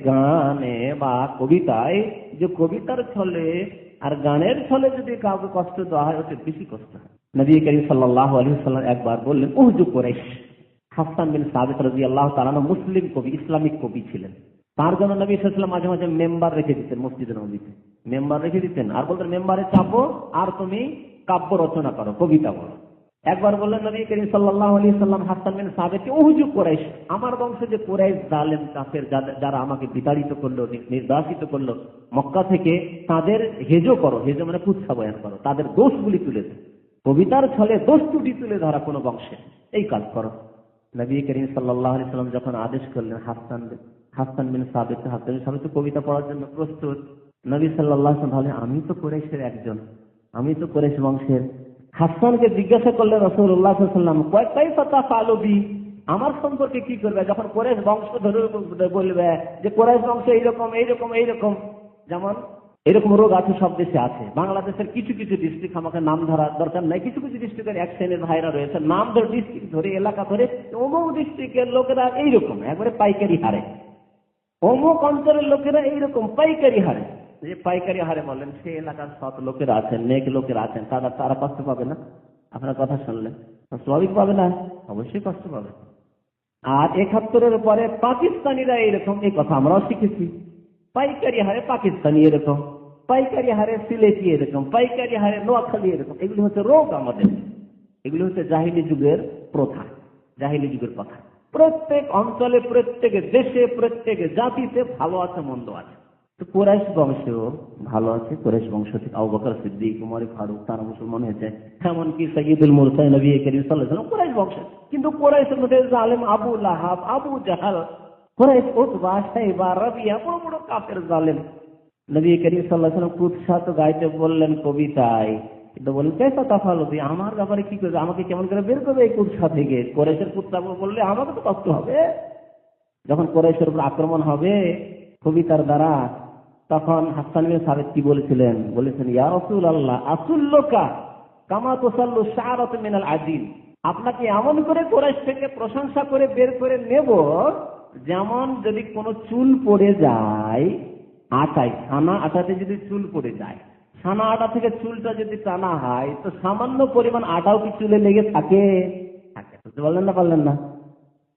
গানে বা কবিতায়, যে কবিতার ছলে আর গানের ছলে যদি কাউকে কষ্ট দেওয়া হয়, ওতে বেশি কষ্ট হয়। নবী করিম সাল্লাল্লাহু আলাইহি ওয়াসাল্লাম একবার বললেন উহজু কুরাইশ। হাসান বিন সাবিত রাদিয়াল্লাহু তাআলা মুসলিম কবি, ইসলামিক কবি ছিলেন। তার জন্য নবী সাল্লাল্লাহু আলাইহি ওয়াসাল্লাম মাঝে মাঝে মেম্বার রেখে দিতেন, মসজিদে নববীতে মেম্বার রেখে দিতেন, আর বলতেন মেম্বারে চাপো আর তুমি কাব্য রচনা করো, কবিতা বলো। একবার বললেন নবী করিম সাল্লাল্লাহু আলাইহি ওয়াসাল্লাম হাসান বিন সাবিতকে, উহজু কুরাইশ, আমার বংশে যে কুরাইশ জালেম কাফের যারা আমাকে বিতাড়িত করলো, নির্বাসিত করলো মক্কা থেকে, তাদের হেজো করো। হেজো মানে কুৎসা বয়ান করো, তাদের দোষগুলি তুলে ধরো, কবিতার ছলে দোষ ত্রুটি তুলে ধরা কোনো বংশে, এই কাজ করো। নবী করিম সাল্লাল্লাহু আলাইহি ওয়াসাল্লাম যখন আদেশ করলেন হাসান বিন সাবিত কবিতা পড়ার জন্য প্রস্তুত, নবী সাল্লাল্লাহু আলাইহি ওয়াসাল্লাম বললেন আমি তো কুরাইশের একজন, আমি তো কুরাইশ বংশের। হাসানকে জিজ্ঞাসা করলেন রাসূলুল্লাহ সাল্লাল্লাহু আলাইহি ওয়াসাল্লাম, কাইফা তাফআলু বি, আমার সম্পর্কে কি করবে? যখন কোরাইশ বংশ ধরে বলবে যে কোরাইশ বংশ এইরকম এইরকম এইরকম, যেমন এরকম রোগ আছে, সব দেশে আছে। বাংলাদেশের কিছু কিছু ডিস্ট্রিক্ট, আমাকে নাম ধরার দরকার নাই, কিছু কিছু ডিস্ট্রিক্টের এক শ্রেণীর ভাইরা রয়েছে, নাম ধরে ডিস্ট্রিক্ট ধরে এলাকা ধরে অমুক ডিস্ট্রিক্টের লোকেরা এইরকম একবারে পাইকারি হারে, অমুক অঞ্চলের লোকেরা এইরকম পাইকারি হারে। যে পাইকারি হারে বলেন, সে এলাকার সৎ লোকেরা আছেন, নেক লোকেরা আছেন, তারা কষ্ট পাবে না? আপনার কথা শুনলেন স্বাভাবিক পাবে না? অবশ্যই কষ্ট পাবে। আর ৭১-এর পরে পাকিস্তানিরা এইরকম, এই কথা আমরাও শিখেছি। পাইকারি হারে পাকিস্তানি এরকম, পাইকারি হারে সিলেটি এরকম, পাইকারি হারে নোয়াখালী এরকম। এগুলি হচ্ছে রোগ আমাদের, এগুলি হচ্ছে জাহিলি যুগের প্রথা, জাহিলি যুগের কথা। প্রত্যেক অঞ্চলে, প্রত্যেক দেশে, প্রত্যেক জাতিতে ভালো আছে, মন্দ আছে। তো কুরাইশ বংশেও ভালো আছে। কুরাইশ বংশ থেকে আবু বকর সিদ্দিক, উমর ফারুক তারা মুসলমান হয়েছে। এমনকি সাইয়্যিদুল মুরসালিন নবী করিম সাল্লাল্লাহু আলাইহি ওয়াসাল্লাম কুরাইশ বংশের। কিন্তু কুরাইশের মধ্যে জালেম আবু লাহাব, আবু জাহাল, কুরাইশ উতবা, শাইবা, রাবিয়া, বড় বড় কাফের জালেম। নবী করিম সাল্লাল্লাহু আলাইহি ওয়াসাল্লাম কুৎসা গাইতে বললেন কবিতায়, কিন্তু বলেন কেসা তাফালুবি, আমার ব্যাপারে কি করবে, আমাকে কেমন করে বের করবে এই কুৎসা থেকে? কুরাইশের কুৎসা বললে আমাকে তো কষ্ট হবে। যখন কুরাইশের উপর আক্রমণ হবে কবিতার দ্বারা, তখন হাসান বিন সাবিত কি বলেছিলেন? বলেছেন, ইয়া রাসূলুল্লাহ আসুল্লুকা কামা তুসাল্লু শাআরাতু মিনাল আদিল, আপনাকে এমন করে কুরাইশ থেকে প্রশংসা করে বের করে নেব, যেমন যদি কোনো চুল পড়ে যায় আটায়, ছানা আটাতে যদি চুল পড়ে যায়, ছানা আটা থেকে চুলটা যদি টানা হয়, তো সামান্য পরিমাণ আটাও কি চুলে লেগে থাকে? বুঝতে পারলেন না? পারলেন না?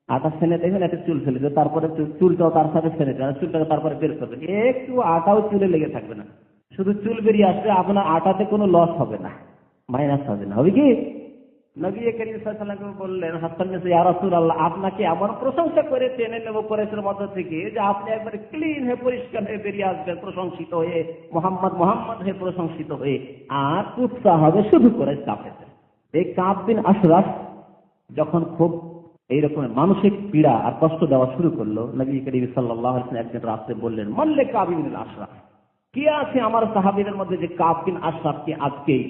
আটা ফেনে দেখবেন, একটা চুল ফেলে দেবে, তারপরে চুলটাও তার সাথে ফেলে দেবে, চুলটাকে তারপরে বের করবেন, একটু আটাও চুলে লেগে থাকবে না, শুধু চুল বেরিয়ে আসবে, আপনার আটাতে কোনো লস হবে না, মাইনাস হবে না। হবে কি? নবী করিম সাল্লাল্লাহু আলাইহি ওয়াসাল্লাম বললেন, হাসান বলছে, ইয়া রাসূলুল্লাহ আপনাকে এমন প্রশংসা করে টেনে নেব কুরাইশের মধ্য থেকে যে আপনি একবারে ক্লিন হয়ে, পরিষ্কার হয়ে বেরিয়ে আসবেন, প্রশংসিত হয়ে, মোহাম্মদ মোহাম্মদ হয়ে প্রশংসিত হয়ে, আর উৎসাহ হবে শুধু কুরাইশ কাফেরদের। এই কাব বিন আশরাফ যখন খুব এইরকম মানসিক পীড়া আর কষ্ট দেওয়া শুরু করলো, নবী করিম সাল্লাল্লাহু আলাইহি ওয়াসাল্লাম একদিন রাতে বললেন, মাল্লে কাব বিন আশরাফ, কে আছে আমার সাহাবীদের মধ্যে যে কাব বিন আশরাফকে আজকেই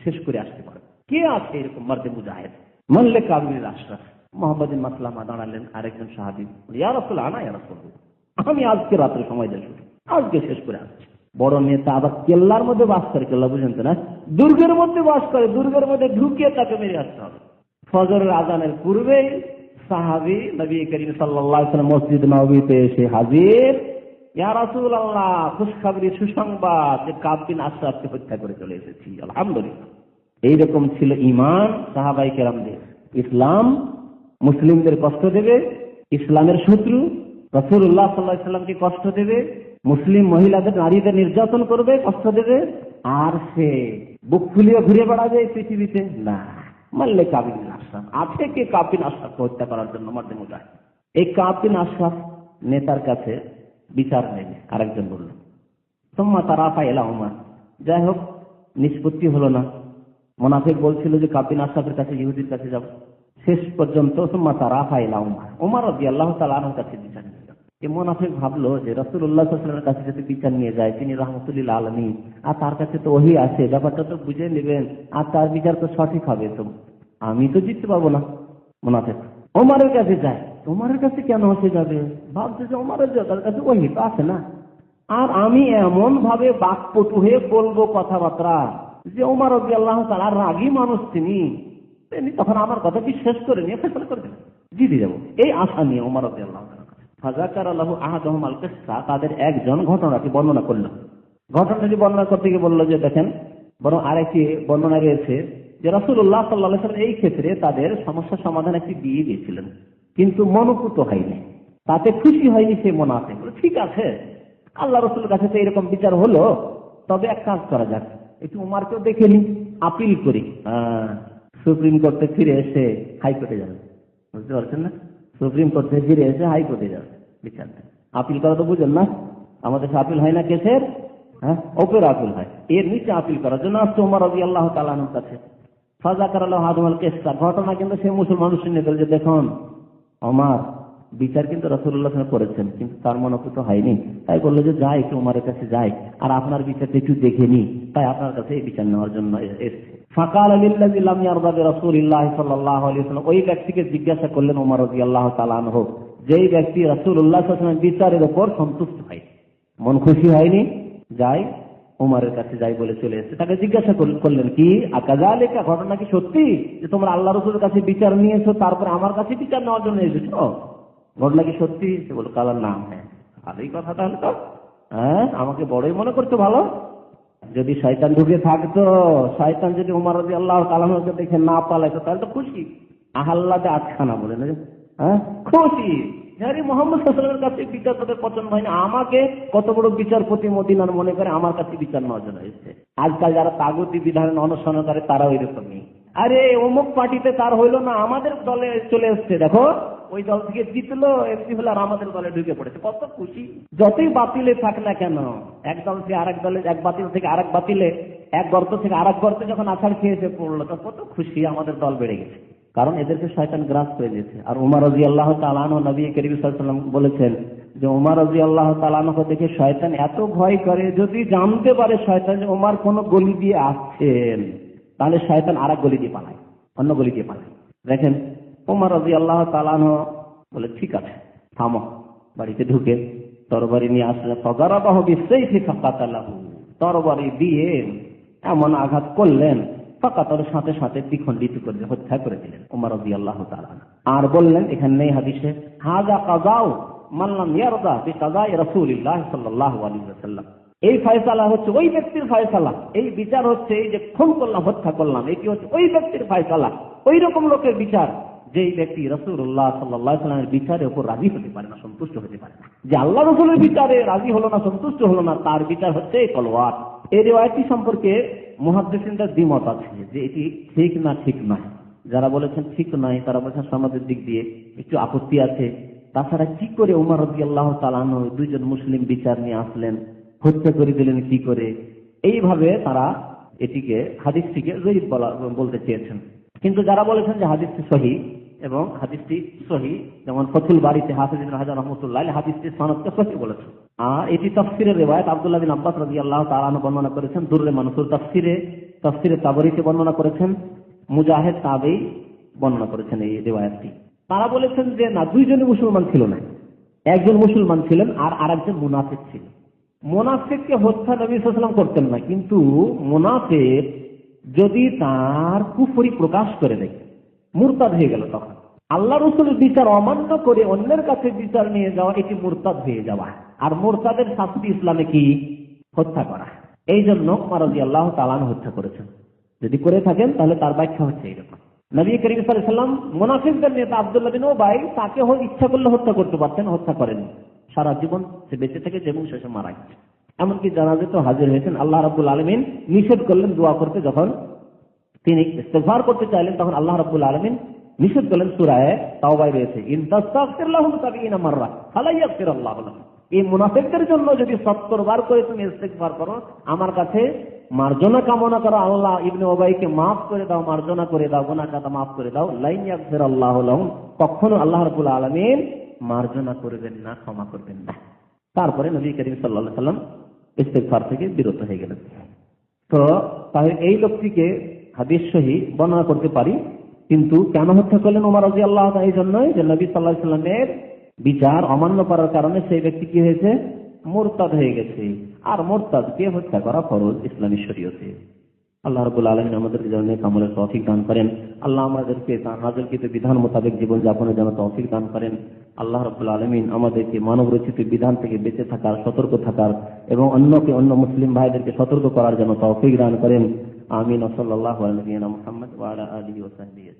শেষ করে আসতে পারে? কে আছে এরকম মারদে মুজাহিদ? মাল্লে কাব বিন আশরাফ। মুহাম্মদ বিন মাসলামা দাঁড়ালেন, আরেকজন সাহাবী, ইয়া রাসূলুল্লাহ আনা ইয়া রাসূলুল্লাহ, আমি আজকে রাতে সময় দেব, আজকে শেষ করে আসছি। বড় নেতা আবার কেল্লার মধ্যে বাস করে, কেল্লা বুঝেন তো না, দুর্গের মধ্যে বাস করে, দুর্গের মধ্যে ঢুকিয়ে তাকে মেরে আসতে হবে। ফজরের আজানের পূর্বেই সাহাবী নবী করিম সাল্লাল্লাহু আলাইহি ওয়াসাল্লাম মসজিদ নববীতে এসে হাজির। ইয়া রাসূলুল্লাহ, খুশখবরি, সুসংবাদ যে কাব বিন আশরাফকে হত্যা করে চলে এসেছি, আলহামদুলিল্লাহ। এইরকম ছিল ঈমান সাহাবায়ে কেরামদের। ইসলাম মুসলিমদের কষ্ট দেবে, ইসলামের শত্রু রাসূলুল্লাহ সাল্লাল্লাহু আলাইহি ওয়াসাল্লামকে কষ্ট দেবে, মুসলিম মহিলাদের, নারীদের নির্যাতন করবে, কষ্ট দেবে, আর সে বুক ফুলিয়ে ঘুরে বেড়াবে এই পৃথিবীতে না। মাল্লে কাব বিন আশরাফ আছে কে কাব বিন আশরাফকে হত্যা করার জন্য মারদে মুজাহিদ? এই কাব বিন আশরাফ নেতার কাছে বিচার নেবে। আরেকজন বলল, সুম্মা তারাফা ইলা উমর, যাই হোক নিষ্পত্তি হলো না। মুনাফিক বলছিল যে কাব বিন আশরাফের কাছে, ইহুদির কাছে যাব, শেষ পর্যন্ত সুম্মা তারাফা ইলা উমর, উমর রাদিয়াল্লাহু তাআলা আনহুর কাছে বিচার নিয়ে গেল। এই মুনাফিক ভাবলো যে রাসূলুল্লাহ সাল্লাল্লাহু আলাইহি ওয়াসাল্লামের কাছে যদি বিচার নিয়ে যায়, তিনি রাহমাতুল লিল আলামিন, আর তার কাছে তো ওহী আছে, ব্যাপারটা তো বুঝে নেবেন, আর তার বিচার তো সঠিক হবে, তো আমি তো জিততে পারবো না। মুনাফিক ওমরের কাছে যায়। ওমরের কাছে কেন হতে যাবে? ভাবছে যে ওমরের তার কাছে ওহী তো আছে না, আর আমি এমন ভাবে বাকপটু হয়ে বলবো কথাবার্তা যে ওমর রাদিয়াল্লাহু তাআলা রাগী মানুষ, তিনি তখন আমার কথা বিশ্বাস করে নিয়ে ফেসলা করে দেবেন, জিতে যাবো, এই আশা নিয়ে ওমর রাদিয়াল্লাহু তাআলা ফাযাকারা লাহু আহাদুহুম আল কিসসা, তাদের একজন ঘটনাটি বর্ণনা করল। ঘটনাটি বর্ণনা করতে গিয়ে বলল যে দেখেন, বরং আরেকটি বর্ণনা রয়েছে যে রাসূলুল্লাহ সাল্লাল্লাহু আলাইহি ওয়াসাল্লাম এই ক্ষেত্রে তাদের সমস্যার সমাধান একটি দিয়ে দিয়েছিলেন, কিন্তু মনোপুত হয়নি, তাতে খুশি হয়নি সেই মুনাফিক। ঠিক আছে, আল্লাহ রাসূলের কাছে তো এরকম বিচার হলো, তবে এক কাজ করা যাক, একটু উমারকেও দেখে নি, আপিল করি। সুপ্রিম কোর্টে ফিরে এসে হাইকোর্টে যাবে, বুঝতে পারছেন না? সুপ্রিম কোর্টে ফিরে এসে হাইকোর্টে যাবে বিচার। আপিল করা তো বুঝেন না, আমাদের আপিল হয় না কেসের, ওপর আপিল হয়, এর নিচে আপিল করার জন্য আসছে ওমর রাদিয়াল্লাহু তাআলা আনহুর কাছে। ফাযাকারা লাহু আহাদুহুম আল কিসসা, ঘটনা কিন্তু সেই মুসলমান শুনে দিল যে দেখুন ওমর, বিচার কিন্তু রাসূলুল্লাহ সাল্লাল্লাহু আলাইহি ওয়াসাল্লাম করেছেন, কিন্তু তার মনোভূত হয়নি। তাই বললো যে যাই একটু উমারের কাছে যাই, আর আপনার বিচারটা একটু দেখে নি, তাই আপনার কাছে এই বিচার নেওয়ার জন্য এসেছে। ফাকাল লিল্লাযী লাম ইয়ারদা বিরাসূলিল্লাহি সাল্লাল্লাহু আলাইহি ওয়াসাল্লাম, ওই ব্যক্তিকে জিজ্ঞাসা করলেন ওমর রাদিয়াল্লাহু তাআলা আনহু, যেই ব্যক্তি রাসূলুল্লাহ সাল্লাল্লাহু আলাইহি ওয়াসাল্লামের বিচারের উপর সন্তুষ্ট হয়, মন খুশি হয়নি, যাই উমারের কাছে যাই বলে চলে এসেছে। তাকে জিজ্ঞাসা করলেন, কি আকাযালিকা, ঘটনা কি সত্যি যে তোমরা আল্লাহ রাসূলের কাছে বিচার নিয়েছো, তারপরে আমার কাছে বিচার নেওয়ার জন্য এসেছো? ঘটনা কি সত্যি? সে বলল, কালার নাম, হ্যাঁ। ভালোই কথা তাহলে তো, হ্যাঁ, আমাকে বড়ই মনে করছো ভালো। যদি শয়তান ঢুকে থাকতো, শয়তান যদি উমর রাদিয়াল্লাহু তাআলা আনহুকে দেখে না পালাইতো, তাহলে তো খুশি, আহাল্লাদে আজখানা বলে না, হ্যাঁ, খুশি। আরে মোহাম্মদ সাল্লাল্লাহু আলাইহি ওয়াসাল্লামের কাছে বিচার তাদের পছন্দ হয় না, আমাকে কত বড় বিচারপতি মদিনার মনে করে আমার কাছে বিচার নেওয়ার জন্য এসেছে। আজকাল যারা তাগুতি বিধানের অনুসরণ করে তারা ওই রকমই। আরে অমুক পার্টিতে তার হইলো না, আমাদের দলে চলে এসছে, দেখো ওই দল থেকে জিতলো এমপি হলো, আর আমাদের দলে ঢুকে পড়েছে, কত খুশি। যতই বাতিলে থাক না কেন, এক দল থেকে আরেক দলে, এক বাতিল থেকে আরেক বাতিলে, এক গর্ত থেকে আরেক গর্তে যখন আছাড় খেয়েছে পড়লো, তো কত খুশি, আমাদের দল বেড়ে গেছে। কারণ এদেরকে শয়তান গ্রাস করে দিয়েছে। আর উমর রাদিয়াল্লাহু তাআলা আনহু, নবী করিম সাল্লাল্লাহু আলাইহি ওয়াসাল্লাম বলেছেন যে উমর রাদিয়াল্লাহু তাআলা আনহু দেখে শয়তান এত ভয় করে, যদি জানতে পারে শয়তান যে উমর কোন গলি দিয়ে আসছেন, তাহলে শয়তান আরেক গলি দিয়ে পালায়, অন্য গলি দিয়ে পালায়। দেখেন উমর রাদিয়াল্লাহু তাআলা আনহু বলে, ঠিক আছে থামো। বাড়িতে ঢুকে তরবারি নিয়ে আসলে ফাদারাবাহু বিসাইফি ফাকাতালাহু, তরবারি দিয়ে এমন আঘাত করলেন, ফাকাতার সাথে সাথে দ্বিখণ্ডিত করে হত্যা করে দিলেন উমর রাদিয়াল্লাহু তাআলা। আর বললেন, এখানে নেই হাদিসে, হাযা কাযাউ মান লাম ইয়ারদা বিকাযাই রাসূলিল্লাহ সাল্লাল্লাহু আলাইহি ওয়াসাল্লাম, এই ফয়সালা হচ্ছে ওই ব্যক্তির ফয়সালা, এই বিচার হচ্ছে এই যে খুন করলাম, হত্যা করলাম, এটি হচ্ছে ওই ব্যক্তির ফয়সালা, ওই রকম লোকের বিচার যেই ব্যক্তি রাসূলুল্লাহ সাল্লাল্লাহু আলাইহি ওয়াসাল্লামের বিচারের উপর রাজি হতে পারে না, সন্তুষ্ট হতে পারে না। যে আল্লাহ রাসূলের বিচারে রাজি হলো না, সন্তুষ্ট হলো না, তার বিচার হচ্ছে তলোয়ার। এই রিওয়ায়াতটি সম্পর্কে মুহাদ্দিসিনদের দ্বিমত আছে যে এটি ঠিক না ঠিক নয়। যারা বলেছেন ঠিক নয়, তারা বলেছেন সমাজের দিক দিয়ে একটু আপত্তি আছে। তাছাড়া কি করে উমর রাদিয়াল্লাহু তাআলা আনহু দুইজন মুসলিম বিচার নিয়ে আসলেন, হত্যা করে দিলেন কি করে, এইভাবে তারা এটিকে, হাদিসটিকে যঈফ বলতে চেয়েছেন। কিন্তু যারা বলেছেন যে হাদিসটি সহিহ, এবং হাদিসটি সহিহ, যেমন ফাথুল বারীতে হাফিজ ইবনে হাজার রাহমাতুল্লাহ আলাইহি হাদিসটি সনদকে সহিহ বলেছেন। আর এটি তাফসীরের রিওয়ায়াত আব্দুল্লাহ বিন আব্বাস রাদিয়াল্লাহু তাআলা আনহু বর্ণনা করেছেন, দুররে মানসুর তাফসীরে তাবরীতে বর্ণনা করেছেন, মুজাহিদ তাবেঈ বর্ণনা করেছেন এই রিওয়ায়াতটি। তারা বলেছেন যে না, দুইজনই মুসলমান ছিল না, একজন মুসলমান ছিলেন আর আরেকজন মুনাফিক ছিল। মুনাফিককে হত্যা নবী সাল্লাল্লাহু আলাইহি ওয়াসাল্লাম করতেন না, কিন্তু মুনাফিক যদি তার কুফরি প্রকাশ করে দেয়, মুরতাদ হয়ে গেল, তখন আল্লাহ রাসূলের বিচার অমান্য করে অন্যের কাছে বিচার নিয়ে যাওয়া, এটি মুরতাদ হয়ে যাওয়া। আর মুরতাদের শাস্তি ইসলামে কি? হত্যা করা। এই জন্য উমর রাদিয়াল্লাহু তাআলা আনহু হত্যা করেছেন। যদি করে থাকেন তাহলে তার ব্যাখ্যা হচ্ছে এরকম। নবী করিম সাল্লাল্লাহু আলাইহি ওয়াসাল্লাম মুনাফিকদের নেতা আব্দুল্লাহ বিন উবাই, তাকে ইচ্ছা করলে হত্যা করতে পারতেন, হত্যা করেননি। সারা জীবন সে বেঁচে থেকেছে এবং শেষে মারা গেছে। এমনকি জানাজা তো হাজির হয়েছেন। আল্লাহ রাব্বুল আলামিন নিষেধ করলেন দোয়া করতে, যখন তিনি ইস্তিগফার করতে চাইলেন তখন আল্লাহ রাব্বুল আলামিন নিষেধ করলেন। সূরা তাওবায় রয়েছে, ইন তাস্তাগফির লাহুম 70 মাররা ফালা ইয়াগফিরুল্লাহু লাহুম, এই মুনাফিকদের জন্য যদি 70 বার করে তুমি ইস্তিগফার করো, আমার কাছে মার্জনা কামনা করো, আল্লাহ ইবনে উবাইকে মাফ করে দাও, মার্জনা করে দাও, গুনাহ খাতা মাফ করে দাও, লা ইয়াগফিরুল্লাহু লাহুম, কখনো আল্লাহ রাব্বুল আলামিন মার্জনা করবেন না, ক্ষমা করবেন না। তারপরে নবী করিম সাল্লাল্লাহু আলাইহি ওয়াসাল্লাম ইস্তিগফার থেকে বিরত হয়ে গেলেন। তো তাহলে এই লোকটিকে হাদিস সহিহ বর্ণনা করতে পারি, কিন্তু কেন হত্যা করলেন উমর রাদিয়াল্লাহু তাআলা? এই জন্যই যে নবী সাল্লাল্লাহু আলাইহি ওয়াসাল্লামের বিচার অমান্য করার কারণে সেই ব্যক্তি কি হয়েছে? মুরতাদ হয়ে গেছে। আর মুরতাদকে হত্যা করা ফরজ ইসলামী শরীয়তে। আল্লাহ রাব্বুল আলামিন আমাদেরকে যেন নেক আমলের তৌফিক দান করেন। আল্লাহ আমাদেরকে তার নাযিলকৃত বিধান মোতাবেক জীবন যাপনের জন্য তৌফিক দান করেন। আল্লাহ রাব্বুল আলামিন আমাদেরকে মানব রচিত বিধান থেকে বেঁচে থাকার, সতর্ক থাকার এবং অন্য মুসলিম ভাইদেরকে সতর্ক করার জন্য তৌফিক দান করেন। আমিন। সাল্লাল্লাহু আলা নবিয়িনা মুহাম্মদ ওয়া আলা আলিহি ওয়া সাহবিহি।